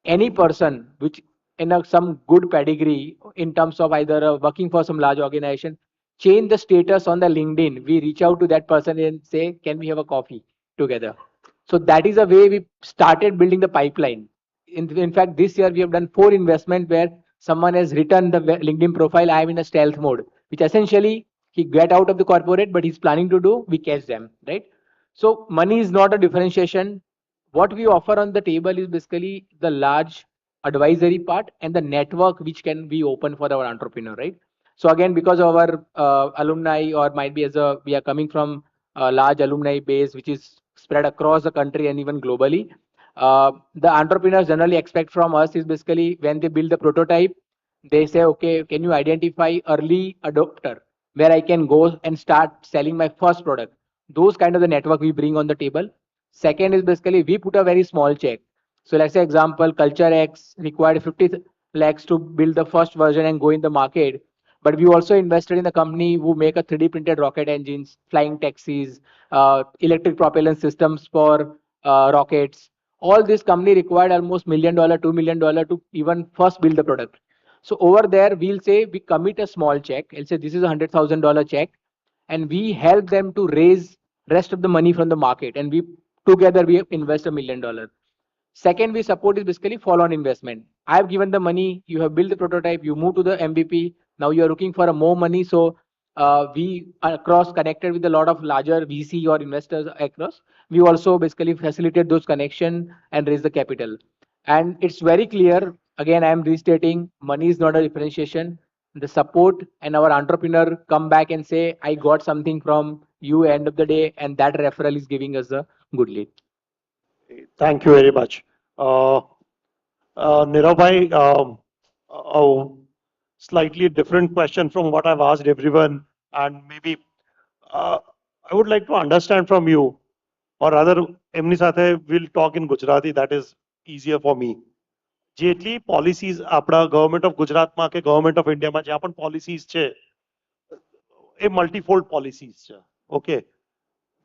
Any person which in some good pedigree in terms of either working for some large organization, change the status on the LinkedIn. We reach out to that person and say, can we have a coffee together? So that is a way we started building the pipeline. In fact, this year we have done 4 investment where someone has written the LinkedIn profile, I am in a stealth mode, which essentially he get out of the corporate, but he's planning to do, we catch them, right? So money is not a differentiation. What we offer on the table is basically the large advisory part and the network which can be open for our entrepreneur, right? So again, because of our alumni, or might be as a, we are coming from a large alumni base which is spread across the country and even globally. The entrepreneurs generally expect from us is basically when they build the prototype, they say, okay, can you identify early adopter where I can go and start selling my first product? Those kind of the network we bring on the table. Second is basically we put a very small check. So let's say example, Culture X required 50 lakhs to build the first version and go in the market. But we also invested in a company who make a 3D printed rocket engines, flying taxis, electric propellant systems for rockets. All this company required almost $1 million, $2 million to even first build the product. So over there, we'll say we commit a small check. I'll say this is $100,000 check, and we help them to raise rest of the money from the market, and we together we invest $1 million. Second, we support is basically follow-on investment. I have given the money, you have built the prototype, you move to the MVP. Now you are looking for a more money, so we are across connected with a lot of larger VC or investors across. We also basically facilitate those connection and raise the capital. And it's very clear. Again, I am restating: money is not a differentiation. The support and our entrepreneur come back and say, "I got something from you." End of the day, and that referral is giving us a good lead. Thank you very much. Nirav bhai, a slightly different question from what I've asked everyone, and maybe I would like to understand from you, or rather, એમની સાથે we'll talk in Gujarati. That is easier for me. જેટલી policies આપણા government of ગુજરાતમાં કે government of ઇન્ડિયામાં જ્યાં પણ policies છે એ મલ્ટીફોલ્ડ પોલિસીઝ છે. ઓકે,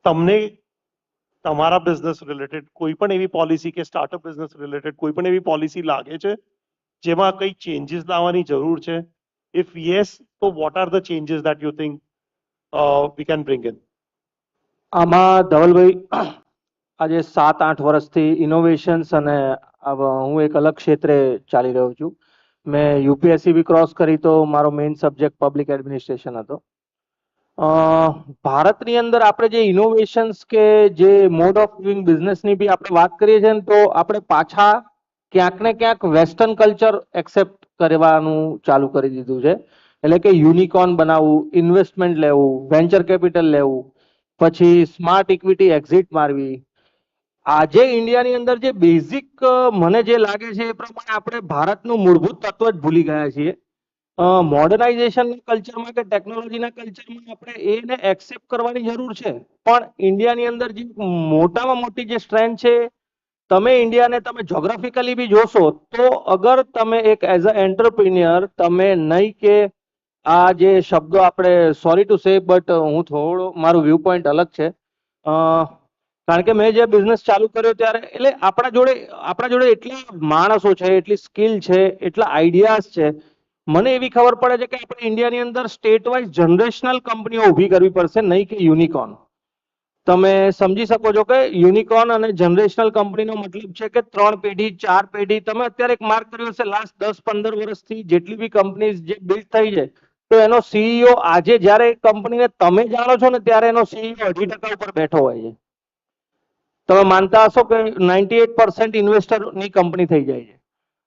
તમને તમારા બિઝનેસ રિલેટેડ કોઈ પણ એવી પોલિસી કે સ્ટાર્ટઅપ બિઝનેસ રિલેટેડ કોઈ પણ એવી પોલિસી લાગે છે જેમાં કઈ ચેન્જીસ લાવવાની જરૂર છે? ઇફ યસ, તો what are the changes that you think we can bring in? આમાં ધવલભાઈ, આજે 7-8 વર્ષથી ઇનોવેશન્સ અને હું એક અલગ ક્ષેત્રે ચાલી રહ્યો છું. મેં યુપીએસસી બી ક્રોસ કરી તો મારો મેઇન સબ્જેક્ટ પબ્લિક એડમિનિસ્ટ્રેશન હતો. ભારતની અંદર આપણે જે ઇનોવેશન્સ કે જે મોડ ઓફ ડુઈંગ બિઝનેસની બી આપણે વાત કરીએ છીએ ને તો આપણે પાછા ક્યાંક ને ક્યાંક વેસ્ટર્ન કલ્ચર એક્સેપ્ટ કરવાનું ચાલુ કરી દીધું છે. એટલે કે યુનિકોર્ન બનાવવું, ઇન્વેસ્ટમેન્ટ લેવું, વેન્ચર કેપિટલ લેવું, પછી સ્માર્ટ ઇક્વિટી એક્ઝિટ મારવી. આજે ઇન્ડિયાની અંદર જે બેઝિક મને જે લાગે છે એ પ્રમાણે આપણે ભારતનું મૂળભૂત તત્વ જ ભૂલી ગયા છીએ. મોડર્નાઇઝેશનના કલ્ચરમાં કે ટેકનોલોજીના કલ્ચરમાં આપણે એને એક્સેપ્ટ કરવાની જરૂર છે, પણ ઇન્ડિયાની અંદર જે મોટામાં મોટી જે સ્ટ્રેન્થ છે, તમે ઇન્ડિયાને તમે જોગ્રાફિકલી બી જોશો તો અગર તમે એક એઝ અ એન્ટરપ્રિન્યોર તમે નહીં કે આ જે શબ્દો આપણે સોરી ટુ સે બટ હું થોડો મારું વ્યૂ પોઈન્ટ અલગ છે. કારણ કે મેં જે બિઝનેસ ચાલુ કર્યો ત્યારે એટલે આપણા જોડે એટલા માણસો છે, એટલી સ્કિલ છે, એટલા આઈડિયાઝ છે. મને એવી ખબર પડે છે કે આપણે ઇન્ડિયાની અંદર સ્ટેટ વાઇઝ જનરેશનલ કંપનીઓ ઊભી કરવી પડશે, નહીં કે યુનિકોર્ન. તમે સમજી શકો છો કે યુનિકોર્ન અને જનરેશનલ કંપનીનો મતલબ છે કે 3 પેઢી 4 પેઢી. તમે અત્યારે એક માર્ક કર્યું હશે લાસ્ટ 10-15 વર્ષથી જેટલી બી કંપનીઝ જે બિલ્ડ થઈ છે તો એનો સીઈઓ આજે જ્યારે કંપનીને તમે જાણો છો ને ત્યારે એનો સીઈઓ 18% ઉપર બેઠો હોય છે. તમે માનતા હશો કે 98% ઇન્વેસ્ટરની કંપની થઈ જાય છે.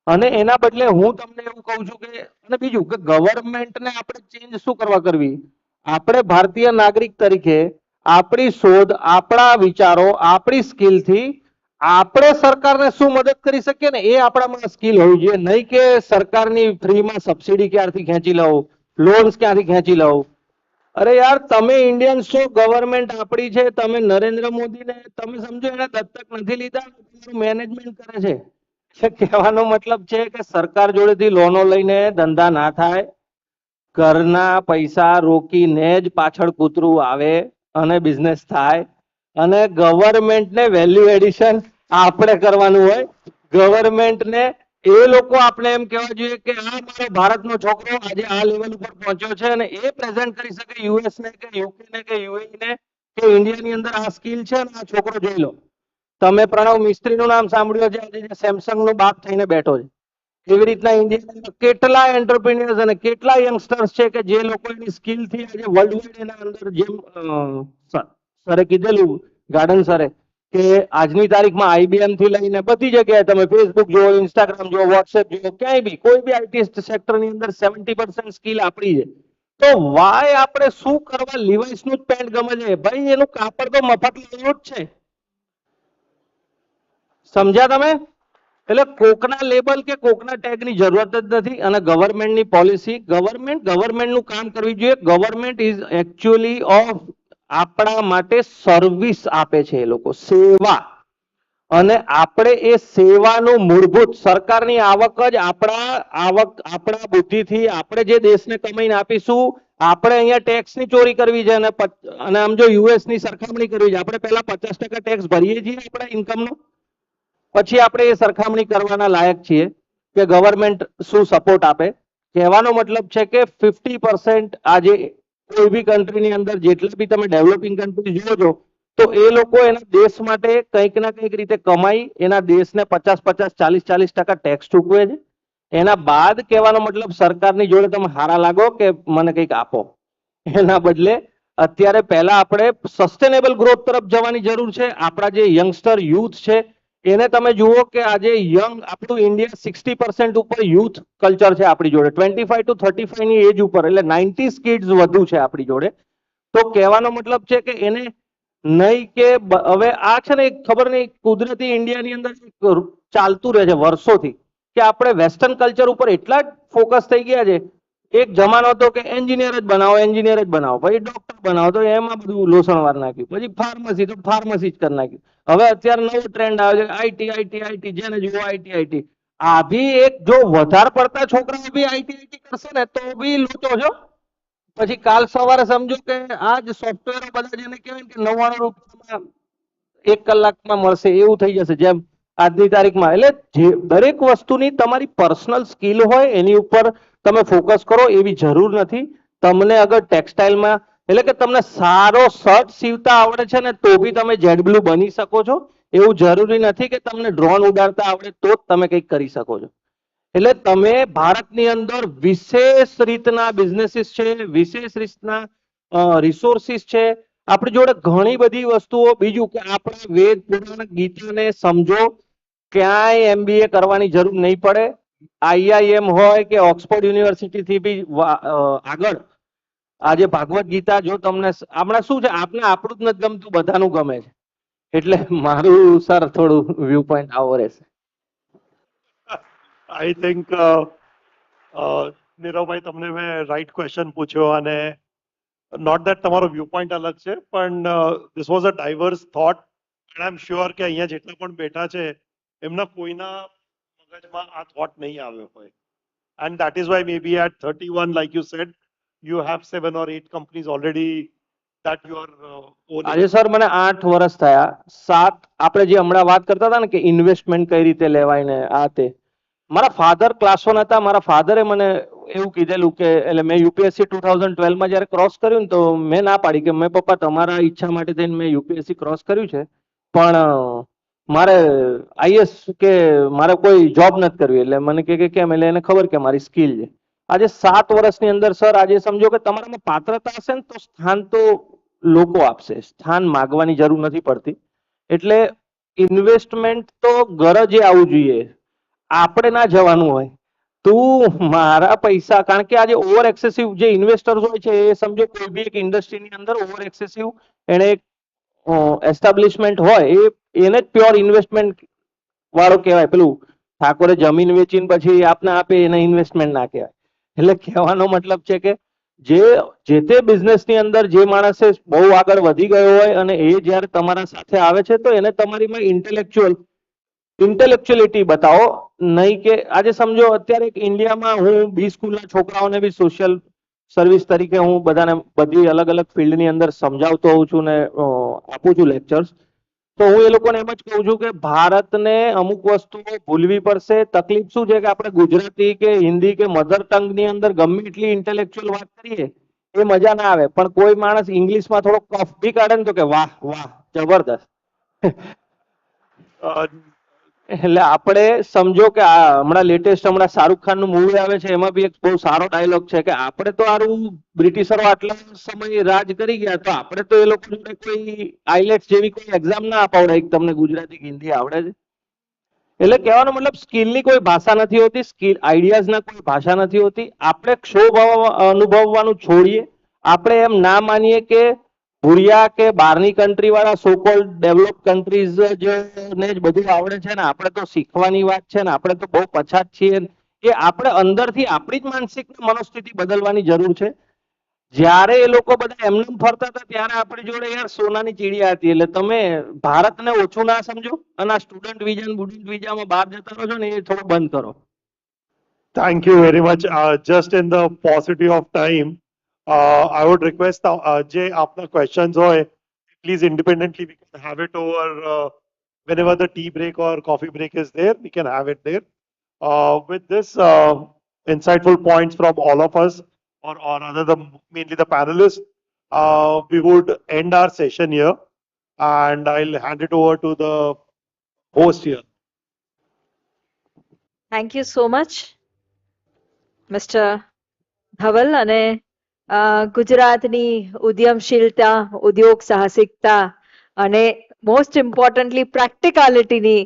અને એના બદલે હું તમને એવું કહું છું કે અને બીજું કે ગવર્મેન્ટને આપણે ચેન્જ શું કરવી, આપણે ભારતીય નાગરિક તરીકે આપણી શોધ, આપણા વિચારો, આપણી સ્કિલથી આપણે સરકારને શું મદદ કરી શકીએ ને એ આપણામાં સ્કિલ હોવી જોઈએ. નહીં કે સરકારની ફ્રીમાં સબસિડી ક્યાંથી ખેંચી લઉં, લોન્સ ક્યાંથી ખેંચી લઉં. અરે યાર, તમે ઇન્ડિયન્સ છો, ગવર્મેન્ટ આપણી છે, તમે નરેન્દ્ર મોદીને તમે સમજો એને દત્તક નથી લીધા, મેનેજમેન્ટ કરે છે. કહેવાનો મતલબ છે કે સરકાર જોડેથી લોનો લઈને ધંધા ના થાય, ઘરના પૈસા રોકીને જ પાછળ કૂતરું આવે અને બિઝનેસ થાય. અને ગવર્મેન્ટને વેલ્યુ એડિશન આપણે કરવાનું હોય. ગવર્મેન્ટને એ લોકો આપણે એમ કહેવા જોઈએ કે આ મારો ભારતનો છોકરો આજે આ લેવલ ઉપર પહોંચ્યો છે અને એ પ્રેઝન્ટ કરી શકે યુએસ ને કે યુકે ને કે યુએઈ ને કે ઇન્ડિયાની અંદર આ સ્કિલ છે અને આ છોકરો જોઈ લો. તમે પ્રણવ મિસ્ત્રીનું નામ સાંભળ્યું છે, આજે સેમસંગ નો બાપ થઈને બેઠો છે. એવી રીતના ઇન્ડિયામાં કેટલા એન્ટરપ્રિન્યોર્સ અને કેટલા યંગસ્ટર્સ છે કે જે લોકો એની સ્કિલથી આજે વર્લ્ડ વાઇડ એના અંદર જેમ સરે કીધેલું ગાર્ડન સરે કે આજની તારીખમાં આઈબીએમ થી લઈને બધી જગ્યાએ તમે ફેસબુક જુઓ, ઇન્સ્ટાગ્રામ જુઓ, વોટ્સએપ જુઓ, ક્યાંય બી કોઈ બી આઈટી સેક્ટરની અંદર 70% સ્કિલ આપણી છે. તો વાય આપણે શું કરવા લિવાઇસ નું જ પેન્ટ ગમે છે ભાઈ, એનું કાપડ તો મફત લેવું જ છે. સમજ્યા તમે? એટલે કોકના લેબલ કે કોકના ટેગની જરૂરત જ નથી. અને ગવર્મેન્ટની પોલિસી, ગવર્મેન્ટનું કામ કરવી જોઈએ. ગવર્મેન્ટ ઇઝ એકચ્યુઅલી ઓફ આપણા માટે સર્વિસ આપે છે, એ લોકો સેવા. અને આપણે એ સેવાનું મૂળભૂત સરકારની આવક જ આપણા બુદ્ધિથી આપણે જે દેશને કમાઈને આપીશું. આપણે અહીંયા ટેક્સની ચોરી કરવી છે અને આમ જો યુએસ ની સરખામણી કરવી છે, આપણે પહેલા 50% ટેક્સ ભરીએ છીએ આપણા ઇન્કમનો, પછી આપણે એ સરખામણી કરવાના લાયક છીએ કે ગવર્મેન્ટ શું સપોર્ટ આપે. કહેવાનો મતલબ છે કે 50% આજે કોઈ બી કન્ટ્રીની અંદર જેટલા બી તમે ડેવલપિંગ કન્ટ્રી જુઓ છો તો એ લોકો એના દેશ માટે કંઈક ના કંઈક રીતે કમાઈ એના દેશને 50-50, 40-40% ટેક્સ ચૂકવે છે. એના બાદ કહેવાનો મતલબ સરકારની જોડે તમે હારા લાગો કે મને કંઈક આપો. એના બદલે અત્યારે પહેલા આપણે સસ્ટેનેબલ ગ્રોથ તરફ જવાની જરૂર છે. આપણા જે યંગસ્ટર યુથ છે એને તમે જુઓ કે આજે આપણું ઇન્ડિયા 60% ઉપર યુથ કલ્ચર છે આપણી જોડે, 25 to 35 ની એજ ઉપર, એટલે 90s કિડ્સ વધુ છે આપણી જોડે. તો કહેવાનો મતલબ છે કે એને નહીં કે હવે આ છે ને ખબર નહીં કુદરતી ઇન્ડિયાની અંદર ચાલતું રહે છે વર્ષોથી કે આપણે વેસ્ટર્ન કલ્ચર ઉપર એટલા જ ફોકસ થઈ ગયા છે. એક જમાનો હતો કે એન્જિનિયર જ બનાવો, પછી ડોક્ટર બનાવો તો એમાં બધું લોસણવાર નાખ્યું, પછી ફાર્મસી તો ફાર્મસી જ કરી નાખ્યું. હવે અત્યારે નવો ટ્રેન્ડ આવે છે આઈટી, જેને જુઓ આઈટી. આ બી એક જો વધારે પડતા છોકરાઓ બી આઈટી કરશે ને તો બી લોચો છો. પછી કાલ સવારે સમજો કે આ જ સોફ્ટવેર બધા જેને કહેવાય કે 99 રૂપિયામાં 1 કલાકમાં મળશે એવું થઈ જશે જેમ આજની તારીખમાં. એટલે દરેક વસ્તુની તમારી પર્સનલ સ્કિલ હોય એની ઉપર તમે ફોકસ કરો એવી જરૂર નથી. તમને અગર ટેક્સટાઇલમાં એટલે કે તમને સારો શર્ટ સીવતા આવડે છે ને તો બી તમે જેડબ્લુ બની શકો છો. એવું જરૂરી નથી કે તમને ડ્રોન ઉડાડતા આવડે તો જ તમે કંઈક કરી શકો છો. એટલે તમે ભારતની અંદર વિશેષ રીતના બિઝનેસીસ છે, વિશેષ રીતના રિસોર્સિસ છે, આપણી જોડે ઘણી બધી વસ્તુઓ. બીજું કે આપણા વેદ પુરાણ ગીતાને સમજો, ક્યાંય MBA કરવાની જરૂર નહીં પડે. IIM હોય કે ઓક્સફોર્ડ યુનિવર્સિટી થી બી આગળ આજે ભાગવત ગીતા જો તમને હમણાં શું છે, આપને આપણું જ નથી ગમતું, બધાનું ગમે છે. એટલે મારું સર થોડું વ્યૂ પોઈન્ટ આવો રહેશે. આઈ થિંક નીરવભાઈ, તમને મેં રાઈટ ક્વેશ્ચન પૂછ્યો, અને નોટ દેટ તમારો વ્યૂ પોઈન્ટ અલગ છે, પણ this was a diverse thought, and I am sure કે અહીંયા જેટલા પણ બેઠા છે એમના કોઈના મગજમાં આ થોટ નહીં આવ્યો હોય. And that is why maybe at 31, like you said, you have 7 or 8 companies already that you are owning. આજે સર મને 8 વર્ષ થયા. 7 આપણે જે હમણાં વાત કરતા હતા ને કે ઇન્વેસ્ટમેન્ટ કઈ રીતે લેવાય ને આ તે, મારા ફાધર ક્લાસ 1 હતા. મારા ફાધરે મને એવું કીધેલું કે એટલે મેં યુપીએસસી 2012 માં જ્યારે ક્રોસ કર્યું ને તો મેં ના પાડી કે મેં પપ્પા તમારા ઈચ્છા માટે થઈને મેં યુપીએસસી ક્રોસ કર્યું છે, પણ મારે આઈએસ કે મારે કોઈ જોબ નથી કરવી. એટલે મને કે કેમ? એટલે એને ખબર કે મારી સ્કિલ છે. આજે 7 વર્ષની અંદર સર આજે સમજો કે તમારામાં પાત્રતા હશે ને તો સ્થાન તો લોકો આપશે, સ્થાન માગવાની જરૂર નથી પડતી. એટલે ઇન્વેસ્ટમેન્ટ તો ગરજે આવવું જોઈએ, આપણે ના જવાનું હોય. તું મારા પૈસા, કારણ કે આજે ઓવર એક્સેસિવ જે ઇન્વેસ્ટર્સ હોય છે એ સમજો કોઈ બી એક ઇન્ડસ્ટ્રીની અંદર ઓવર એક્સેસિવ એને એક એસ્ટાબ્લિશમેન્ટ હોય એને જ પ્યોર ઇન્વેસ્ટમેન્ટ વાળો કહેવાય. પેલું ઠાકોરે જમીન વેચીને પછી આપને આપે એને ઇન્વેસ્ટમેન્ટ ના કહેવાય. એટલે કહેવાનો મતલબ છે કે જે તે બિઝનેસની અંદર જે માણસે બહુ આગળ વધી ગયો હોય અને એ જ્યારે તમારા સાથે આવે છે તો એને તમારીમાં ઇન્ટેલેક્ચ્યુઅલિટી બતાવો. નહીં કે આજે સમજો અત્યારે ઇન્ડિયામાં હું બી સ્કૂલના છોકરાઓને બી સોશિયલ સર્વિસ તરીકે હું બધાને બધી અલગ અલગ ફિલ્ડની અંદર સમજાવતો હોઉં છું ને આપું છું લેક્ચર્સ. તો હું એ લોકોને એમ જ કહું છું કે ભારતને અમુક વસ્તુઓ ભૂલવી પડશે. તકલીફ શું છે કે આપણે ગુજરાતી કે હિન્દી કે મધર ટંગની અંદર ગમે એટલી ઇન્ટેલેક્ચ્યુઅલ વાત કરીએ એ મજા ના આવે, પણ કોઈ માણસ ઇંગ્લિશમાં થોડો કફ બી કાઢે ને તો કે વાહ વાહ જબરદસ્ત. એટલે આપણે સમજો કે આ હમણાં લેટેસ્ટ હમણાં શાહરુખ ખાનનું મૂવી આવે છે એમાં બી એક બહુ સારો ડાયલોગ છે કે આપણે તો આરું બ્રિટિશરો આટલા સમય રાજ કરી ગયા તો આપણે તો એ લોકો જોડે કોઈ આઈલેટ્સ જેવી કોઈ એક્ઝામ ના અપાવડે તમને ગુજરાતી કે હિન્દી આવડે છે. એટલે કહેવાનો મતલબ સ્કિલની કોઈ ભાષા નથી હોતી, સ્કિલ આઈડિયાઝના કોઈ ભાષા નથી હોતી. આપણે ક્ષોભ અનુભવવાનું છોડીએ. આપણે એમ ના માનીએ કે ભૂરિયા કે બહારની કન્ટ્રી વાળા સો કોલ્ડ ડેવલપ કન્ટ્રીઝ ને જ બધું આવડે છે ને આપણે તો શીખવાની વાત છે ને આપણે તો બહુ પછાત છીએ. એ આપણે અંદરથી આપણી જ માનસિક મનોસ્થિતિ બદલવાની જરૂર છે. જ્યારે એ લોકો બધા એમને ફરતા હતા ત્યારે આપણી જોડે યાર સોનાની ચીડિયા હતી. એટલે તમે ભારતને ઓછું ના સમજો અને આ સ્ટુડન્ટ વિઝા બુડન્ટ વિઝામાં બહાર જતા રહો છો ને એ થોડું બંધ કરો. Thank you very much. Just in the paucity of time, I would request જે આપના questions હોય, please independently we can have it over whenever the tea break or coffee break is there, we can have it there. With this insightful points from all of us, or rather mainly the panelists, we would end our session here, and I'll hand it over to the host here. Thank you so much, Mr. Dhaval. અને ગુજરાતની ઉદ્યમશીલતા, ઉદ્યોગ સાહસિકતા અને most importantly પ્રેક્ટિકાલિટીની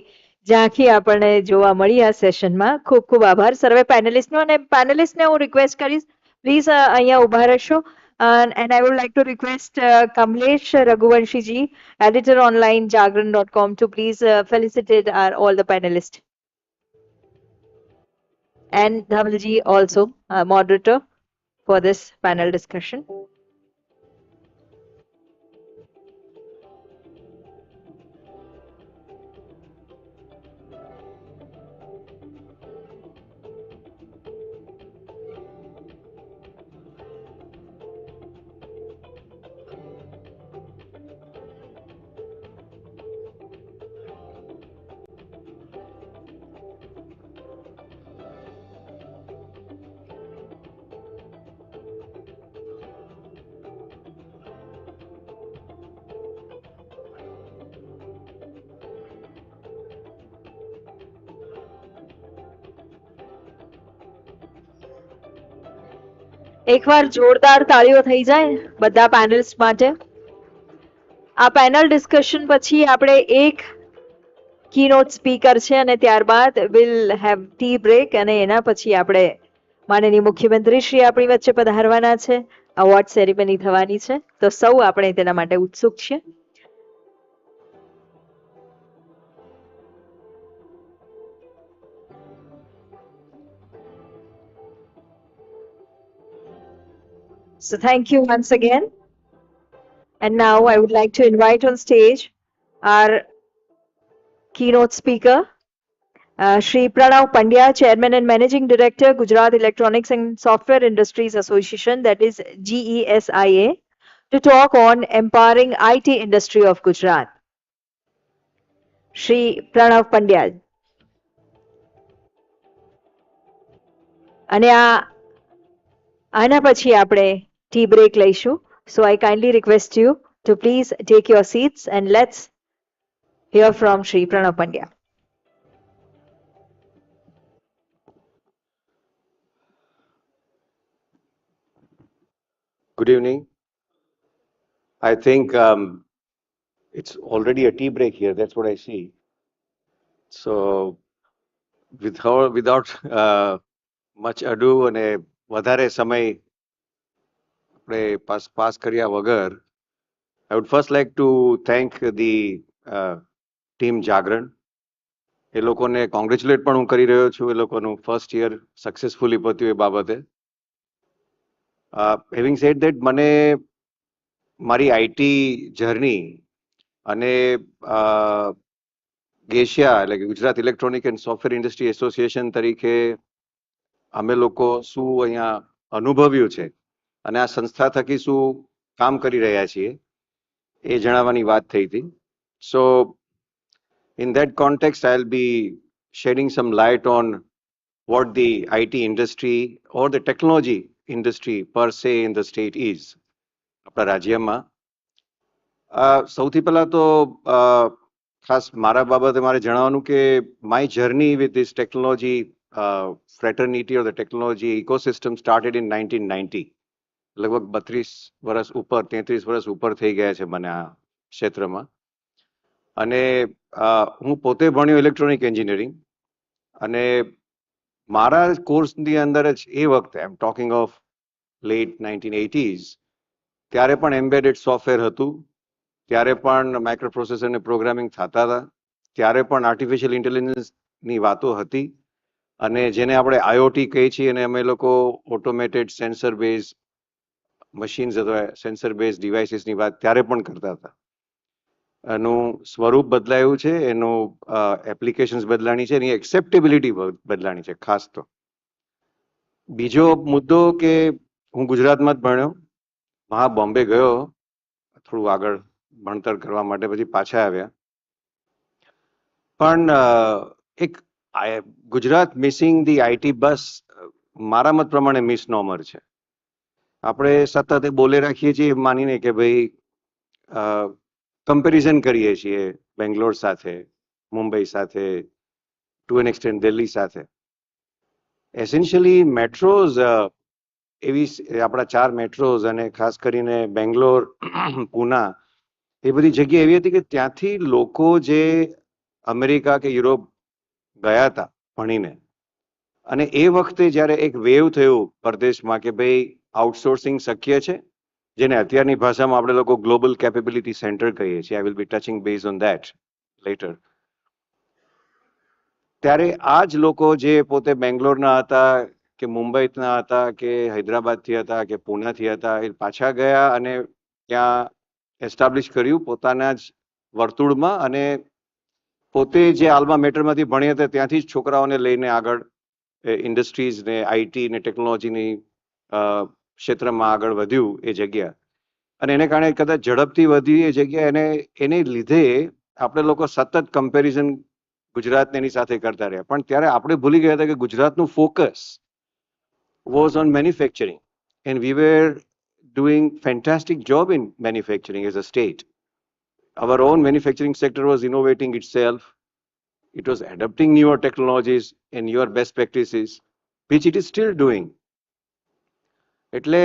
ઝાંખી આપણને જોવા મળી આ સેશનમાં. ખૂબ ખૂબ આભાર સર્વે પેનલિસ્ટનો. અને પેનલિસ્ટને હું રિક્વેસ્ટ કરીશ પ્લીઝ અહીંયા ઊભા રહેશો. And I would like to request Kamlesh Raghuvanshiji, editor online jagran.com, to please felicitate all the panelists. And Dhavalji also, moderator for this panel discussion. એકવાર જોરદાર તાળીઓ થઈ જાય બધા પેનલ્સ માટે. આ પેનલ ડિસ્કશન પછી આપણે એક કીનોટ સ્પીકર છે અને ત્યારબાદ વિલ હેવ ટી બ્રેક અને એના પછી આપણે માનનીય મુખ્યમંત્રી શ્રી આપણી વચ્ચે પધારવાના છે. અવોર્ડ સેરેમની થવાની છે તો સૌ આપણે તેના માટે ઉત્સુક છીએ. So thank you once again. And now I would like to invite on stage our keynote speaker, Shri Pranav Pandya, Chairman and Managing Director, Gujarat Electronics and Software Industries Association, that is GESIA, to talk on empowering IT industry of Gujarat. Shri Pranav Pandya. અને આના પછી આપણે tea break લઈશું. So I kindly request you to please take your seats and let's hear from Shri Pranav Pandya. Good evening. I think it's already a tea break here. That's what I see. So without much ado અને વધારે સમય આપણે pass કર્યા વગર, I would first like to thank the team જાગરણ. એ લોકોને congratulate પણ હું કરી રહ્યો છું. એ લોકોનું ફર્સ્ટ યર સક્સેસફુલી પત્યું એ બાબતે. હેવિંગ સેડ ધેટ, મને મારી આઈટી જર્ની અને ગેશિયા એટલે કે Gujarat electronic and software industry association તરીકે અમે લોકો શું અહીંયા અનુભવ્યું છે અને આ સંસ્થા થકી શું કામ કરી રહ્યા છીએ એ જણાવવાની વાત થઈ હતી. સો in that context, I'll be shedding some light on what the IT industry or the technology industry per se in the state is. આપણા રાજ્યમાં સૌથી પહેલા તો ખાસ મારા બાબતે મારે જણાવવાનું કે my journey with this technology fraternity or the technology ecosystem started in 1990. લગભગ 32 વર્ષ ઉપર 33 વર્ષ ઉપર થઈ ગયા છે મને આ ક્ષેત્રમાં. અને હું પોતે ભણ્યો ઇલેક્ટ્રોનિક એન્જિનિયરિંગ અને મારા કોર્સની અંદર જ એ વખતે I am talking of late 1980s ત્યારે પણ એમ્બેડેડ સોફ્ટવેર હતું, ત્યારે પણ માઇક્રો પ્રોસેસરને પ્રોગ્રામિંગ થતા હતા, ત્યારે પણ આર્ટિફિશિયલ ઇન્ટેલિજન્સની વાતો હતી અને જેને આપણે આઈઓટી કહીએ છીએ અને અમે લોકો ઓટોમેટેડ સેન્સર બેઝ મશીન્સ અથવા સેન્સર બેઝ ડિવાઇસીસની વાત ત્યારે પણ કરતા હતા. એનું સ્વરૂપ બદલાયું છે, એનું એપ્લિકેશન્સ બદલાણી છે, એની એક્સેપ્ટેબિલિટી બદલાણી છે ખાસ તો. બીજો મુદ્દો કે હું ગુજરાતમાં જ ભણ્યો, બોમ્બે ગયો થોડું આગળ ભણતર કરવા માટે, પછી પાછા આવ્યા. પણ એક ગુજરાત મિસિંગ ધી આઈટી બસ મારા મત પ્રમાણે મિસનોમર છે. આપણે સતત બોલે રાખીએ છીએ માનીને કે ભાઈ કમ્પેરિઝન કરીએ છીએ બેંગ્લોર સાથે, મુંબઈ સાથે, ટુ એન એક્સટેન્ટ દિલ્હી સાથે. એસેન્શિયલી મેટ્રોઝ એવી આપણા 4 મેટ્રોઝ અને ખાસ કરીને બેંગ્લોર, પૂના એ બધી જગ્યા એવી હતી કે ત્યાંથી લોકો જે અમેરિકા કે યુરોપ ગયા હતા ભણીને, અને એ વખતે જ્યારે એક વેવ થયું પરદેશમાં કે ભાઈ આઉટસોર્સિંગ શક્ય છે, જેને અત્યારની ભાષામાં આપણે લોકો ગ્લોબલ કેપેબિલિટી સેન્ટર કહીએ છીએ. I will be touching base on that letter. ત્યારે આ જ લોકો જે પોતે બેંગ્લોરના હતા કે મુંબઈના હતા કે હૈદરાબાદથી હતા કે પૂનાથી હતા, એ પાછા ગયા અને ત્યાં એસ્ટાબ્લિશ કર્યું પોતાના જ વર્તુળમાં અને પોતે જે આલ્મા મેટરમાંથી ભણ્યા હતા ત્યાંથી જ છોકરાઓને લઈને આગળ ઇન્ડસ્ટ્રીઝ ને આઈટી ને ટેકનોલોજીની ક્ષેત્રમાં આગળ વધ્યું એ જગ્યા. અને એને કારણે કદાચ ઝડપથી વધી એ જગ્યા એને લીધે આપણે લોકો સતત કમ્પેરિઝન ગુજરાતને એની સાથે કરતા રહ્યા. પણ ત્યારે આપણે ભૂલી ગયા હતા કે ગુજરાતનું focus was on manufacturing and we were doing fantastic job in manufacturing as a state. Our own manufacturing sector was innovating itself. It was adopting newer technologies and newer best practices, which it is still doing. એટલે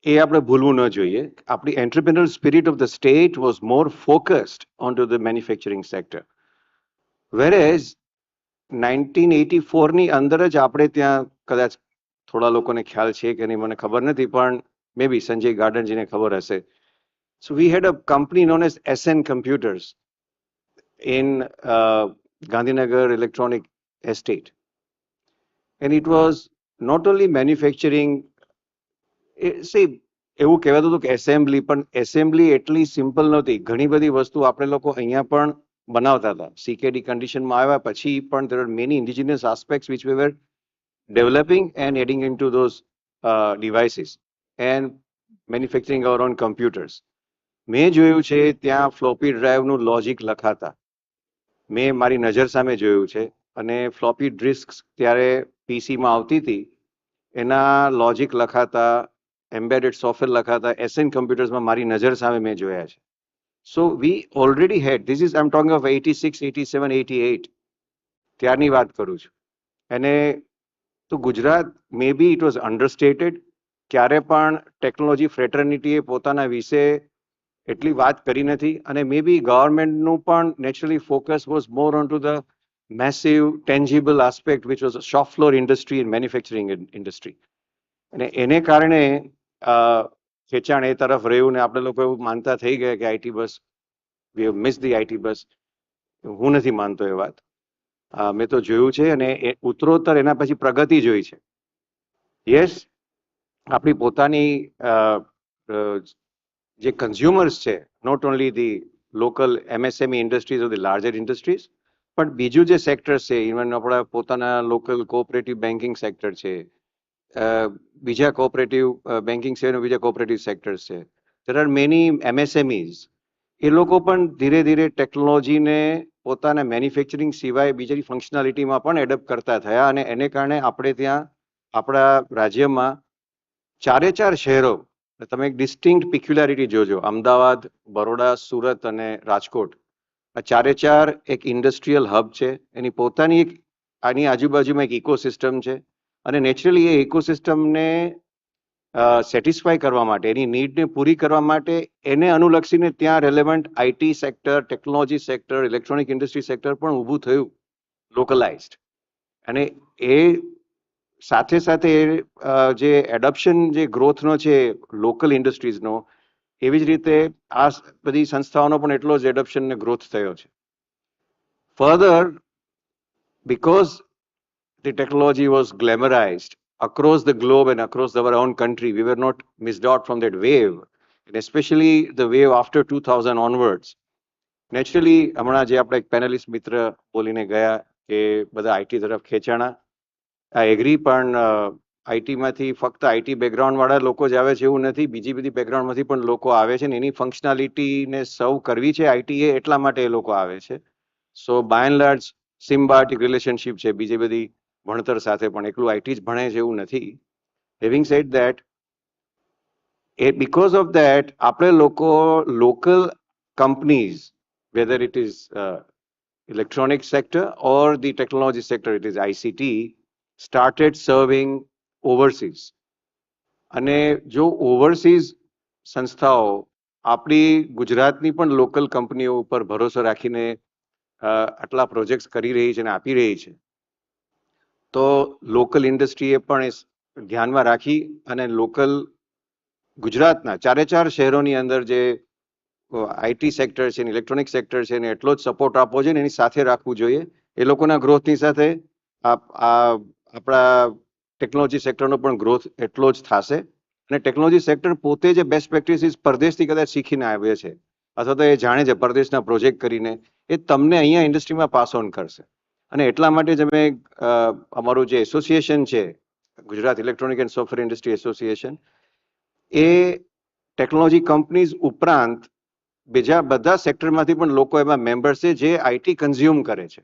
એ આપણે ભૂલવું ન જોઈએ. આપણી entrepreneur spirit of the state was more focused on to the manufacturing sector. Whereas 1984 ની અંદર જ આપણે ત્યાં કદાચ થોડા લોકોને ખ્યાલ છે કે નહીં મને ખબર નથી, પણ મે બી સંજય ગાર્ડનજીને ખબર હશે. So we had a company known as SN Computers in Gandhinagar Electronic Estate. And it was not only manufacturing, see, એવું કહેવાતું હતું કે એસેમ્બલી, પણ એસેમ્બલી એટલી સિમ્પલ નહોતી. ઘણી બધી વસ્તુ આપણે લોકો અહીંયા પણ બનાવતા હતા. સીકેડી કન્ડિશનમાં આવ્યા પછી પણ there are many indigenous aspects which we were developing and adding into those devices and manufacturing our own computers. મેં જોયું છે ત્યાં ફ્લોપી ડ્રાઈવનું લોજિક લખાતા, મેં મારી નજર સામે જોયું છે. અને ફ્લોપી ડિસ્ક ત્યારે પીસીમાં આવતી હતી, એના લોજિક લખાતા, એમ્બેડેડ સોફ્ટવેર લખાતા એસએન કમ્પ્યુટર્સમાં મારી નજર સામે મેં જોયા છે. So we already had, this is I am talking of 86, 87, 88 ત્યારની વાત કરું છું. અને તો Gujarat maybe it was understated. ક્યારે પણ ટેકનોલોજી ફ્રેટર્નિટીએ પોતાના વિશે એટલી વાત કરી નથી. અને મે બી ગવર્મેન્ટનું પણ naturally focus was more on to the massive tangible aspect which was shop floor industry and manufacturing industry. અને એને કારણે ખેંચાણ એ તરફ રહ્યું ને આપણે લોકો એવું માનતા થઈ ગયા કે IT bus, we have miss the IT bus. હું નથી માનતો એ વાત. મેં તો જોયું છે અને ઉત્તરોત્તર એના પછી પ્રગતિ જોઈ છે. યસ, આપણી પોતાની જે કન્ઝ્યુમર્સ છે, not only the local MSME industries or the larger industries, પણ બીજું જે સેક્ટર છે, ઇવન આપણા પોતાના લોકલ કોઓપરેટિવ બેન્કિંગ સેક્ટર છે, બીજા કોઓપરેટિવ બેન્કિંગ છે અને બીજા કોઓપરેટિવ સેક્ટર્સ છે, there are many MSMEs. એ લોકો પણ ધીરે ધીરે ટેકનોલોજીને પોતાના મેન્યુફેક્ચરિંગ સિવાય બીજી ફંક્શનાલિટીમાં પણ એડપ્ટ કરતા થયા. અને એને કારણે આપણે ત્યાં આપણા રાજ્યમાં 4 શહેરો, તમે એક ડિસ્ટિંક્ટ પિક્યુલારિટી જોજો, અમદાવાદ, બરોડા, સુરત અને રાજકોટ, આ 4 એક ઇન્ડસ્ટ્રીયલ હબ છે. એની પોતાની એક આની આજુબાજુમાં એક ઇકોસિસ્ટમ છે. અને નેચરલી એ ઇકોસિસ્ટમને સેટિસ્ફાય કરવા માટે, એની નીડને પૂરી કરવા માટે એને અનુલક્ષીને ત્યાં relevant IT sector, technology sector, electronic industry sector પણ ઊભું થયું, લોકલાઇઝડ. અને એ સાથે સાથે જે એડોપ્શન, જે ગ્રોથનો છે લોકલ ઇન્ડસ્ટ્રીઝનો, એવી જ રીતે આ બધી સંસ્થાઓનો પણ એટલો જ એડોપ્શન ને ગ્રોથ થયો છે. Further, because the technology was glamorized across the globe and across our own country, we were not missed out from that wave, and especially the wave after 2000 onwards. Naturally, હમણાં જે આપણા એક panellist મિત્ર બોલીને ગયા કે બધા આઈટી તરફ ખેંચાણા, I agree, પણ આઈટીમાંથી ફક્ત આઈટી બેકગ્રાઉન્ડવાળા લોકો જ આવે છે એવું નથી, બીજી બધી બેકગ્રાઉન્ડમાંથી પણ લોકો આવે છે ને એની ફંક્શનાલિટીને સર્વ કરવી છે આઈટીએ, એટલા માટે એ લોકો આવે છે. So by and large symbiotic relationship છે બીજી બધી ભણતર સાથે, પણ એકલું આઈટી જ ભણે છે એવું નથી. Having said that, because of that, આપણે લોકો local companies, whether it is electronic sector or the technology sector, it is ICT, started serving overseas. અને જો ઓવરસીઝ સંસ્થાઓ આપણી ગુજરાતની પણ લોકલ કંપનીઓ ઉપર ભરોસો રાખીને આટલા પ્રોજેક્ટ્સ કરી રહી છે અને આપી રહી છે, તો લોકલ ઇન્ડસ્ટ્રીએ પણ એ ધ્યાનમાં રાખી અને લોકલ ગુજરાતના 4 શહેરોની અંદર જે આઈટી સેક્ટર છે, ઇલેક્ટ્રોનિક સેક્ટર છે, એને એટલો જ સપોર્ટ આપવો જોઈએ, એની સાથે રાખવું જોઈએ. એ લોકોના ગ્રોથની સાથે આપણા ટેકનોલોજી સેક્ટરનો પણ ગ્રોથ એટલો જ થશે. અને ટેકનોલોજી સેક્ટર પોતે જે બેસ્ટ પ્રેક્ટિસીસ પરદેશથી કદાચ શીખીને આવે છે અથવા તો એ જાણે છે પરદેશના પ્રોજેક્ટ કરીને, એ તમને અહીંયા ઇન્ડસ્ટ્રીમાં પાસ ઓન કરશે. અને એટલા માટે જ અમે અમારું જે એસોસિએશન છે, Gujarat electronic and software industry association, A technology companies ઉપરાંત બીજા બધા સેક્ટરમાંથી પણ લોકો એમાં મેમ્બર્સ છે જે આઈટી કન્ઝ્યુમ કરે છે.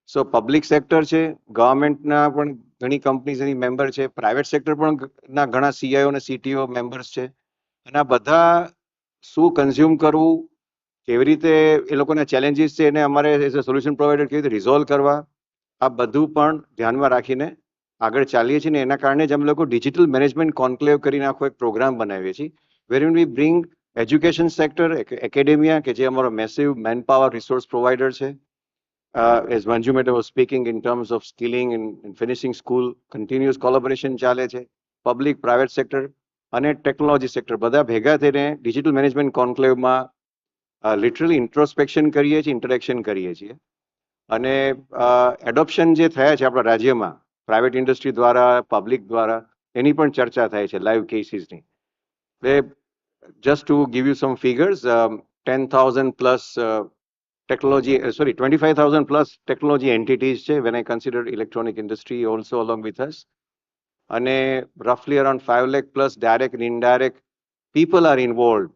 સો પબ્લિક સેક્ટર છે, ગવર્મેન્ટના પણ ઘણી કંપનીઝ એની મેમ્બર છે, પ્રાઇવેટ સેક્ટર પણ ના ઘણા સીઆઈઓ અને સીટીઓ મેમ્બર્સ છે. અને આ બધા શું કન્ઝ્યુમ કરવું, કેવી રીતે એ લોકોના ચેલેન્જીસ છે એને અમારે એઝ અ સોલ્યુશન પ્રોવાઈડર કેવી રીતે રિઝોલ્વ કરવા, આ બધું પણ ધ્યાનમાં રાખીને આગળ ચાલીએ છીએ ને એના કારણે જ અમે લોકો ડિજિટલ મેનેજમેન્ટ કોન્ક્લેવ કરીને આખો એક પ્રોગ્રામ બનાવીએ છીએ wherein we bring education sector, academia કે જે અમારો massive man power resource provider છે. As Manju Mehta was speaking in terms of skilling and finishing school, continuous collaboration ચાલે છે. પબ્લિક પ્રાઇવેટ સેક્ટર અને ટેકનોલોજી સેક્ટર બધા ભેગા થઈને ડિજિટલ મેનેજમેન્ટ કોન્ક્લેવમાં લિટરલી ઇન્ટ્રોસ્પેક્શન કરીએ છીએ, ઇન્ટરેક્શન કરીએ છીએ. અને એડોપ્શન જે થયા છે આપણા રાજ્યમાં પ્રાઇવેટ ઇન્ડસ્ટ્રી દ્વારા, પબ્લિક દ્વારા, એની પણ ચર્ચા થાય છે live કેસીસની. Just to give you some figures, 10,000 plus technology, 25,000 plus technology entities when I consider electronic industry also along with us. And roughly around 5 lakh plus direct and indirect people are involved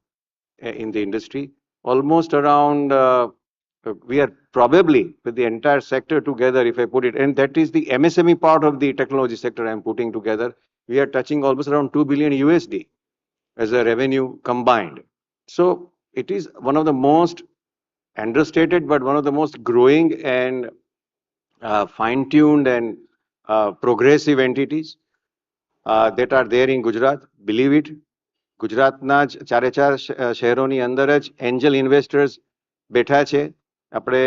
in the industry. Almost around, we are probably with the entire sector together, if I put it, and that is the MSME part of the technology sector I'm putting together, we are touching almost around 2 billion USD as a revenue combined. So it is one of the most understated, but one of the most growing and fine-tuned and progressive entities that are there in Gujarat. Believe it, ગુજરાતના જ ચારે ચાર શહેરોની અંદર જ Angel investors બેઠા છે. આપણે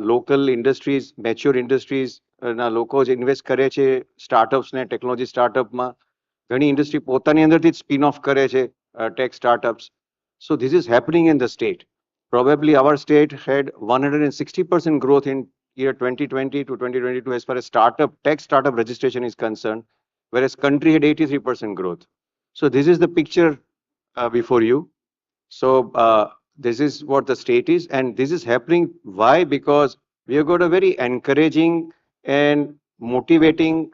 લોકલ ઇન્ડસ્ટ્રીઝ, મેચ્યોર ઇન્ડસ્ટ્રીઝના લોકો જ ઇન્વેસ્ટ કરે છે સ્ટાર્ટઅપ્સને, ટેકનોલોજી સ્ટાર્ટઅપમાં. ઘણી ઇન્ડસ્ટ્રી પોતાની અંદરથી જ સ્પિન ઓફ કરે છે tech startups. So this is happening in the state. Probably our state had 160% growth in year 2020 to 2022 as far as tech startup registration is concerned, whereas country had 83% growth. So this is the picture before you. So this is what the state is, and this is happening. Why? Because we have got a very encouraging and motivating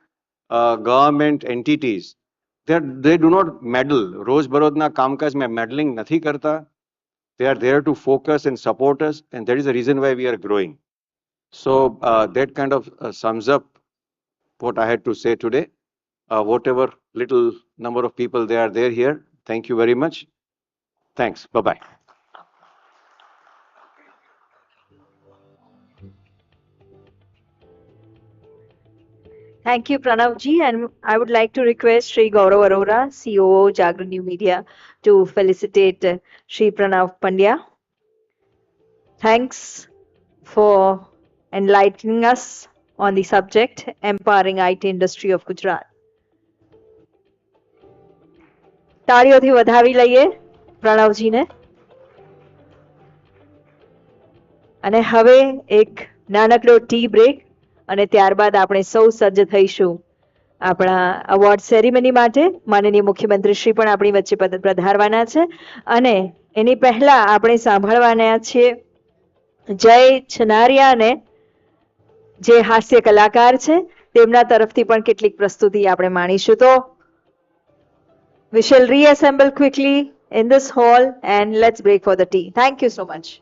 government entities. They do not meddle. રોજ બરોજના કામકાજ में meddling નથી કરતા. They are there to focus and support us, and that is the reason why we are growing. So that kind of sums up what I had to say today. Whatever little number of people they are there here. Thank you very much. Thanks. Bye-bye. Thank you, Pranavji. And I would like to request Sri Gaurav Arora, COO, Jagran New Media, to felicitate Sri Pranav Pandya. Thanks for enlightening us on the subject, empowering IT industry of Gujarat. તાળીઓથી વધાવી લઈએ પ્રણવજીને. અને હવે એક નાનકડો tea break અને ત્યારબાદ આપણે સૌ સજ્જ થઈશું આપણા અવોર્ડ સેરેમની માટે. માનનીય મુખ્યમંત્રી શ્રી પણ આપણી વચ્ચે પધારવાના છે અને એની પહેલા આપણે સાંભળવાના છીએ જય છનારિયાને, જે હાસ્ય કલાકાર છે, તેમના તરફથી પણ કેટલીક પ્રસ્તુતિ આપણે માણીશું. તો we shall reassemble quickly in this hall and let's break for the tea. Thank you so much.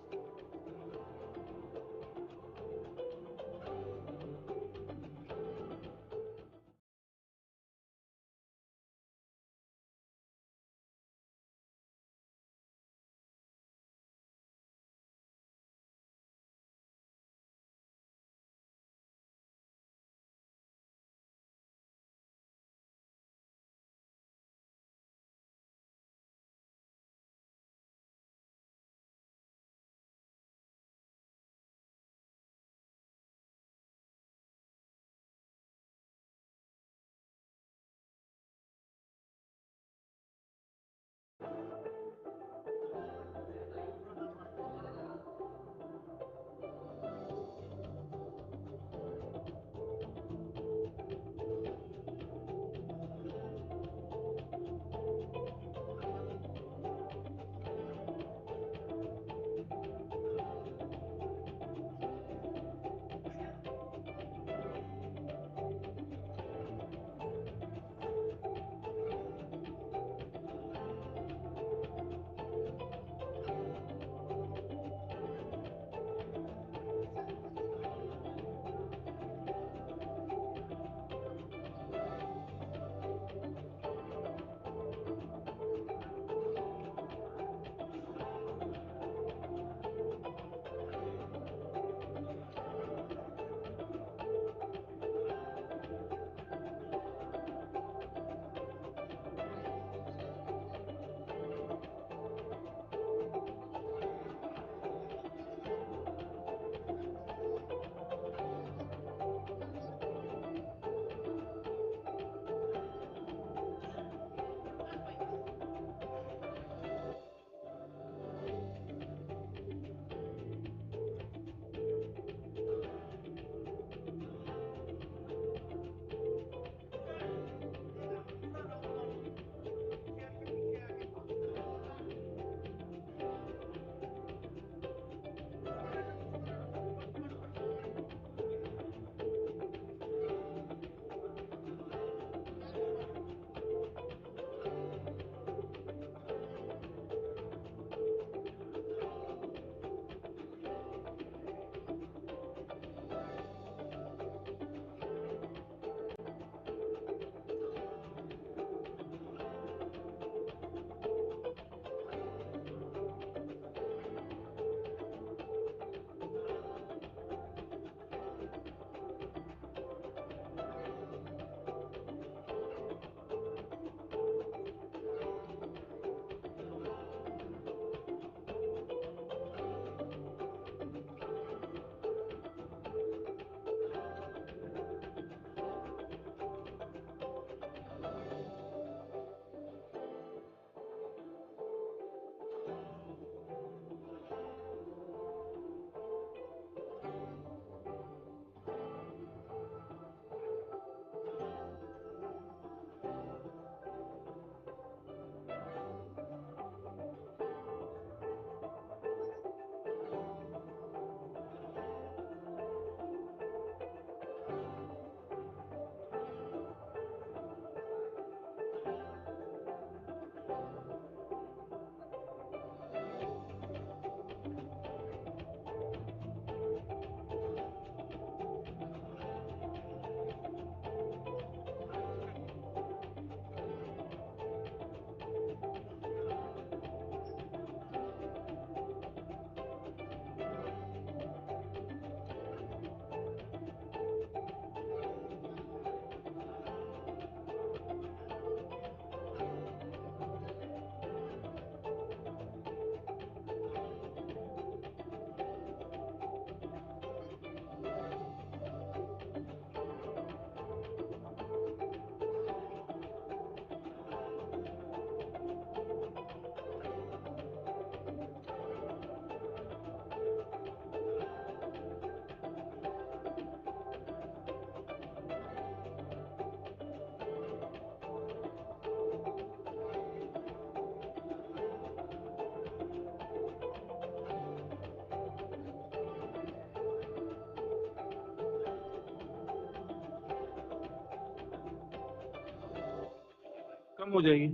कम हो जाएगी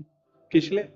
खींच ले।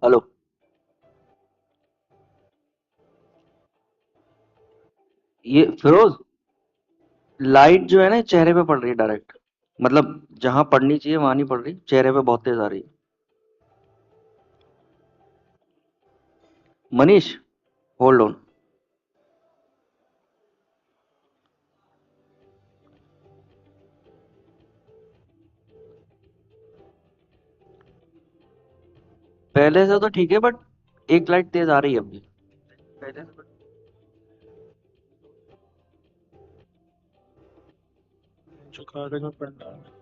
हेलो। ये फिरोज, लाइट जो है ना चेहरे पे पड़ रही है डायरेक्ट, मतलब जहां पड़नी चाहिए वहां नहीं पड़ रही, चेहरे पे बहुत तेज आ रही है। Manish, hold on. पहले से तो ठीक है बट एक लाइट तेज आ रही है अभी। पहले से जो कागज में पढ़ना है।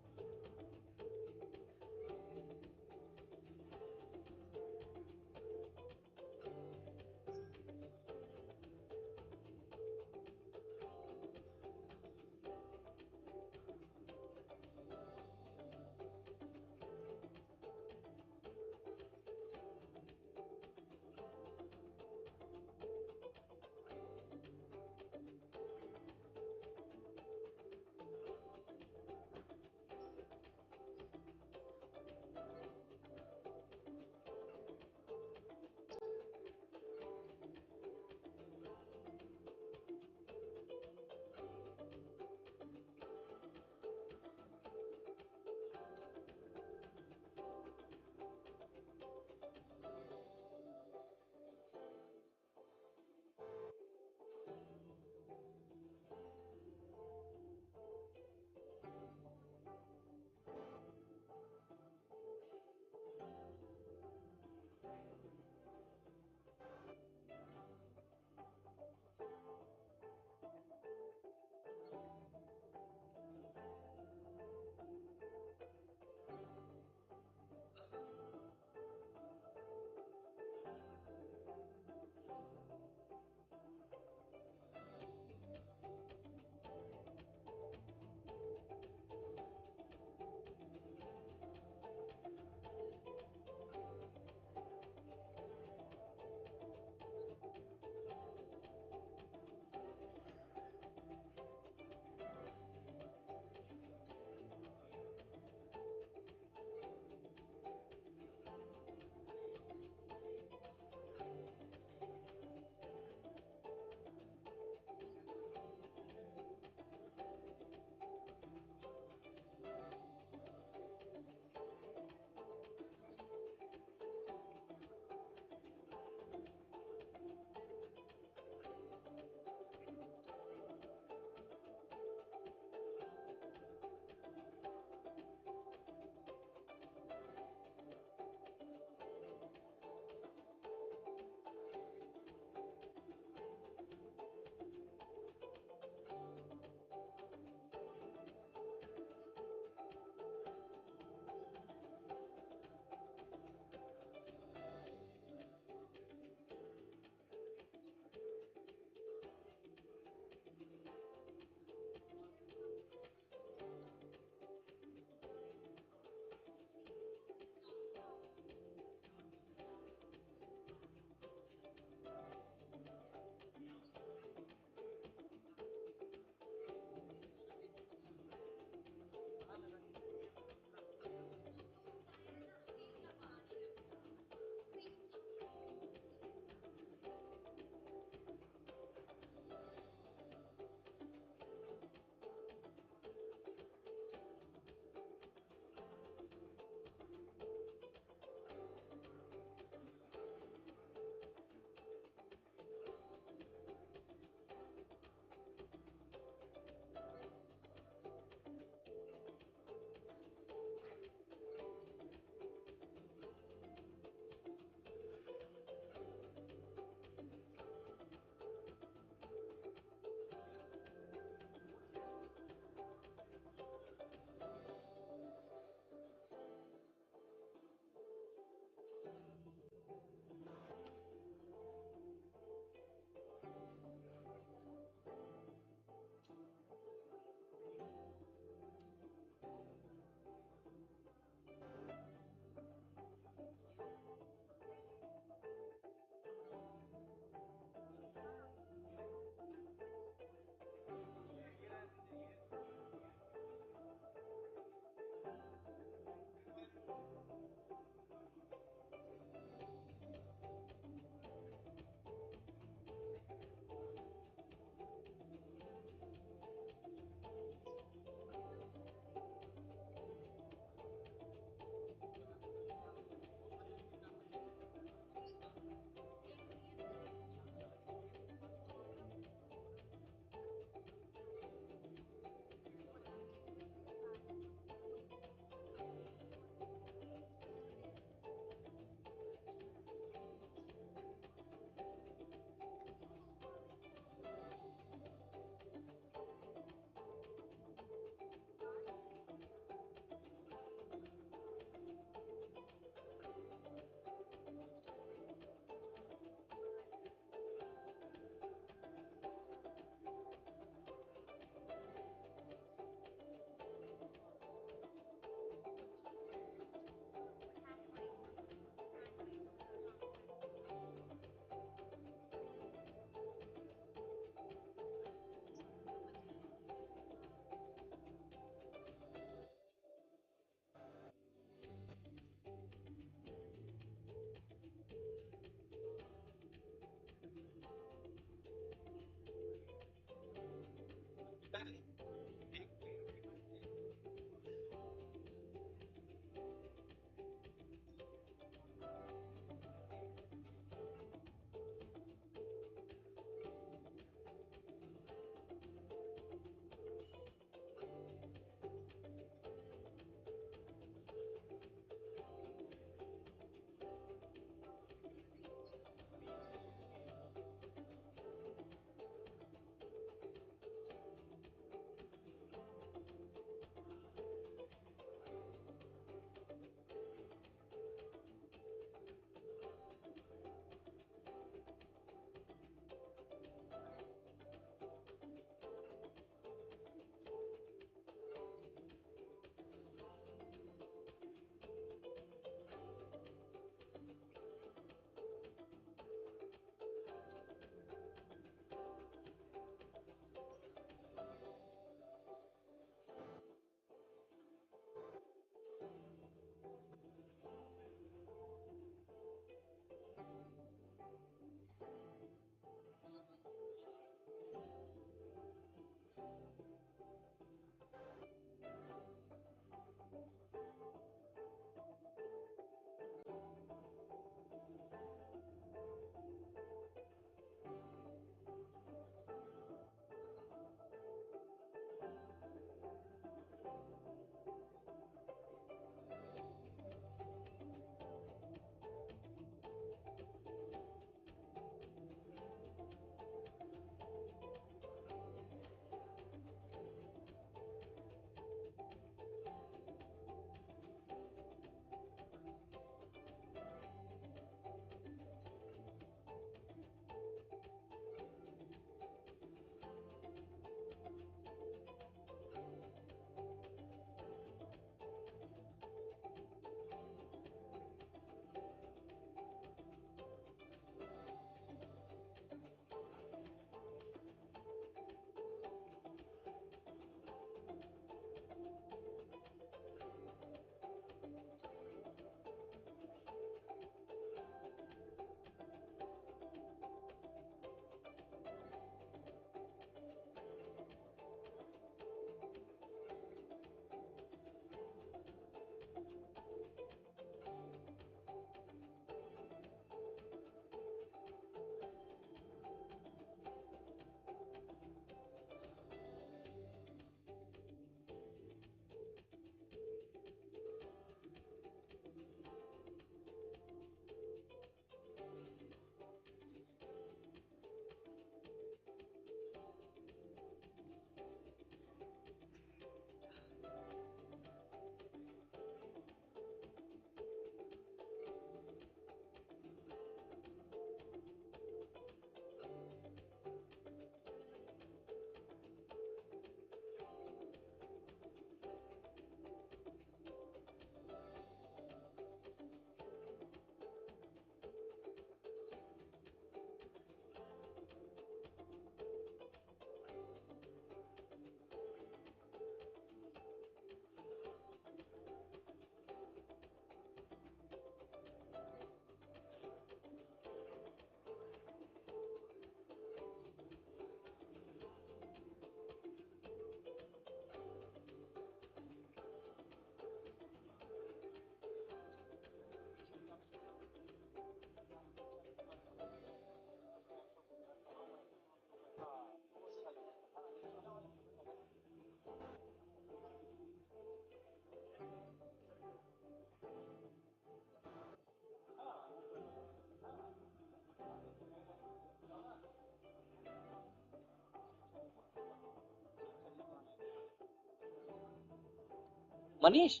Manish.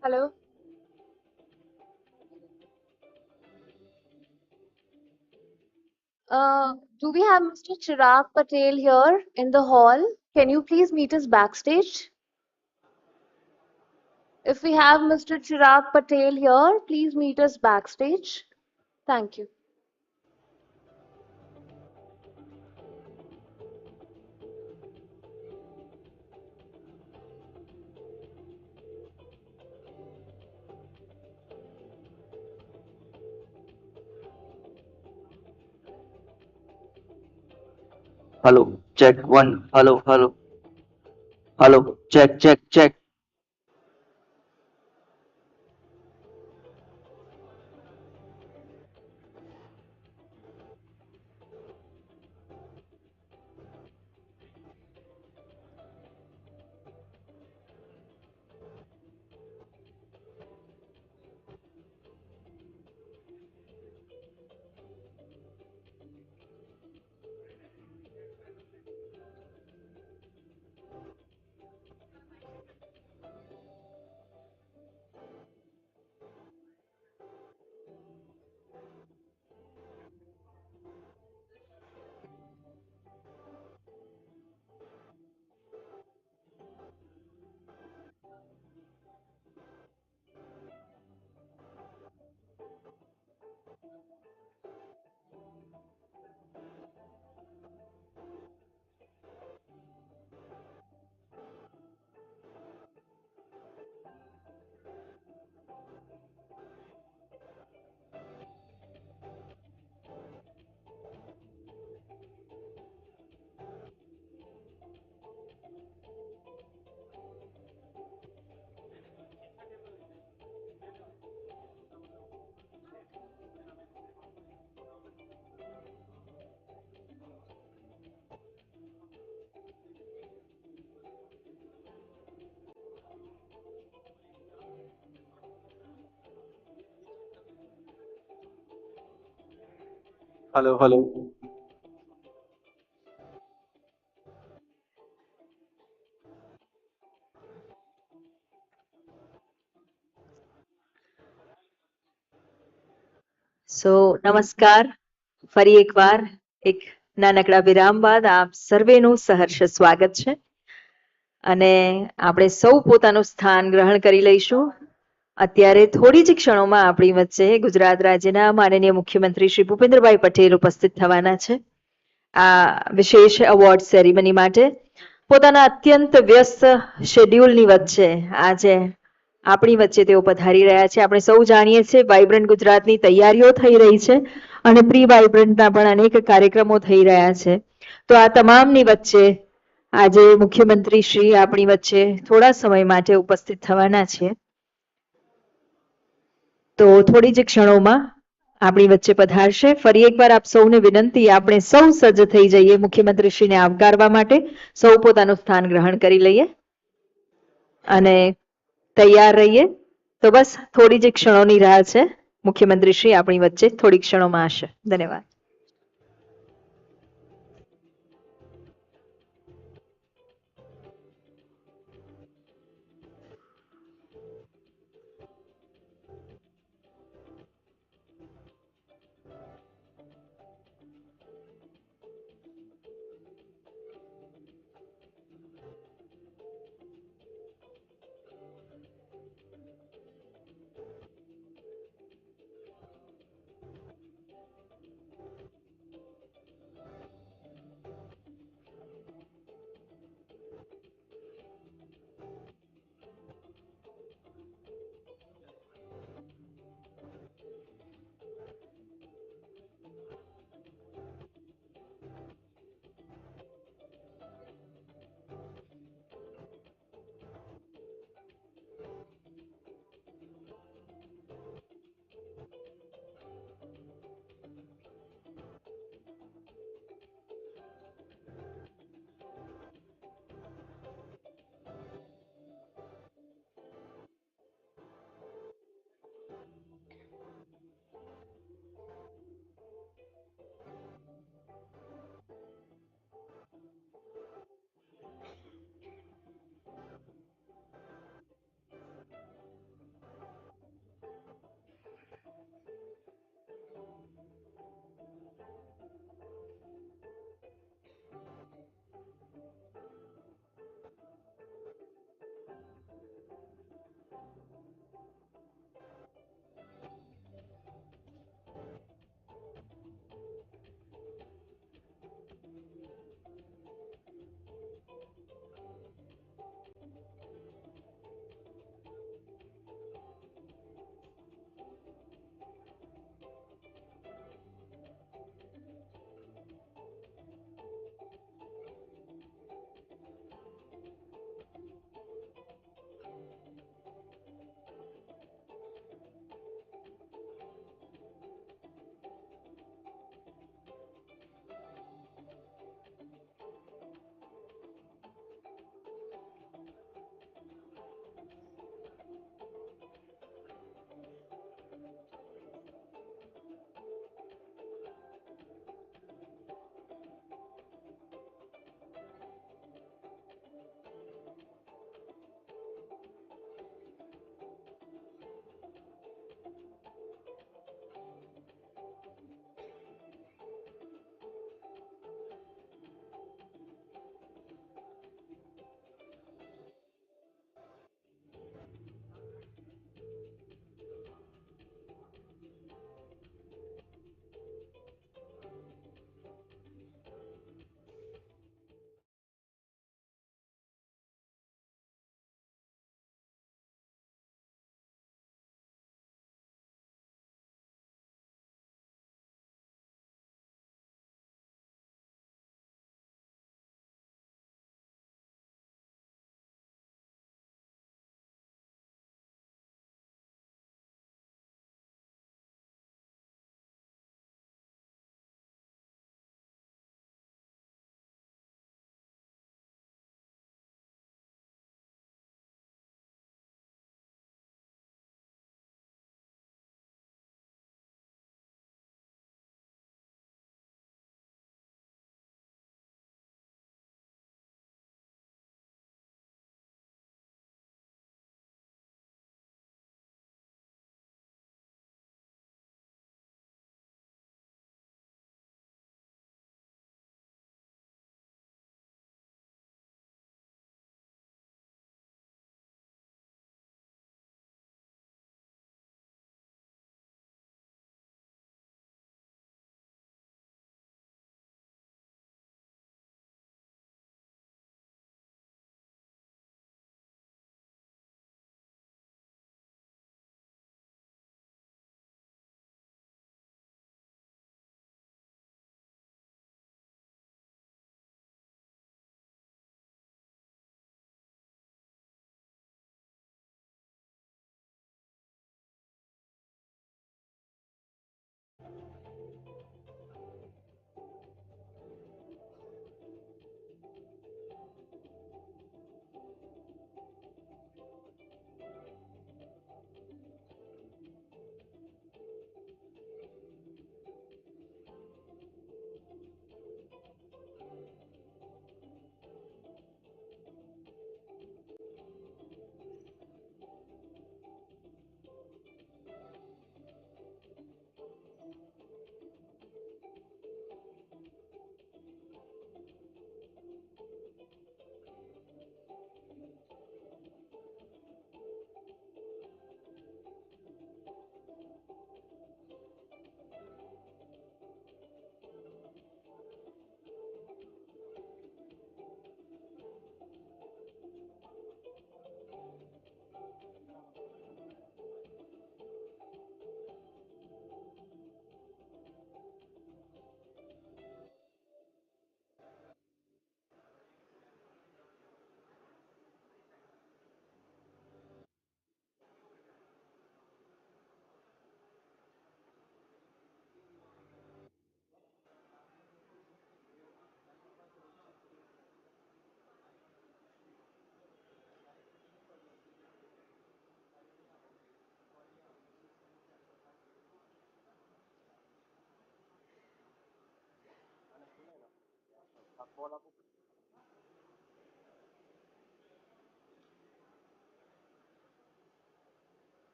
Hello. Do we have Mr. Chirag Patel here in the hall? Can you please meet us backstage? If we have Mr. Chirag Patel here, please meet us backstage. Thank you. Hello. Check one. Hello. Hello. Hello. Check. Check. Check. Hello. Hello. નમસ્કાર. ફરી એકવાર એક નાનકડા વિરામ બાદ આપ સર્વેનું સહર્ષ સ્વાગત છે. અને આપણે સૌ પોતાનું સ્થાન ગ્રહણ કરી લઈશું. અત્યારે થોડી જ ક્ષણોમાં આપણી વચ્ચે ગુજરાત રાજ્યના માનનીય મુખ્યમંત્રી શ્રી ભૂપેન્દ્રભાઈ પટેલ ઉપસ્થિત થવાના છે આ વિશેષ એવોર્ડ સેરેમની માટે. પોતાના અત્યંત વ્યસ્ત શેડ્યુલની વચ્ચે આજે આપણી વચ્ચે તેઓ પધારી રહ્યા છે. આપણે સૌ જાણીએ છીએ વાઇબ્રન્ટ ગુજરાતની તૈયારીઓ થઈ રહી છે અને પ્રી વાઇબ્રન્ટના પણ અનેક કાર્યક્રમો થઈ રહ્યા છે. તો આ તમામની વચ્ચે આજે મુખ્યમંત્રી શ્રી આપણી વચ્ચે થોડા સમય માટે ઉપસ્થિત થવાના છે. તો થોડી જ ક્ષણોમાં આપણી વચ્ચે પધારશે. ફરી એકવાર આપ સૌને વિનંતી, આપણે સૌ સજ્જ થઈ જઈએ મુખ્યમંત્રીશ્રીને આવકારવા માટે. સૌ પોતાનું સ્થાન ગ્રહણ કરી લઈએ અને તૈયાર રહીએ. તો બસ થોડી જ ક્ષણોની રાહ છે. મુખ્યમંત્રીશ્રી આપણી વચ્ચે થોડી ક્ષણોમાં આવશે. ધન્યવાદ.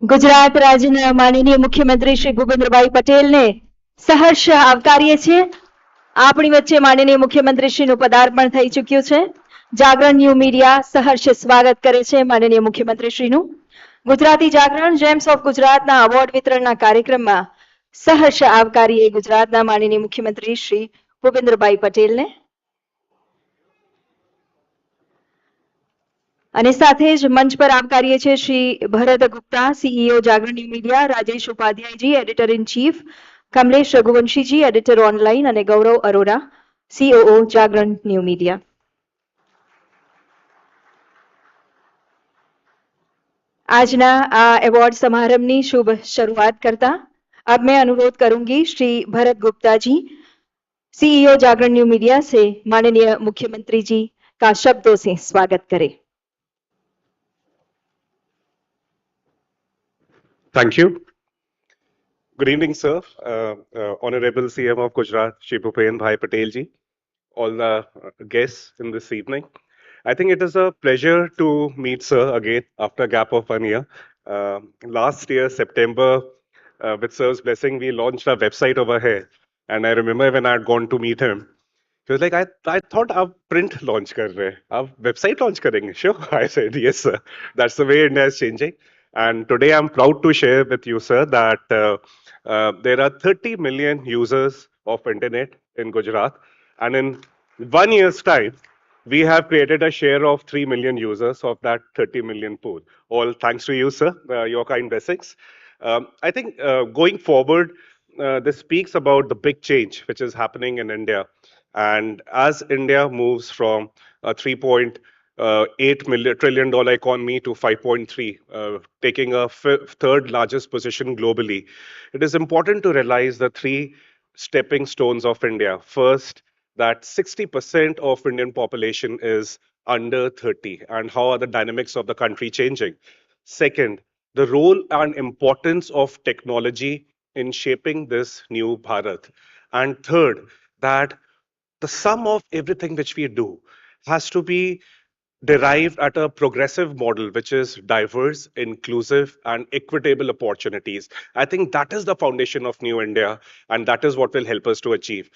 ગુજરાત રાજ્યના માનનીય મુખ્યમંત્રી શ્રી ભૂપેન્દ્રભાઈ પટેલને સહર્ષ આવકારીએ છીએ. આપણી વચ્ચે માનનીય મુખ્યમંત્રી શ્રીનું પદાર્પણ થઈ ચૂક્યું છે. જાગરણ ન્યૂ મીડિયા સહર્ષ સ્વાગત કરે છે માનનીય મુખ્યમંત્રી શ્રીનું. ગુજરાતી જાગરણ જેમ્સ ઓફ ગુજરાતના એવોર્ડ વિતરણના કાર્યક્રમમાં સહર્ષ આવકારીએ ગુજરાતના માનનીય મુખ્યમંત્રી શ્રી ભૂપેન્દ્રભાઈ પટેલને. અને સાથે જ મંચ પર આવકારીએ છીએ Shri Bharat Gupta, CEO Jagran new media, Rajesh ઉપાધ્યાયજી, એડિટર ઇન ચીફ, કમલેશ રઘુવંશીજી, એડિટર ઓનલાઈન, અને Gaurav Arora, COO Jagran new media. આજના આ એવોર્ડ समारंभ शुभ शुरुआत करता अब मैं अनुरोध करूंगी श्री भरत गुप्ता जी, सीईओ जागरण न्यू मीडिया से माननीय मुख्यमंत्री जी का शब्दों से स्वागत करें. Thank you. Good evening, sir. Honorable CM of Gujarat, Shri Bhupen Bhai Patel ji, all the guests in this evening. I think it is a pleasure to meet sir again after a gap of 1 year. Last year, September, with sir's blessing, we launched our website over here. And I remember when I had gone to meet him, he was like, I thought आप print launch कर रहे हैं, आप website launch करेंगे? Sure. I said, yes, sir. That's the way India is changing. And today I'm proud to share with you, sir, that there are 30 million users of internet in Gujarat. And in 1 year's time, we have created a share of 3 million users of that 30 million pool. All thanks to you, sir, your kind blessings. I think going forward, this speaks about the big change which is happening in India. And as India moves from a $3.8 trillion economy to 5.3, taking a third largest position globally, it is important to realize the 3 stepping stones of India. First, that 60% of Indian population is under 30, and how are the dynamics of the country changing? Second, the role and importance of technology in shaping this new Bharat. And third, that the sum of everything which we do has to be derived at a progressive model, which is diverse, inclusive, and equitable opportunities. I think that is the foundation of New India, and that is what will help us to achieve.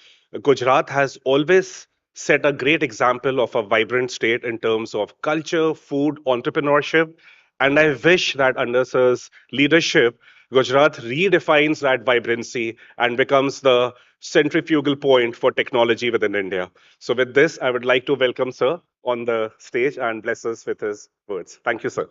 Gujarat has always set a great example of a vibrant state in terms of culture, food, entrepreneurship, and I wish that under Sir's leadership, Gujarat redefines that vibrancy and becomes the centrifugal point for technology within India. So with this, I would like to welcome Sir on the stage and bless us with his words. Thank you, sir.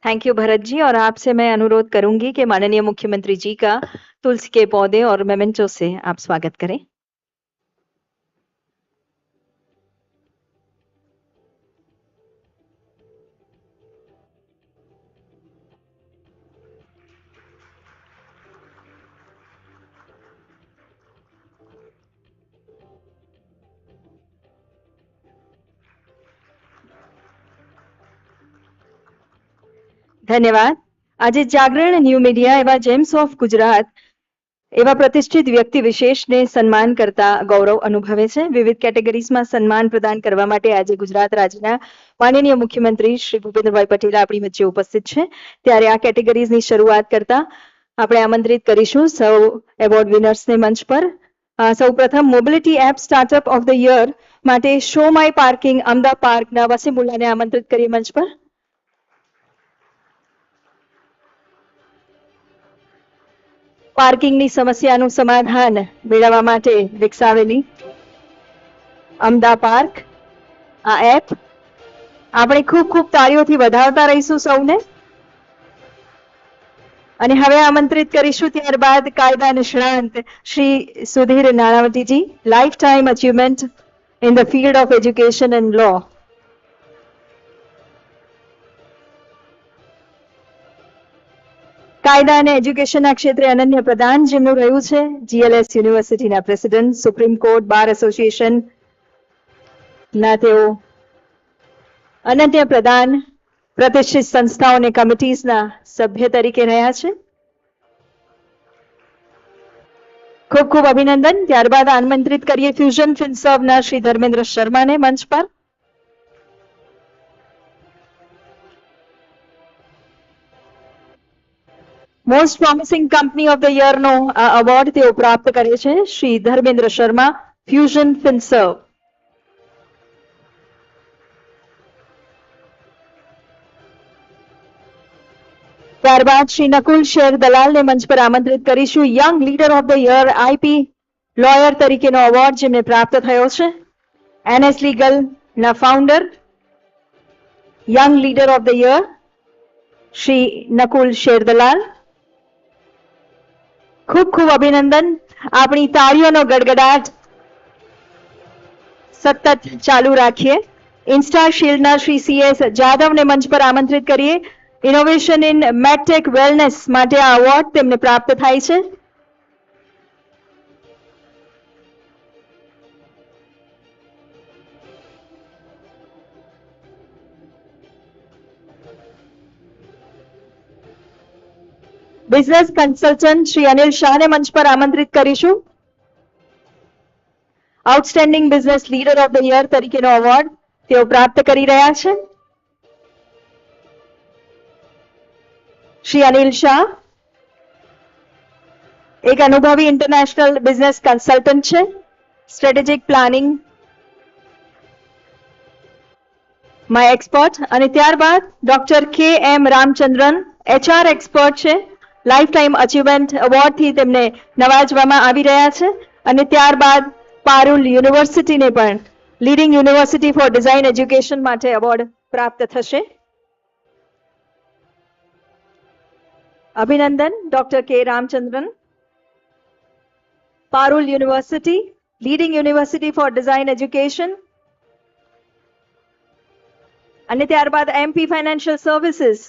Thank you Bharat ji. और आपसे मैं अनुरोध करूंगी कि माननीय मुख्यमंत्री जी का तुलसी के पौधे और मेमेंटो से आप स्वागत करें. ધન્યવાદ. આજે જાગરણ ન્યૂ મીડિયા એવા જેમ્સ ઓફ ગુજરાત એવા પ્રતિષ્ઠિત વ્યક્તિ વિશેષને સન્માન કરતા ગૌરવ અનુભવે છે. વિવિધ કેટેગરીઝમાં સન્માન પ્રદાન કરવા માટે આજે ગુજરાત રાજ્યના માનનીય મુખ્યમંત્રી શ્રી ભૂપેન્દ્રભાઈ પટેલ આપણી વચ્ચે ઉપસ્થિત છે. ત્યારે આ કેટેગરીઝની શરૂઆત કરતા આપણે આમંત્રિત કરીશું સૌ એવોર્ડ વિનર્સને મંચ પર. સૌપ્રથમ mobility app startup of the year માટે શો માય પાર્કિંગ અમદા પાર્કના વસીમુલ્લાને આમંત્રિત કરીએ મંચ પર. પાર્કિંગની સમસ્યાનું સમાધાન મેળવવા માટે વિકસાવેલી અમદા પાર્ક આ એપ આપણે ખૂબ ખૂબ તાળીઓથી વધાવતા રહીશું સૌને. અને હવે આમંત્રિત કરીશું ત્યારબાદ કાયદા નિષ્ણાંત શ્રી સુધીર નાણાવટીજી, lifetime achievement in the field of education and law. કાયદા અને એજ્યુકેશનના ક્ષેત્રે અનન્ય પ્રદાન જેમનું રહ્યું છે, જીએલએસ યુનિવર્સિટીના પ્રેસિડેન્ટ, સુપ્રીમ કોર્ટ બાર એસોસિએશનના તેઓ અનન્ય પ્રદાન, પ્રતિષ્ઠિત સંસ્થાઓ અને કમિટીઝના સભ્ય તરીકે રહ્યા છે. ખૂબ ખૂબ અભિનંદન. ત્યારબાદ આમંત્રિત કરીએ ફ્યુઝન ફિનસર્વના શ્રી ધર્મેન્દ્ર શર્માને મંચ પર. Most promising company of the year નો અવોર્ડ તેઓ પ્રાપ્ત કરે છે શ્રી ધર્મેન્દ્ર શર્મા, ફ્યુઝન ફિનસર્વ. ત્યારબાદ શ્રી નકુલ શેર દલાલને મંચ પર આમંત્રિત કરીશું. Young leader of the year IP lawyer તરીકેનો એવોર્ડ જેમને પ્રાપ્ત થયો છે. એનએસ લીગલ ના founder, young leader of the year Shri Nakul Sher Dalal. ખૂબ ખૂબ અભિનંદન. આપણી તાળીઓનો ગડગડાટ સતત ચાલુ રાખીએ. ઇન્સ્ટા શિલ્ડના શ્રી સીએસ જાદવને મંચ પર આમંત્રિત કરીએ. ઇનોવેશન ઇન મેડટેક વેલનેસ માટે આ એવોર્ડ તેમને પ્રાપ્ત થાય છે. બિઝનેસ કન્સલ્ટન્ટ શ્રી અનિલ શાહને મંચ પર આમંત્રિત કરીશું. Outstanding business leader of the year તરીકેનો એવોર્ડ તેઓ પ્રાપ્ત કરી રહ્યા છે. શ્રી અનિલ શાહ એક અનુભવી ઇન્ટરનેશનલ બિઝનેસ કન્સલ્ટન્ટ છે. સ્ટ્રેટેજિક પ્લાનિંગ માં એક્સપર્ટ. અને ત્યારબાદ ડોક્ટર કે એમ રામચંદ્રન એચઆર એક્સપર્ટ છે. લાઈફ ટાઈમ અચીવમેન્ટ એવોર્ડથી તેમને નવાજવામાં આવી રહ્યા છે. અને ત્યારબાદ પારુલ યુનિવર્સિટીને પણ leading university for design education માટે એવોર્ડ પ્રાપ્ત થશે. અભિનંદન doctor K Ramachandran. Parul university leading university for design education. અને ત્યારબાદ MP financial services.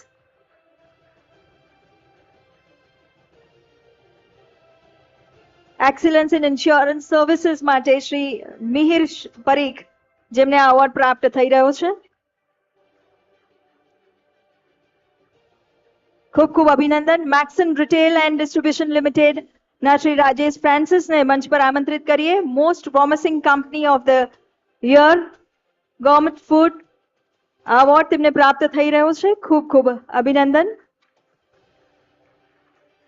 Excellence in insurance services માટે શ્રી મિહિર પરીખ જેમને આ એવોર્ડ પ્રાપ્ત થઈ રહ્યો છે. ખૂબ ખૂબ અભિનંદન. મેક્સન રિટેલ એન્ડ ડિસ્ટ્રીબ્યુશન લિમિટેડ ના શ્રી રાજેશ ફ્રાન્સિસને મંચ પર આમંત્રિત કરીએ. Most promising company of the year government food આ એવોર્ડ તેમને પ્રાપ્ત થઈ રહ્યો છે. ખૂબ ખૂબ અભિનંદન.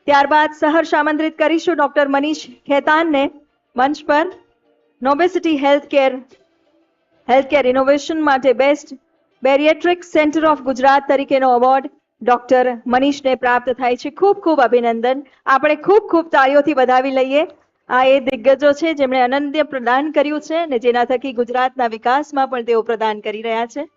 ત્યારબાદ સહર્ષ આમંત્રિત કરીશું ડોક્ટર મનીષ ખેતાનને મંચ પર. નોબેસિટી હેલ્થકેર ઇનોવેશન માટે best bariatric centre of Gujarat તરીકેનો એવોર્ડ ડોક્ટર મનીષને પ્રાપ્ત થાય છે. ખૂબ ખૂબ અભિનંદન. આપણે ખૂબ ખૂબ તાળીઓથી વધાવી લઈએ. આ એ દિગ્ગજો છે જેમણે અનન્ય પ્રદાન કર્યું છે અને જેના થકી ગુજરાતના વિકાસમાં પણ તેઓ પ્રદાન કરી રહ્યા છે.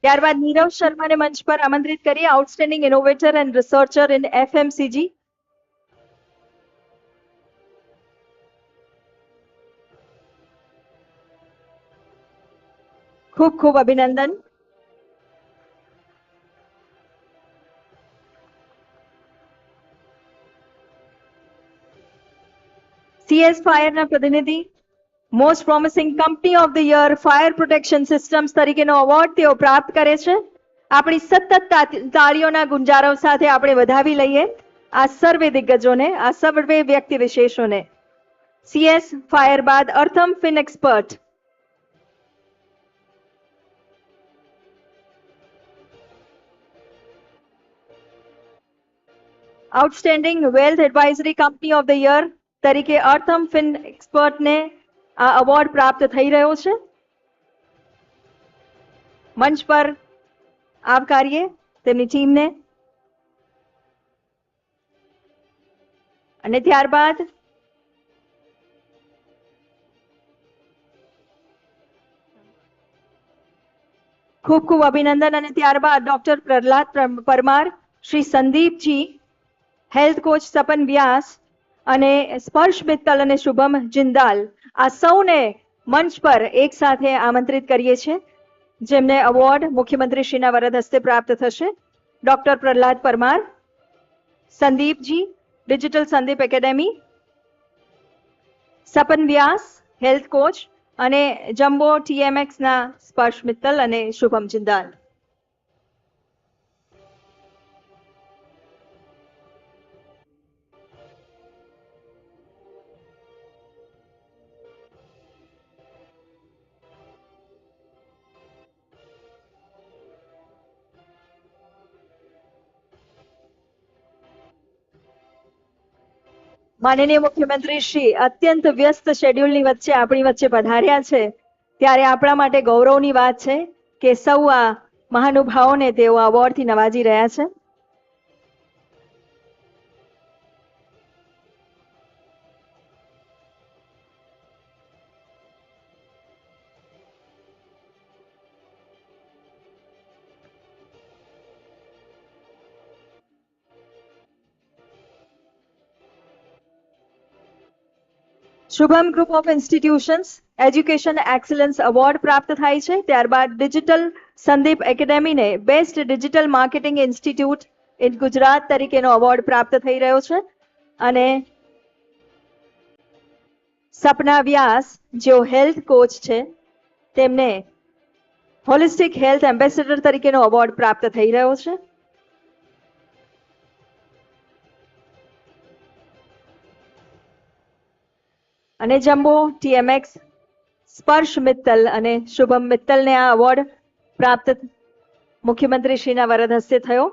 ત્યારબાદ નીરવ શર્માને મંચ પર આમંત્રિત કરીએ. Outstanding innovator and researcher in FMCG. ખૂબ ખૂબ અભિનંદન. સીએસ ફાયરના પ્રતિનિધિ most promising company of the year fire protection systems તરીકેનો એવોર્ડ તેઓ પ્રાપ્ત કરે છે. આપણી સતત તાળીઓના ગુંજારવ સાથે આપણે વધાવી લઈએ આ સર્વે દિગ્ગજોને, આ સર્વે વ્યક્તિ વિશેષોને. સીએસ ફાયર બાદ Artham fin expert. Outstanding wealth advisory company of the year તરીકે અર્થમ ફિન એક્સપર્ટને આ એવોર્ડ પ્રાપ્ત થઈ રહ્યો છે. મંચ પર આવકારીએ તેમની ટીમને. અને ત્યારબાદ ખૂબ ખૂબ અભિનંદન. અને ત્યારબાદ ડોક્ટર પ્રહલાદ પરમાર, શ્રી સંદીપજી, હેલ્થ કોચ સપન વ્યાસ અને સ્પર્શ મિત્તલ અને શુભમ જિંદાલ આ સૌને મંચ પર એક સાથે આમંત્રિત કરીએ છીએ જેમને એવોર્ડ મુખ્યમંત્રી શ્રીના વરદ હસ્તે પ્રાપ્ત થશે. ડોક્ટર પ્રહલાદ પરમાર, સંદીપજી, digital Sandeep academy, Sapan Vyas, health coach અને જમ્બો ટીએમએક્સના સ્પર્શ મિત્તલ અને શુભમ જિંદાલ. માનનીય મુખ્યમંત્રી શ્રી અત્યંત વ્યસ્ત શેડ્યુલની વચ્ચે આપણી વચ્ચે પધાર્યા છે, ત્યારે આપણા માટે ગૌરવની વાત છે કે સૌ આ મહાનુભાવોને તેઓ એવોર્ડથી નવાજી રહ્યા છે. Shubham group of institutions education excellence award પ્રાપ્ત થાય છે. ત્યારબાદ ડિજિટલ સંદીપ એકેડેમીને best digital marketing institute in Gujarat તરીકેનો એવોર્ડ પ્રાપ્ત થઈ રહ્યો છે. અને સપના વ્યાસ જેઓ હેલ્થ કોચ છે, તેમને હોલિસ્ટિક હેલ્થ એમ્બેસેડર તરીકેનો એવોર્ડ પ્રાપ્ત થઈ રહ્યો છે. અને જમ્બો ટીએમએક્સ સ્પર્શ મિત્તલ અને શુભમ મિત્તલને આ એવોર્ડ પ્રાપ્ત મુખ્યમંત્રીશ્રીના વરદ હસ્તે થયો.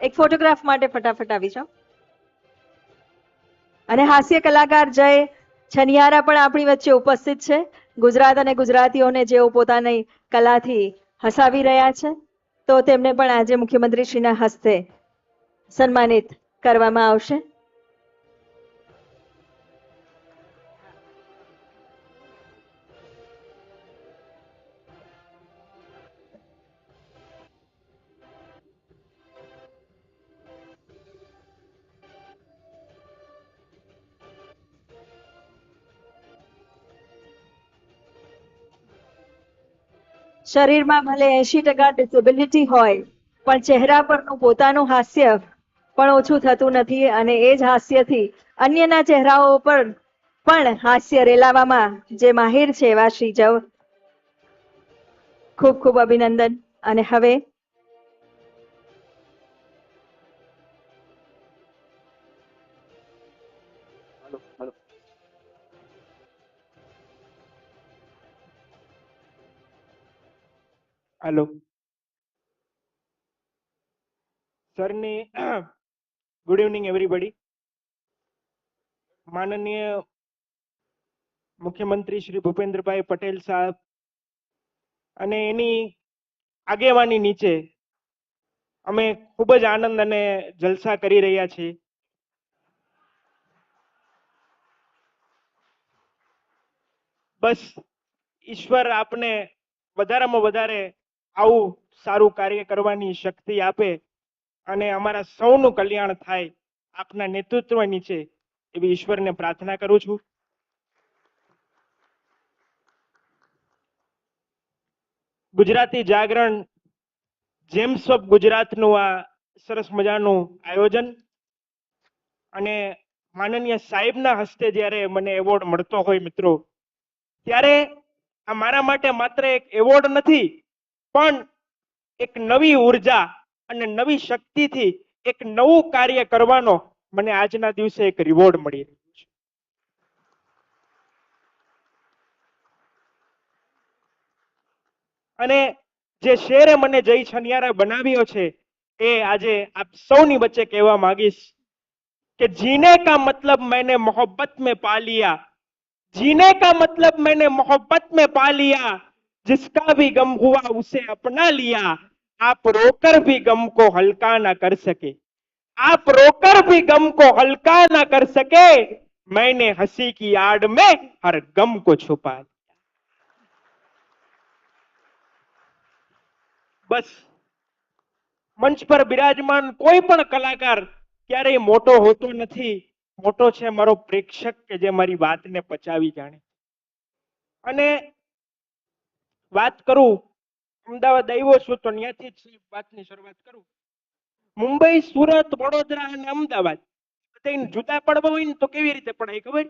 એક ફોટોગ્રાફ માટે ફટાફટ આવી જાઓ. અને હાસ્ય કલાકાર જય છનિયારા પણ આપણી વચ્ચે ઉપસ્થિત છે. ગુજરાત અને ગુજરાતીઓને જેઓ પોતાની કલાથી હસાવી રહ્યા છે, તો તેમને પણ આજે મુખ્યમંત્રીશ્રીના હસ્તે સન્માનિત કરવામાં આવશે. શરીરમાં ભલે 80% ડિસેબિલિટી હોય, પણ ચહેરા પરનું પોતાનું હાસ્ય પણ ઓછું થતું નથી. અને એ જ હાસ્યથી અન્યના ચહેરાઓ પર પણ હાસ્ય રેલાવામાં જે માહિર છે એવા શ્રી જવ, ખૂબ ખૂબ અભિનંદન. અને હવે હેલો સરને ગુડ ઇવનિંગ એવરીબડી. માનનીય મુખ્યમંત્રી શ્રી ભૂપેન્દ્રભાઈ પટેલ સાહેબ અને એની આગેવાની નીચે અમે ખૂબ જ આનંદ અને જલસા કરી રહ્યા છીએ. બસ ઈશ્વર આપને વધારેમાં વધારે આવું સારું કાર્ય કરવાની શક્તિ આપે અને અમારા સૌનું કલ્યાણ થાય આપના નેતૃત્વ નીચે, એવી ઈશ્વરને પ્રાર્થના કરું છું. ગુજરાતી જાગરણ જેમ્સ ઓફ ગુજરાતનું આ સરસ મજાનું આયોજન અને માનનીય સાહેબના હસ્તે જ્યારે મને એવોર્ડ મળતો હોય મિત્રો, ત્યારે આ મારા માટે માત્ર એક એવોર્ડ નથી, પણ એક નવી ઉર્જા અને નવી શક્તિથી એક નવું કાર્ય કરવાનો મને આજના દિવસે એક રિવોર્ડ મળી રહ્યો છે. અને જે શેરે મને જય છનિયારા બનાવ્યો છે, એ આજે આપ સૌની વચ્ચે કહેવા માંગીશ कि जीने का मतलब मैंने मोहब्बत में पा लिया, जीने का मतलब मैंने मोहब्बत में पा लिया, जिसका भी गम हुआ उसे अपना लिया, आप रोकर भी गम को हल्का ना कर सके, आप रोकर भी गम को हल्का ना कर सके, मैंने हंसी की आड़ में हर गम को छुपा लिया. बस મંચ પર બિરાજમાન કોઈ પણ કલાકાર ક્યારેય મોટો હોતો નથી. મોટો છે મારો પ્રેક્ષક કે જે મારી વાતને પચાવી જાણે. અને વાત કરું, અમદાવાદ આવ્યો છું તો ત્યાંથી જ વાતની શરૂઆત કરું. મુંબઈ, સુરત, વડોદરા અને અમદાવાદ જુદા પડવા હોય ને તો કેવી રીતે પડાય ખબર?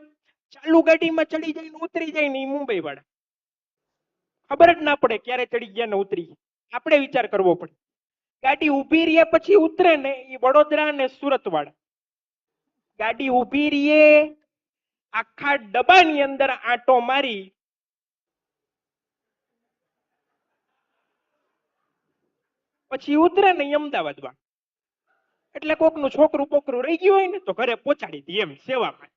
ચાલુ ગાડીમાં ચડી જઈને ઉતરી જાય ને એ મુંબઈ વાળા ખબર જ ના પડે ક્યારે ચડી ગયા ને ઉતરી ગયા. આપણે વિચાર કરવો પડે. ગાડી ઊભી રહે પછી ઉતરે ને એ વડોદરા ને સુરત વાળા. ગાડી ઊભી રહે, આખા ડબ્બાની અંદર આંટો મારી પછી ઉતરે ને અમદાવાદ વાળા. એટલે કોકનું છોકરું પોકરું રહી ગયું હોય ને તો ઘરે પહોંચાડી દે એમ સેવામાં.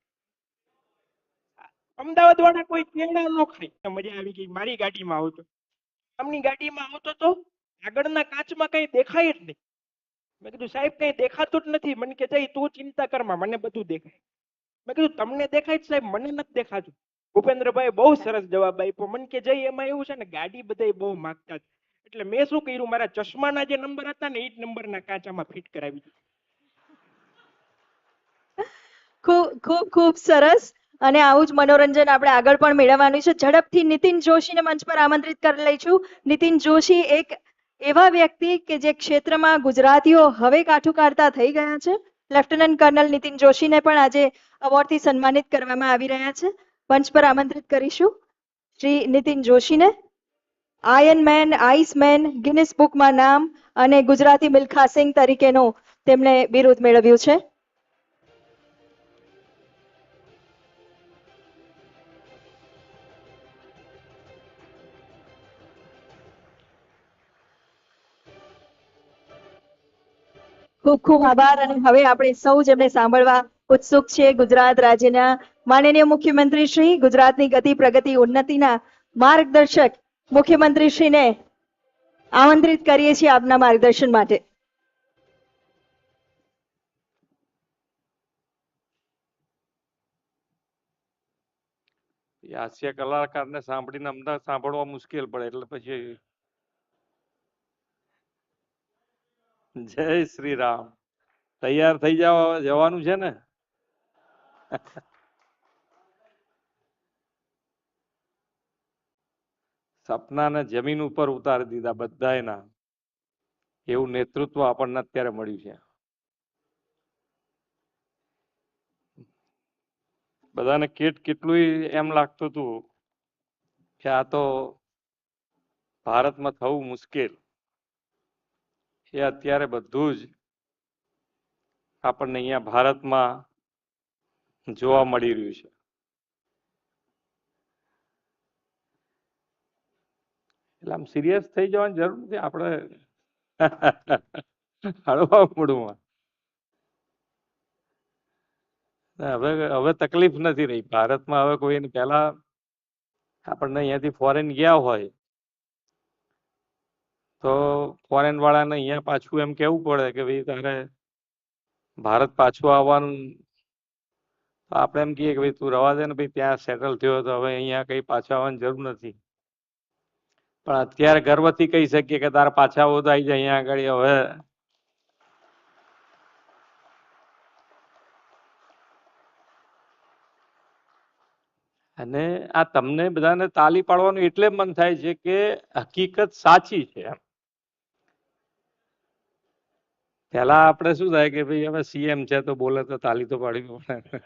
અમદાવાદ વાળા કોઈ કેળા ન ખાય, મજા આવી ગઈ મારી ગાડીમાં આવતો, આમની ગાડીમાં આવતો તો આગળના કાચમાં કઈ દેખાય જ નહીં. મેં કીધું સાહેબ કઈ દેખાતું જ નથી. મને કે જઈ તું ચિંતા કરમાં, મને બધું દેખાય. મેં કીધું તમને દેખાય જ સાહેબ, મને નથી દેખાતું. ભૂપેન્દ્રભાઈ બહુ સરસ જવાબ આપ્યો. મને કે જઈ એમાં એવું છે ને ગાડી બધાય બહુ માંગતા હતા. એટલે મેં શું કર્યું, મારા ચશ્માના જે નંબર હતા ને એ જ નંબરના કાચામાં ફિટ કરાવી દીધું. ખૂબ ખૂબ ખૂબ સરસ. અને આવું જ મનોરંજન આપણે આગળ પણ મેળવવાનું છે. ઝડપથી નીતિન જોશીને મંચ પર આમંત્રિત કરી લઈશું. નીતિન જોશી એક એવા વ્યક્તિ કે જે ક્ષેત્રમાં ગુજરાતીઓ હવે કાઠું કાઢતા થઈ ગયા છે. લેફ્ટનન્ટ કર્નલ નીતિન જોશીને પણ આજે એવોર્ડથી સન્માનિત કરવામાં આવી રહ્યા છે. મંચ પર આમંત્રિત કરીશું શ્રી નીતિન જોશીને. Iron man, ice man, Guinness બુકમાં નામ અને ગુજરાતી મિલ્ખા સિંહ તરીકેનું તેમણે બિરુદ મેળવ્યું છે. ખૂબ ખૂબ આભાર. અને હવે આપણે સૌ જેમને સાંભળવા ઉત્સુક છે, ગુજરાત રાજ્યના માનનીય મુખ્યમંત્રી શ્રી, ગુજરાતની ગતિ પ્રગતિ ઉન્નતિના માર્ગદર્શક મુખ્યમંત્રીશ્રીને આમંત્રિત કરીએ છીએ આપના માર્ગદર્શન માટે. હાસ્ય કલાકારને સાંભળીને અમને સાંભળવા મુશ્કેલ પડે એટલે પછી જય શ્રી રામ. તૈયાર થઈ જવાનું છે ને? સપનાને જમીન ઉપર ઉતારી દીધા બધાયના. એવું નેતૃત્વ આપણને અત્યારે મળ્યું છે. બધાને કેટલું એમ લાગતું હતું કે આ તો ભારતમાં થવું મુશ્કેલ. એ અત્યારે બધું જ આપણને અહીંયા ભારતમાં જોવા મળી રહ્યું છે. એટલે આમ સિરિયસ થઈ જવાની જરૂર નથી. આપણે હળવા મૂડમાં હવે તકલીફ નથી રહી ભારતમાં. હવે કોઈ પહેલા આપણને અહીંયાથી ફોરેન ગયા હોય તો ફોરેન વાળાને અહીંયા પાછું એમ કેવું પડે કે ભાઈ તારે ભારત પાછું આવવાનું. આપણે એમ કહીએ કે ભાઈ તું રવા દે ને ભાઈ, ત્યાં સેટલ થયો તો હવે અહીંયા કઈ પાછા આવવાની જરૂર નથી. પણ અત્યારે ગર્વથી કહી શકીએ કે તારે પાછા આવો તો આવી જાય અહીંયા આગળ. હવે અને આ તમને બધાને તાલી પાડવાનું એટલે મન થાય છે કે હકીકત સાચી છે. પેલા આપણે શું થાય કે ભાઈ હવે સીએમ છે તો બોલે તો તાલી તો પાડવી પડે.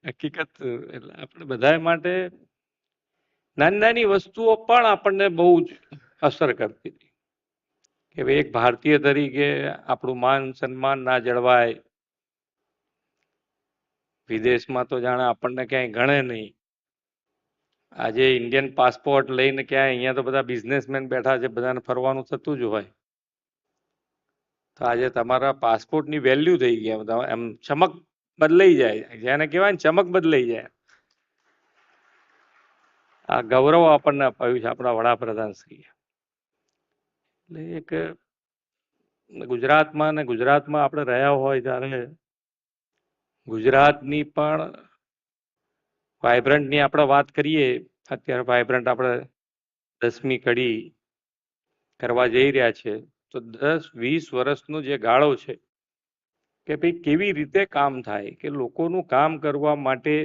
હકીકત એટલે આપણે બધા માટે નાની નાની વસ્તુઓ પણ આપણને બહુ જ અસર કરતી હતી કે ભાઈ એક ભારતીય તરીકે આપણું માન સન્માન ના જળવાય. વિદેશમાં તો જાણે આપણને ક્યાંય ગણે નહીં. આજે ઇન્ડિયન પાસપોર્ટ લઈને ક્યાંય અહીંયા તો બધા બિઝનેસમેન બેઠા છે, બધાને ફરવાનું થતું જ હોય. તો આજે તમારા પાસપોર્ટની વેલ્યુ થઈ ગયા, એમ ચમક બદલાઈ જાય, જેને કહેવાય ને ચમક બદલાઈ જાય. આ ગૌરવ આપણને અપાયું છે આપણા વડાપ્રધાન શ્રી. એટલે એક ગુજરાતમાં ને ગુજરાતમાં આપણે રહ્યા હોય ત્યારે ગુજરાતની પણ વાઇબ્રન્ટની આપણે વાત કરીએ. અત્યારે વાઇબ્રન્ટ આપણે 10મી કડી કરવા જઈ રહ્યા છે. તો 10-20 વર્ષનો જે ગાળો છે કે ભાઈ કેવી રીતે કામ થાય, કે લોકોનું કામ કરવા માટે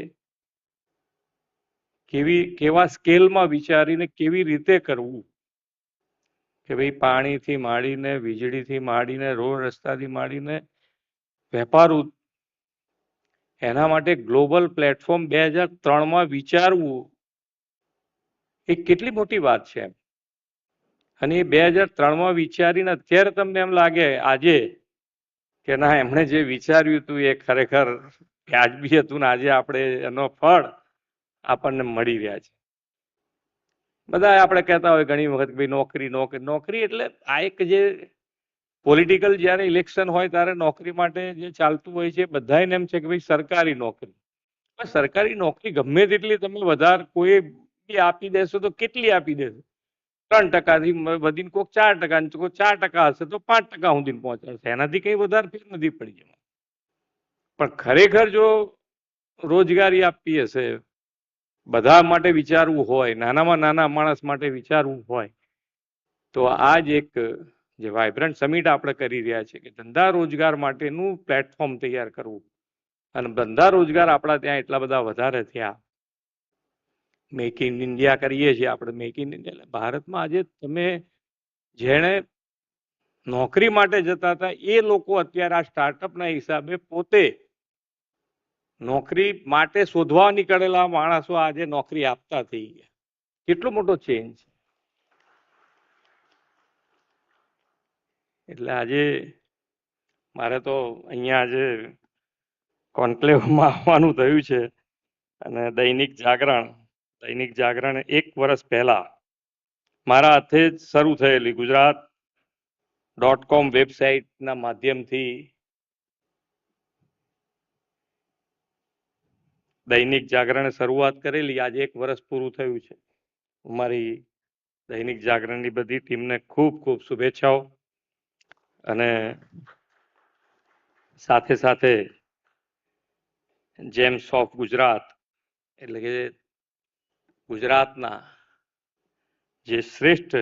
કેવા સ્કેલમાં વિચારીને કેવી રીતે કરવું, કે ભાઈ પાણીથી માંડીને, વીજળીથી માંડીને, રોડ રસ્તાથી માંડીને વેપાર, એના માટે ગ્લોબલ પ્લેટફોર્મ 2003માં વિચારવું એ કેટલી મોટી વાત છે. અને એ 2003માં વિચારીને અત્યારે તમને એમ લાગે આજે કે ના, એમણે જે વિચાર્યું હતું એ ખરેખર વ્યાજબી હતું ને આજે આપણે એનો ફળ આપણને મળી રહ્યા છે. બધા આપણે કહેતા હોય ઘણી વખત ભાઈ નોકરી નોકરી નોકરી એટલે આ એક જે પોલિટિકલ જયારે ઇલેક્શન હોય ત્યારે નોકરી માટે જે ચાલતું હોય છે બધાને એમ છે કે ભાઈ સરકારી નોકરી. સરકારી નોકરી ગમે તેટલી તમે વધારે કોઈ બી આપી દેશો તો કેટલી આપી દેશો? 3%થી વધીને કોઈક 4%, કોઈ 4% હશે તો 5% સુધી પહોંચાડશે. એનાથી કઈ વધારે ફેર નથી પડી જવા. પણ ખરેખર જો રોજગારી આપવી હશે, બધા માટે વિચારવું હોય, નાનામાં નાના માણસ માટે વિચારવું હોય, તો આ જ એક જે વાઇબ્રન્ટ સમિટ આપણે કરી રહ્યા છીએ કે ધંધા રોજગાર માટેનું પ્લેટફોર્મ તૈયાર કરવું. અને ધંધા રોજગાર આપણા ત્યાં એટલા બધા વધારે થયા. મેક ઇન ઇન્ડિયા કરીએ છીએ આપણે. મેક ઇન ઇન્ડિયા ભારતમાં આજે તમે જેણે નોકરી માટે જતા હતા એ લોકો અત્યારે આ સ્ટાર્ટઅપના હિસાબે પોતે નોકરી માટે શોધવા નીકળેલા માણસો આજે નોકરી આપતા થઈ ગયા. કેટલો મોટો ચેન્જ. એટલે આજે મારે તો અહીંયા આજે કોન્ક્લેવમાં આવવાનું થયું છે. અને દૈનિક જાગરણ 1 વર્ષ પહેલા મારા હાથે જ શરૂ થયેલી ગુજરાત.com વેબસાઇટના માધ્યમથી દૈનિક જાગરણે શરૂઆત કરેલી. આજે 1 વર્ષ પૂરું થયું છે. મારી દૈનિક જાગરણની બધી ટીમને ખૂબ ખૂબ શુભેચ્છાઓ. અને સાથે સાથે જેમ્સ ઓફ ગુજરાત એટલે કે ગુજરાતના જે શ્રેષ્ઠ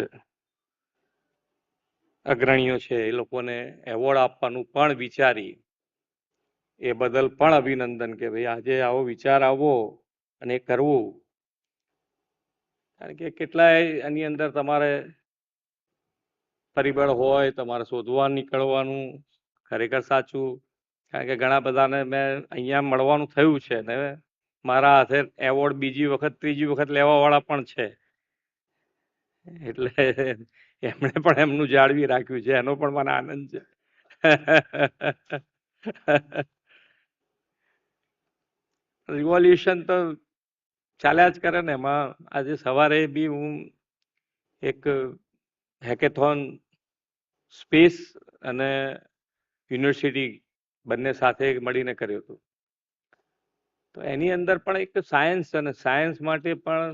અગ્રણીઓ છે એ લોકોને એવોર્ડ આપવાનું પણ વિચારી. એ બદલ પણ અભિનંદન કે ભાઈ આજે આવો વિચાર આવવો અને કરવું. કારણ કે કેટલાય એની અંદર તમારે પરિબળ હોય, તમારે શોધવા નીકળવાનું ખરેખર સાચું. કારણ કે ઘણા બધાને મેં અહીંયા મળવાનું થયું છે ને મારા હાથે એવોર્ડ બીજી વખત ત્રીજી વખત લેવા વાળા પણ છે. એટલે એમણે પણ એમનું જાળવી રાખ્યું છે. એનો પણ મને આનંદ છે. રિવોલ્યુશન તો ચાલ્યા જ કરે ને. એમાં આજે સવારે બી હું એક હેકેથોન સ્પેસ અને યુનિવર્સિટી બંને સાથે મળીને કર્યો હતો. તો એની અંદર પણ એક સાયન્સ અને સાયન્સ માટે પણ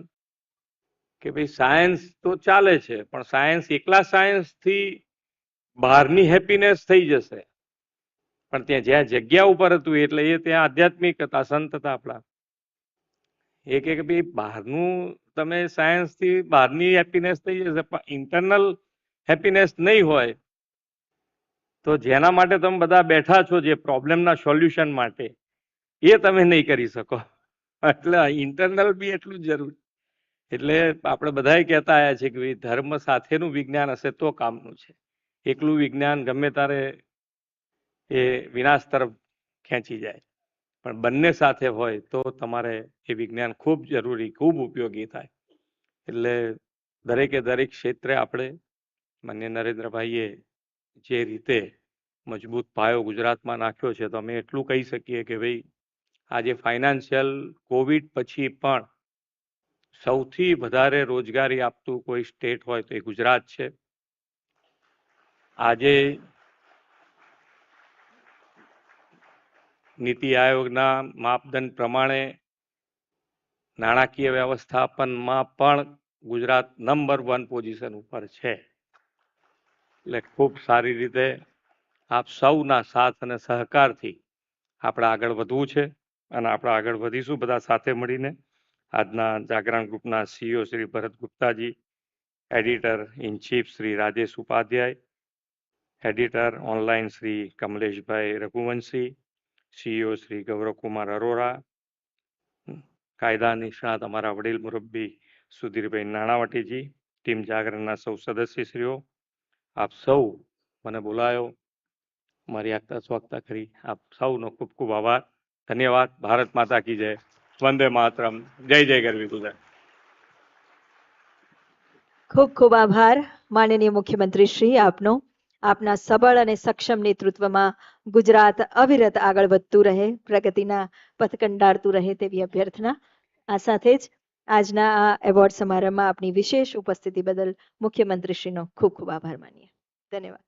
કે ભાઈ સાયન્સ તો ચાલે છે પણ સાયન્સ એકલા સાયન્સથી બહારની હેપીનેસ થઈ જશે. પણ ત્યાં જ્યાં જગ્યા ઉપર હતું એટલે એ ત્યાં આધ્યાત્મિક હતા, સંત હતા આપણા. એ કે ભાઈ બહારનું તમે સાયન્સથી બહારની હેપીનેસ થઈ જશે પણ ઇન્ટરનલ હેપીનેસ નહીં હોય તો જેના માટે તમે બધા બેઠા છો જે પ્રોબ્લેમના સોલ્યુશન માટે એ તમે નહીં કરી શકો. એટલે ઇન્ટરનલ બી એટલું જ જરૂર. એટલે આપણે બધાએ કહેતા આવ્યા છે કે ભાઈ ધર્મ સાથેનું વિજ્ઞાન હશે તો કામનું છે. એકલું વિજ્ઞાન ગમે ત્યારે એ વિનાશ તરફ ખેંચી જાય. પણ બંને સાથે હોય તો તમારે એ વિજ્ઞાન ખૂબ જરૂરી, ખૂબ ઉપયોગી થાય. એટલે દરેકે દરેક ક્ષેત્રે આપણે માન્ય નરેન્દ્રભાઈએ જે રીતે મજબૂત પાયો ગુજરાતમાં નાખ્યો છે તો અમે એટલું કહી શકીએ કે ભાઈ આજે ફાઇનાન્શિયલ કોવિડ પછી પણ સૌથી વધારે રોજગારી આપતું કોઈ સ્ટેટ હોય તો એ ગુજરાત છે. આજે નીતિ આયોગના માપદંડ પ્રમાણે નાણાકીય વ્યવસ્થાપનમાં પણ ગુજરાત નંબર 1 પોઝિશન ઉપર છે. એટલે ખૂબ સારી રીતે આપ સૌના સાથ અને સહકારથી આપણે આગળ વધવું છે અને આપણે આગળ વધીશું બધા સાથે મળીને. આજના જાગરણ ગ્રુપના CEO શ્રી ભરત ગુપ્તાજી, editor in chief Shri Rajesh Upadhyay, editor online Shri કમલેશભાઈ રઘુવંશી, CEO શ્રી ગૌરવકુમાર અરોરા, કાયદા નિષ્ણાત અમારા વડીલ મુરબ્બી સુધીરભાઈ નાણાવટીજી, ટીમ જાગરણના સૌ સદસ્યશ્રીઓ, આપ સૌ મને બોલાયો, મારી આગતા સ્વાગતા કરી. આપ સૌનો ખૂબ ખૂબ આભાર. ધન્યવાદ. ભારત માતા કી જય. વંદે માતરમ. જય જય ગરવી ગુજરાત. ખૂબ ખૂબ આભાર માનનીય મુખ્યમંત્રી શ્રી આપનો. આપના સબળ અને સક્ષમ નેતૃત્વમાં ગુજરાત અવિરત આગળ વધતું રહે, પ્રગતિના પથ કંડારતું રહે તેવી અભ્યર્થના. આ સાથે જ આજના આ એવોર્ડ સમારંભમાં આપની વિશેષ ઉપસ્થિતિ બદલ મુખ્યમંત્રીશ્રીનો ખૂબ ખૂબ આભાર માનીએ. ધન્યવાદ.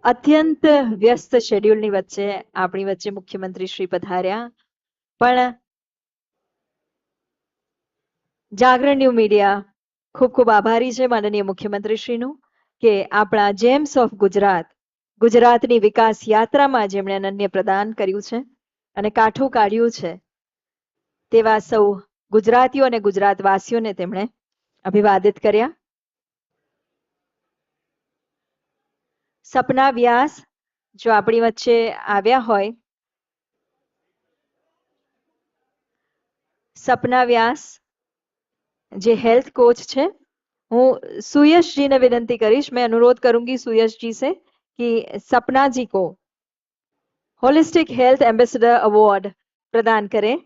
અત્યંત વ્યસ્ત શેડ્યુલની વચ્ચે આપણી વચ્ચે મુખ્યમંત્રી શ્રી પધાર્યા, પણ જાગરણ ન્યૂ મીડિયા ખૂબ ખૂબ આભારી છે માનનીય મુખ્યમંત્રીશ્રીનું કે આપણા જેમ્સ ઓફ ગુજરાત, ગુજરાતની વિકાસ યાત્રામાં જેમણે અનન્ય પ્રદાન કર્યું છે અને કાઠું કાઢ્યું છે તેવા સૌ ગુજરાતીઓ અને ગુજરાતવાસીઓને તેમણે અભિવાદિત કર્યા. સપના વ્યાસ જો આપણી વચ્ચે આવ્યા હોય, સપના વ્યાસ જે હેલ્થ कोच છે, હું सुयश जी ने विनती करीश, मैं अनुरोध करूंगी सुयश जी से कि सपना जी को होलिस्टिक हेल्थ एम्बेसडर अवार्ड प्रदान करें,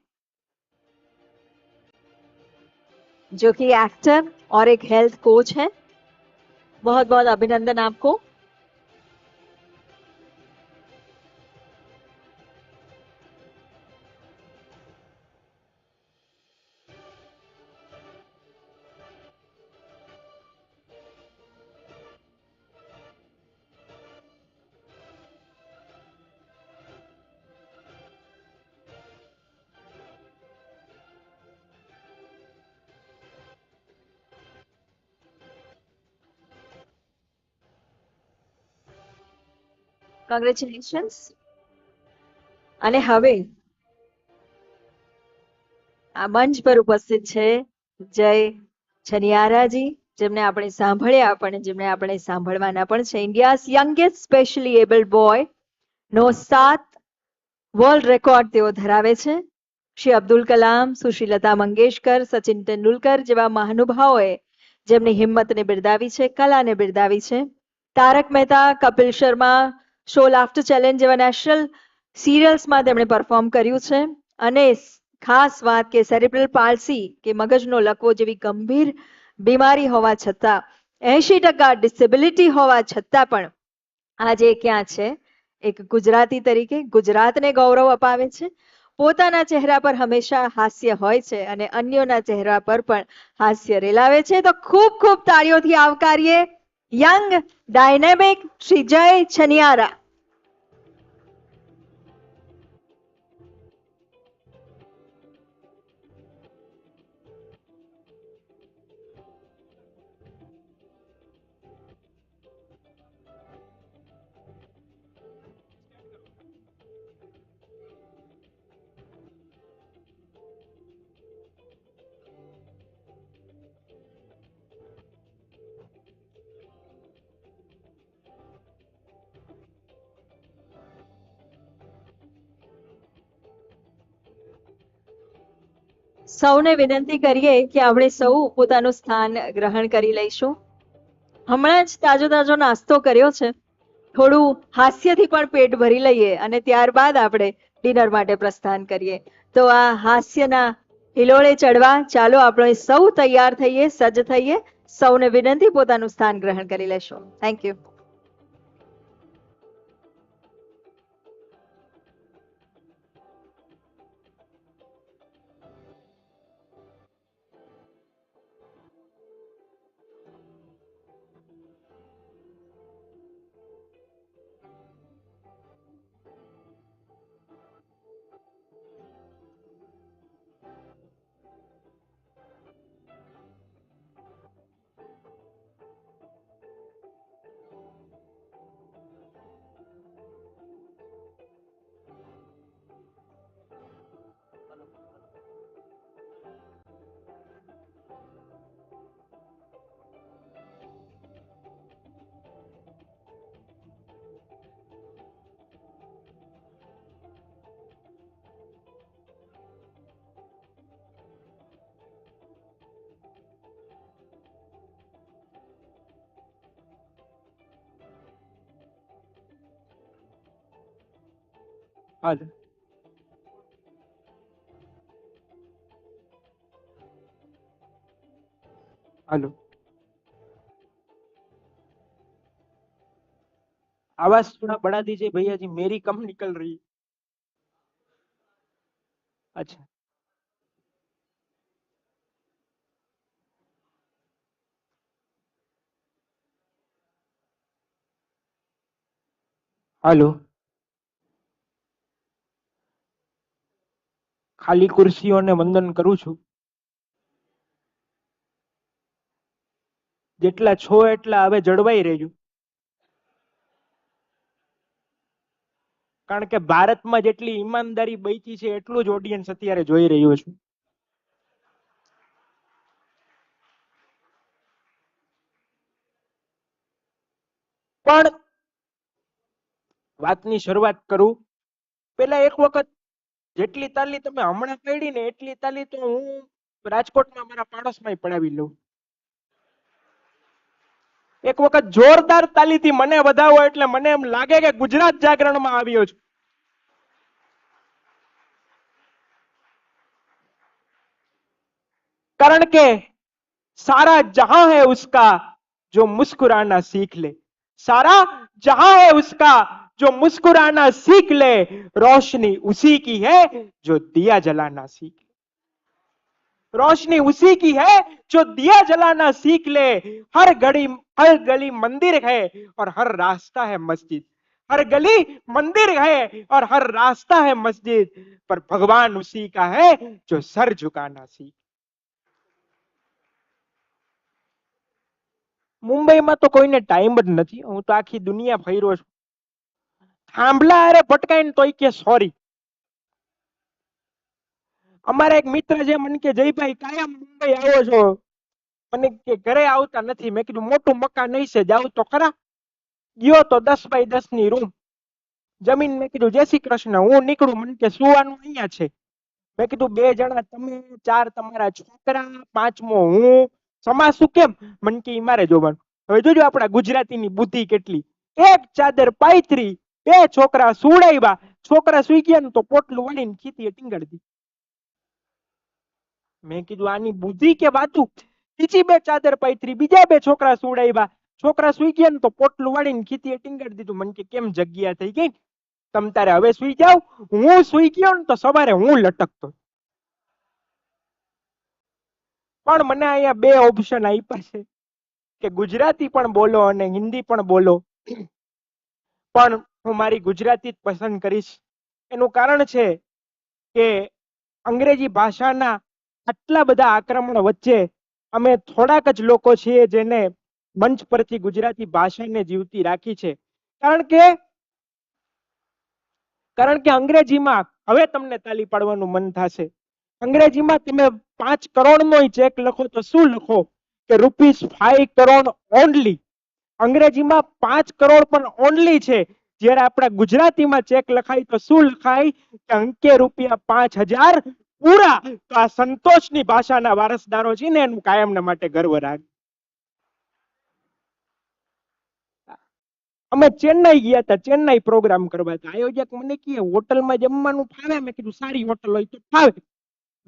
जो कि एक्टर और एक हेल्थ कोच है. बहुत बहुत अभिनंदन आपको. કોંગ્રેચ્યુલેશન્સ. અને હવે આ મંચ પર ઉપસ્થિત છે જય છનિયારાજી, જેમને આપણે સાંભળ્યા પણ જેમને આપણે સાંભળવાના પણ છે. India's youngest specially abled boy નો 7 વર્લ્ડ રેકોર્ડ તેઓ ધરાવે છે. શ્રી અબ્દુલ કલામ, સુશ્રી લતા મંગેશકર, સચિન તેંડુલકર જેવા મહાનુભાવોએ જેમની હિંમતને બિરદાવી છે, કલાને બિરદાવી છે. Tarak Mehta, Kapil Sharma, show laughter challenge જેવા નેશનલ સિરિયલ્સમાં તેમણે પરફોર્મ કર્યું છે. અને ખાસ વાત કે સેરેબ્રલ પાલ્સી કે મગજનો લકવો જેવી ગંભીર બીમારી હોવા છતાં, 80% ડિસેબિલિટી હોવા છતાં પણ આજે ક્યાં છે? એક ગુજરાતી તરીકે ગુજરાતને ગૌરવ અપાવે છે. પોતાના ચહેરા પર હંમેશા હાસ્ય હોય છે અને અન્યોના ચહેરા પર પણ હાસ્ય રેલાવે છે. તો ખૂબ ખૂબ તાળીઓથી આવકારીએ યંગ ડાયનેમિક શ્રી જય છનિયારા. સૌને વિનંતી કરીએ કે આપણે સૌ પોતાનું સ્થાન ગ્રહણ કરી લઈશું. હમણાં જ તાજો તાજો નાસ્તો કર્યો છે, થોડું હાસ્યથી પણ પેટ ભરી લઈએ અને ત્યારબાદ આપણે ડિનર માટે પ્રસ્થાન કરીએ. તો આ હાસ્યના હિલોળે ચડવા ચાલો આપણે સૌ તૈયાર થઈએ, સજ્જ થઈએ. સૌને વિનંતી પોતાનું સ્થાન ગ્રહણ કરી લેશો. Thank you. હાલો હાલો आवाज थोड़ा बढ़ा दीजिए भैया जी, मेरी कम निकल रही है। अच्छा હાલો ખાલી ખુરશીઓને વંદન કરું છું. જેટલા છો એટલા હવે જળવાઈ રહેજો, કારણ કે ભારતમાં જેટલી ઈમાનદારી બચી છે એટલું જ ઓડિયન્સ અત્યારે જોઈ રહ્યો છું. પણ વાતની શરૂઆત કરું પેલા એક વખત જેટલી તાલી તમે હમણાં પડી ને એટલી તાલી તો હું રાજકોટમાં મારા પાડોશમાં પડાવી લઉં. એક વખત જોરદાર તાલીથી મને વધાવો એટલે મને એમ લાગે કે ગુજરાત જાગરણમાં આવ્યો છું. कारण के सारा जहां है उसका जो मुस्कुराना सीख ले, सारा जहां है उसका जो मुस्कुराना सीख ले, रोशनी उसी की है जो दिया जलाना सीख ले, रोशनी उसी की है जो दिया जलाना सीख ले. हर गली मंदिर है और हर रास्ता है मस्जिद, हर गली मंदिर है और हर रास्ता है मस्जिद, पर भगवान उसी का है जो सर झुकाना सीख. મુંબઈમાં તો કોઈને ટાઈમ જ નથી, હું તો આખી દુનિયા ફર્યો છું. થાંભલા અરે ભટકાઈને તોય કે સોરી. અમારા એક મિત્ર છે મને કે જયભાઈ કાયમ મુંબઈ આવો છો, મને કે ઘરે આવતા નથી. મેં કીધું મોટું મકાન નહીં છે, જાવ તો ખરા. ગયો તો 10 બાય 10 ની રૂમ જમીન. મેં કીધું જય શ્રી કૃષ્ણ, હું નીકળું. મને કે સુવાનું અહીંયા છે. મેં કીધું 2 જણા તમે, 4 તમારા છોકરા, 5મો હું, સમાસું કેમ? મને કે મારે જોવાનું. હવે જોજો આપણા ગુજરાતીની બુદ્ધિ કેટલી. એક ચાદર પાયત્રી, 2 છોકરા સુવડાવ્યા. છોકરા સુઈ ગયા ને તો પોટલું વાળીને ખીતીએ ટીંગાડી. મેં કીધું આની બુદ્ધિ કે વાતું. બીજી 2 ચાદર પાયત્રી, બીજા 2 છોકરા સુવડાવ્યા. છોકરા સુઈ ગયા ને તો પોટલું વાળીને ખીતીએ ટીંગાડી દીધું. મને કે કેમ જગ્યા થઈ ગઈ, તમ તારે હવે સુઈ જાવ. હું સુઈ ગયો ને તો સવારે હું લટકતો. પણ મને અહીંયા 2 ઓપ્શન આપ્યા છે કે ગુજરાતી પણ બોલો અને હિન્દી પણ બોલો, પણ હું મારી ગુજરાતી જ પસંદ કરીશ. એનું કારણ છે કે અંગ્રેજી ભાષાના આટલા બધા આક્રમણ વચ્ચે અમે થોડાક જ લોકો છીએ જેને મંચ પરથી ગુજરાતી ભાષાને જીવતી રાખી છે. કારણ કે અંગ્રેજીમાં હવે તમને તાલી પાડવાનું મન થશે. અંગ્રેજીમાં તમે 5 કરોડનો ચેક લખો તો શું લખો કે ₹5 કરોડ ઓનલી. અંગ્રેજીમાં 5 કરોડ પણ ઓનલી છે. જ્યારે આપણા ગુજરાતીમાં ચેક લખાય તો શું લખાય કે અંકે ₹5000 પૂરા. તો આ સંતોષની ભાષાના વારસદારો છે ને એનું કાયમના માટે ગર્વ રાખ. અમે ચેન્નાઈ ગયા હતા, ચેન્નાઈ પ્રોગ્રામ કરવા હતા. આયોજક મને કહે હોટલમાં જમવાનું ફાવે? મેં કીધું સારી હોટલ હોય તો ફાવે.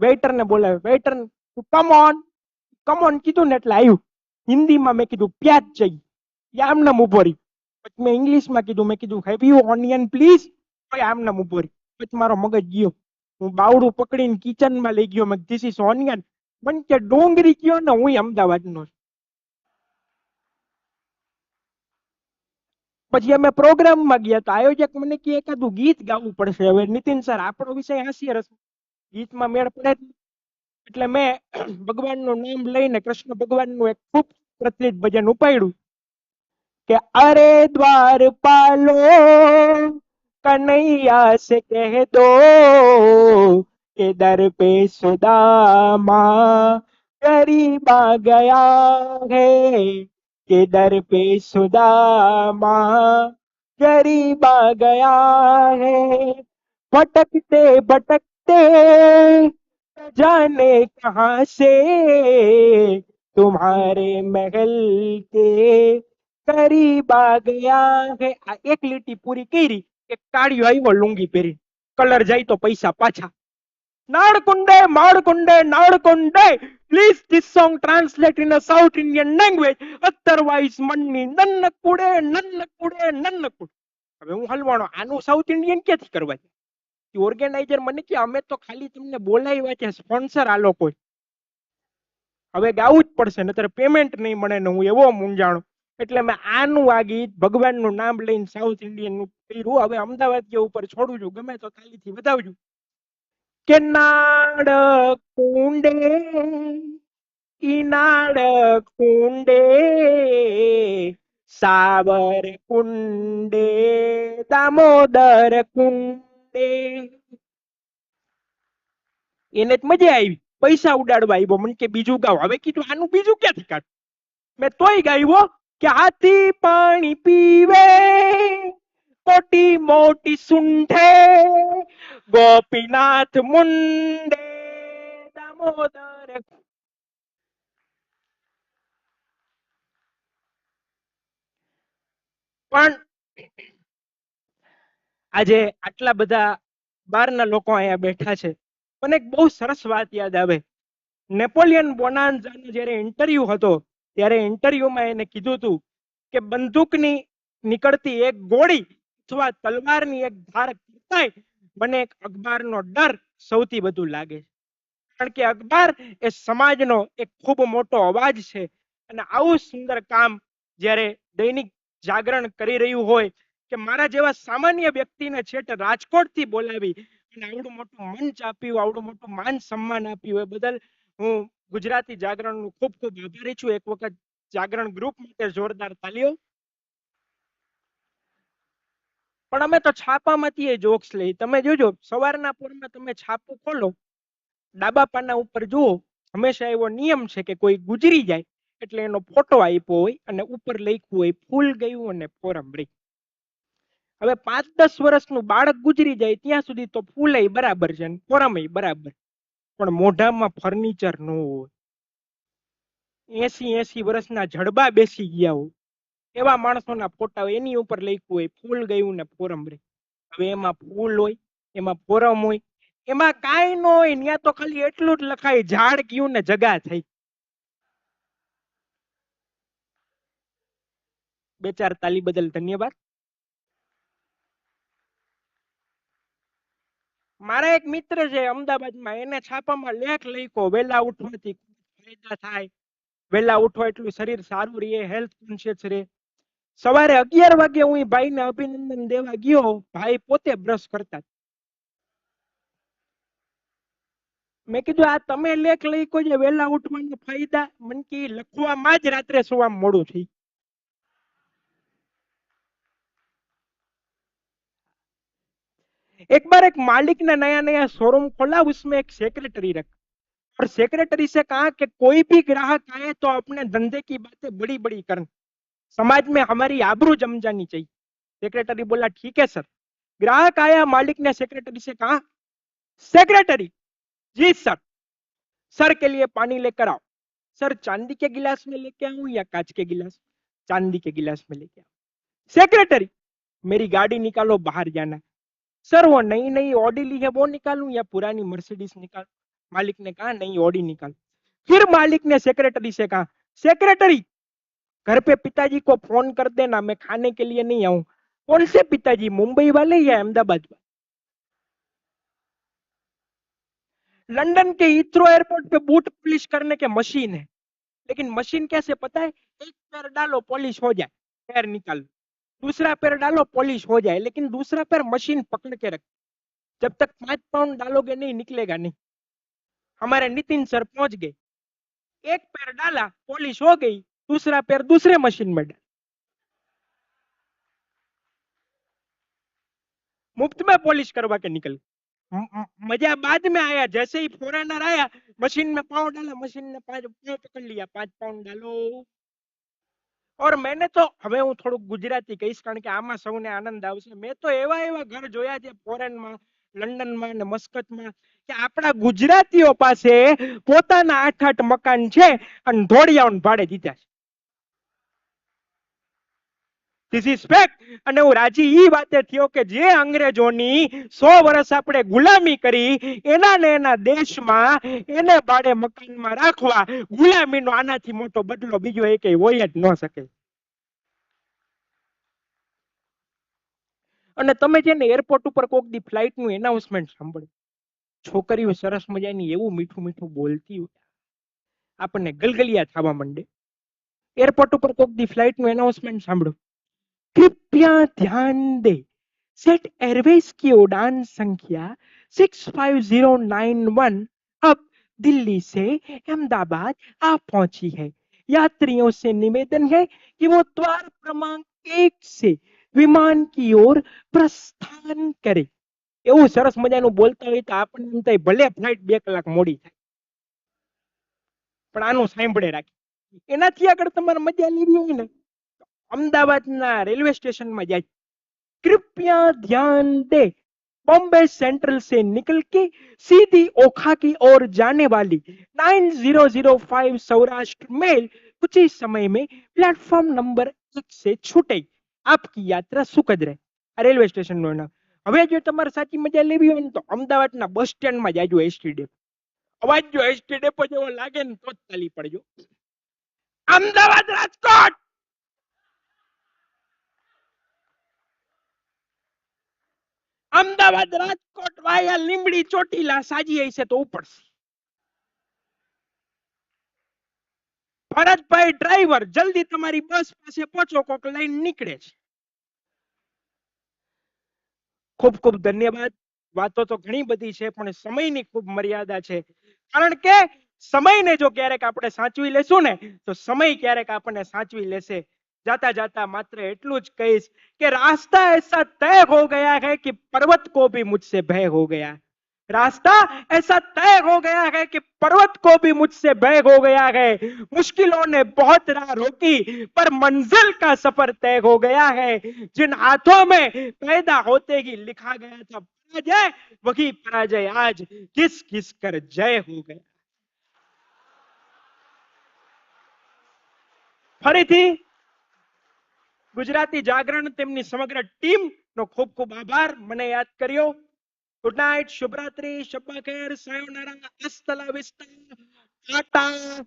વેઇટર ને બોલાવે. વેઇટર કમ ઓન કીધું ને એટલે આવ્યું. હિન્દીમાં મેં કીધું પ્યાજ चाहिए, આમ નામ ઉભો રહી. પછી મેં ઇંગ્લિશમાં કીધું, મેં કીધું હેવ યુ ઓનિયન પ્લીઝ, આમ નામ ઉભો રહી. પછી મારો મગજ ગયો, હું બાવડું પકડીને કિચનમાં લઈ ગયો. મેં ધીસ ઇઝ ઓનિયન. મને કે ડોંગરી કયો ને, હું અમદાવાદનો. પછી અમે પ્રોગ્રામમાં ગયા તો આયોજક મને કે એકાદું ગીત ગાવું પડશે. હવે નીતિન સર આપણો વિષય હાસ્ય રસ, ગીતમાં મેળ પડે. એટલે મેં ભગવાનનું નામ લઈને કૃષ્ણ ભગવાનનું એક ખૂબ પ્રચલિત ભજન ઉપાડ્યું કે અરે દ્વારપાલો કનૈયા સે કહ દો કે દર પે સુદામા गरीब आ गया है कि दर पे सुदामा गरीब आ गया है भटकते भटकते जाने कहाँ से तुम्हारे महल के करीब आ गया है. આ એક લીટી પૂરી કરી કે કાળિયો આવ્યો લુંગી પહેરી. કલર જાય તો પૈસા પાછા. નાડકુંડે માડકુંડે નાડકુંડે, please this song translate in a south Indian language, otherwise મનની નન્નકુડે નન્નકુડે નન્નકુડે. હવે હું હલવાણો, આનું સાઉથ ઇન્ડિયન ક્યાંથી કરવા છે? ઓર્ગેનાઇઝર મને કે અમે તો ખાલી તમને બોલાવ્યા છે, સ્પોન્સર આ લોકો. હવે ગાવું જ પડશે, નતર પેમેન્ટ નહીં મળે ને. હું એવો મૂંઝાણો, એટલે મેં આનું આ ગીત ભગવાનનું નામ લઈને સાઉથ ઇન્ડિયન નું કર્યું. હવે અમદાવાદ કે ઉપર છોડું છું, ગમે તો તાલીથી વધાવજો. કે નાડ કુંડે ઈ નાડ કુંડે સાવર કુંડે દામોદર કુંડે. એને જ મજા આવી, પૈસા ઉડાડવા આવ્યો. મને કે બીજું ગાવ. હવે કીધું આનું બીજું ક્યાંથી કાઢ? મેં તોય ગાયો કે હાથી પાણી પીવે, મોટી મોટી સુંઠે, ગોપીનાથ મુંડે દામોદર. પણ આજે આટલા બધા બહારના લોકો અહીંયા બેઠા છે, મને એક બહુ સરસ વાત યાદ આવે. નેપોલિયન બોનાન્ઝાનો જ્યારે ઇન્ટરવ્યુ હતો, ત્યારે ઇન્ટરવ્યુમાં એને કીધું હતું કે બંદૂકની નીકળતી એક ગોળી અથવા તલવારની એક ધાર કરતાંય મને એક અખબારનો ડર સૌથી વધુ લાગે છે. કારણ કે અખબાર એ સમાજનો એક ખૂબ મોટો અવાજ છે. અને આવું સુંદર કામ જ્યારે દૈનિક જાગરણ કરી રહ્યું હોય, કે મારા જેવા સામાન્ય વ્યક્તિને છેટ રાજકોટથી બોલાવી અને આવડું મોટું મંચ આપ્યું, આવડું મોટું માન સન્માન આપ્યું, એ બદલ હું ગુજરાતી જાગરણનું ખૂબ ખૂબ આભારી છું. એક વખત જાગરણ ગ્રુપ માટે જોરદાર તાલીઓ. પણ અમે તો છાપામાંથી એ જોક્સ લઈ. તમે જોજો, સવારના પોરમાં તમે છાપું ખોલો, ડાબા પાના ઉપર જુઓ, હંમેશા એવો નિયમ છે કે કોઈ ગુજરી જાય એટલે એનો ફોટો આપ્યો હોય અને ઉપર લખ્યું હોય ફૂલ ગયું અને ફોરમ રહી. હવે 5-10 વર્ષનું બાળક ગુજરી જાય ત્યાં સુધી તો ફૂલે બરાબર છે, ફોરમ બરાબર, પણ મોઢામાં ફર્નિચર ન હોય. 80 વર્ષના જડબા બેસી ગયા હોય, એવા માણસોના ફોટા હોય, એની ઉપર લખ્યું હોય ફૂલ ગયું ને ફોરમ રહી. હવે એમાં ફૂલ હોય, એમાં ફોરમ હોય, એમાં કાંઈ ન હોય. ત્યાં તો ખાલી એટલું જ લખાય, ઝાડ ગયું ને જગા થઈ. 2-4 તાલી બદલ ધન્યવાદ. મારા એક મિત્ર છે અમદાવાદમાં, એને છાપામાં લેખ લખ્યો, વહેલા ઉઠવાથી ફાયદા થાય, વહેલા ઉઠવા એટલું શરીર સારું રહે, હેલ્થ કોન્શિયસ રહે. સવારે 11 વાગે હું ભાઈને અભિનંદન દેવા ગયો, ભાઈ પોતે બ્રશ કરતા. મેં કીધું આ તમે લેખ લખ્યો છે વહેલા ઉઠવાના ફાયદા, મને કે લખવામાં જ રાત્રે સુવા મોડું થઈ. एक बार एक मालिक ने नया नया शोरूम खोला, उसमें एक सेक्रेटरी रखा और सेक्रेटरी से कहा कि कोई भी ग्राहक आए तो अपने धंधे की बातें बड़ी बड़ी करनी, समाज में हमारी आबरू जम जानी चाहिए. सेक्रेटरी बोला ठीक है सर. ग्राहक आया, मालिक ने सेक्रेटरी से कहा, सेक्रेटरी जी सर, सर के लिए पानी लेकर आओ. सर चांदी के गिलास में लेके आऊं या कांच के गिलास? चांदी के गिलास में लेके आओ. सेक्रेटरी मेरी गाड़ी निकालो, बाहर जाना है. सर वो नई नई ऑडी ली है वो निकालूं या पुरानी मर्सिडीज निकालूं? मालिक ने कहा नहीं, ऑडी निकाल. फिर मालिक ने सेक्रेटरी से कहा, सेक्रेटरी घर पे पिताजी को फोन कर देना, मैं खाने के लिए नहीं आऊं. कौन से पिताजी, मुंबई वाले या अहमदाबाद वाले? लंदन के हीथ्रो एयरपोर्ट पे बूट पॉलिश करने के मशीन है, लेकिन मशीन कैसे पता है? एक पैर डालो पॉलिश हो जाए, पैर निकालो, दूसरा पैर डालो पॉलिश हो जाए, लेकिन दूसरा पैर मशीन पकड़ के रख. जब तक 5 पाउंड डालोगे नहीं, निकलेगा नहीं. हमारे नितिन सर पहुंच गए, एक पैर डाला पॉलिश हो गई, दूसरा पैर दूसरे मशीन में डाला, मुफ्त में पॉलिश करवा के निकल. मजा बाद में आया, जैसे ही फॉरेनर आया, मशीन में पाँव डाला, मशीन ने 5 पाँव पकड़ लिया, 5 पाउंड डालो. और मैंने तो હવે હું થોડું ગુજરાતી કહીશ કારણ કે આમાં સૌને આનંદ આવશે. મેં તો એવા એવા ઘર જોયા છે ફોરેનમાં, લંડનમાં ને મસ્કતમાં, કે આપણા ગુજરાતીઓ પાસે પોતાના 8-8 મકાન છે અને ધોળિયાઓને ભાડે દીધા છે. This is fact. અને હું રાજી ઈ વાતે થયો કે જે અંગ્રેજોની 100 વર્ષ આપણે ગુલામી કરી એના ને એના દેશમાં એને ભાડે મકાનમાં રાખવા, ગુલામીનો આનાથી મોટો બદલો બીજો એકે હોય જ ન શકે. અને તમે છે ને એરપોર્ટ ઉપર કોક દી ફ્લાઇટ નું એનાઉન્સમેન્ટ સાંભળ્યું, છોકરીઓ સરસ મજાની એવું મીઠું મીઠું બોલતી હોય, આપણને ગલગલિયા થવા માંડે. एयरपोर्ट पर कोक दी फ्लाइट નું एनाउंसमेंट સાંભળો, कृपया ध्यान दें, सेट एयरवेज की उड़ान संख्या 65091 अब दिल्ली से अहमदाबाद आ पहुंची है. यात्रियों से निवेदन है कि वो द्वार क्रमांक 1 से विमान की ओर प्रस्थान करे. એવું સરસ મજાનું બોલતા હોય તો આપણને એમ થાય ભલે ફ્લાઇટ 2 કલાક મોડી થાય, પણ આનું સાંભળે રાખી. એનાથી આગળ તમારે મજા લેવી હોય ને, અમદાવાદના રેલવે સ્ટેશનમાં જાય, कृपया ध्यान दे, बॉम्बे सेंट्रल से निकल के सीधी ओखा की ओर जाने वाली 9005 सौराष्ट्र मेल कुछ ही समय में प्लेटफॉर्म नंबर 1 से छूटे. आपकी यात्रा सुखद रहे. આ રેલવે સ્ટેશન નું નામ. હવે જો તમારે સાચી મજા લેવી હોય ને તો અમદાવાદના બસ સ્ટેન્ડમાં જાજો એસટી ડેપો. અવાજ જો એસટી ડેપો જેવો લાગે ને તો જ ચાલી પડજો. અમદાવાદ રાજકોટ, અમદાવાદ રાજકોટ વાયા લીંબડી ચોટીલા સાજી હશે તો ઉપડશે. ભરતભાઈ ડ્રાઈવર, જલ્દી તમારી બસ પાસે પહોંચો, કોક લાઈન નીકળે છે. ખૂબ ખૂબ ધન્યવાદ. વાતો તો ઘણી બધી છે પણ સમયની ખૂબ મર્યાદા છે. કારણ કે સમયને જો ક્યારેક આપણે સાચવી લેશું ને તો સમય ક્યારેક આપણને સાચવી લેશે. जाता जाता मात्र एटलू ज कहीश कि रास्ता ऐसा तय हो गया है कि पर्वत को भी मुझसे भय हो गया. रास्ता ऐसा तय हो गया है कि पर्वत को भी मुझसे भय हो गया है. मुश्किलों ने बहुत राह रोकी पर मंजिल का सफर तय हो गया है. जिन हाथों में पैदा होते ही लिखा गया था पराजय, वही पराजय आज किस किस कर जय हो गया. फरीथी गुजराती जागरण તેમની સમગ્ર ટીમ નો ખૂબ ખૂબ આભાર. મને યાદ કર્યો. ગુડ નાઇટ, શુભરાત્રી, શબ્બા ખેર, સાયોનારા, અસ્તલા વિસ્તા, ટાટા,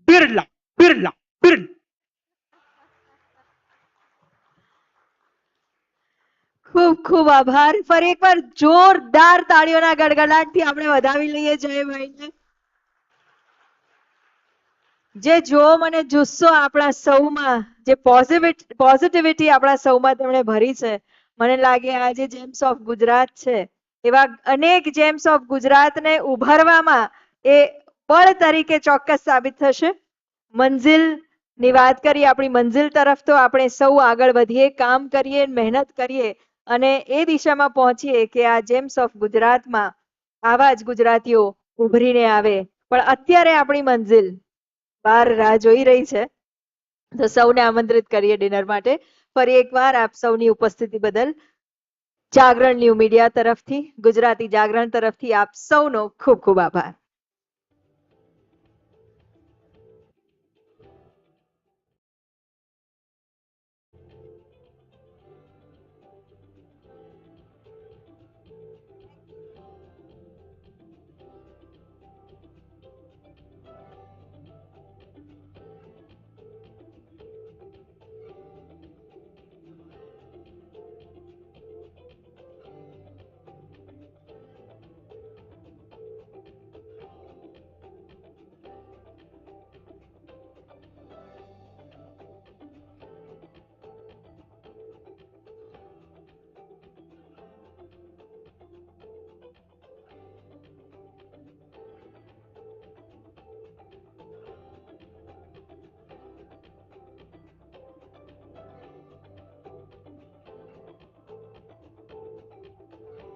બિરલા બિરલા બિરલા. ખૂબ ખૂબ આભાર. ફરી એકવાર જોરદાર તાળીઓના ગડગડાટથી આપણે વધાવી લઈએ જયભાઈને. જે જોમ અને જુસ્સો આપણા સૌમાં, જે પોઝિટિવિટી આપણા સૌમાં તેમણે ભરી છે, મને લાગે આ જે જેમ્સ ઓફ ગુજરાત છે એવા અનેક જેમ્સ ઓફ ગુજરાતને ઉભરવામાં એ બળ તરીકે ચોક્કસ સાબિત થશે. મંજિલની વાત કરી, આપણી મંજિલ તરફ તો આપણે સૌ આગળ વધીએ, કામ કરીએ, મહેનત કરીએ અને એ દિશામાં પહોંચીએ કે આ જેમ્સ ઓફ ગુજરાતમાં આવા જ ગુજરાતીઓ ઉભરીને આવે. પણ અત્યારે આપણી મંજિલ બહાર રાહ જોઈ રહી છે, તો સૌને આમંત્રિત કરીએ ડિનર માટે. ફરી એકવાર આપ સૌની ઉપસ્થિતિ બદલ જાગરણ ન્યૂ મીડિયા તરફથી, ગુજરાતી જાગરણ તરફથી આપ સૌનો ખૂબ ખૂબ આભાર.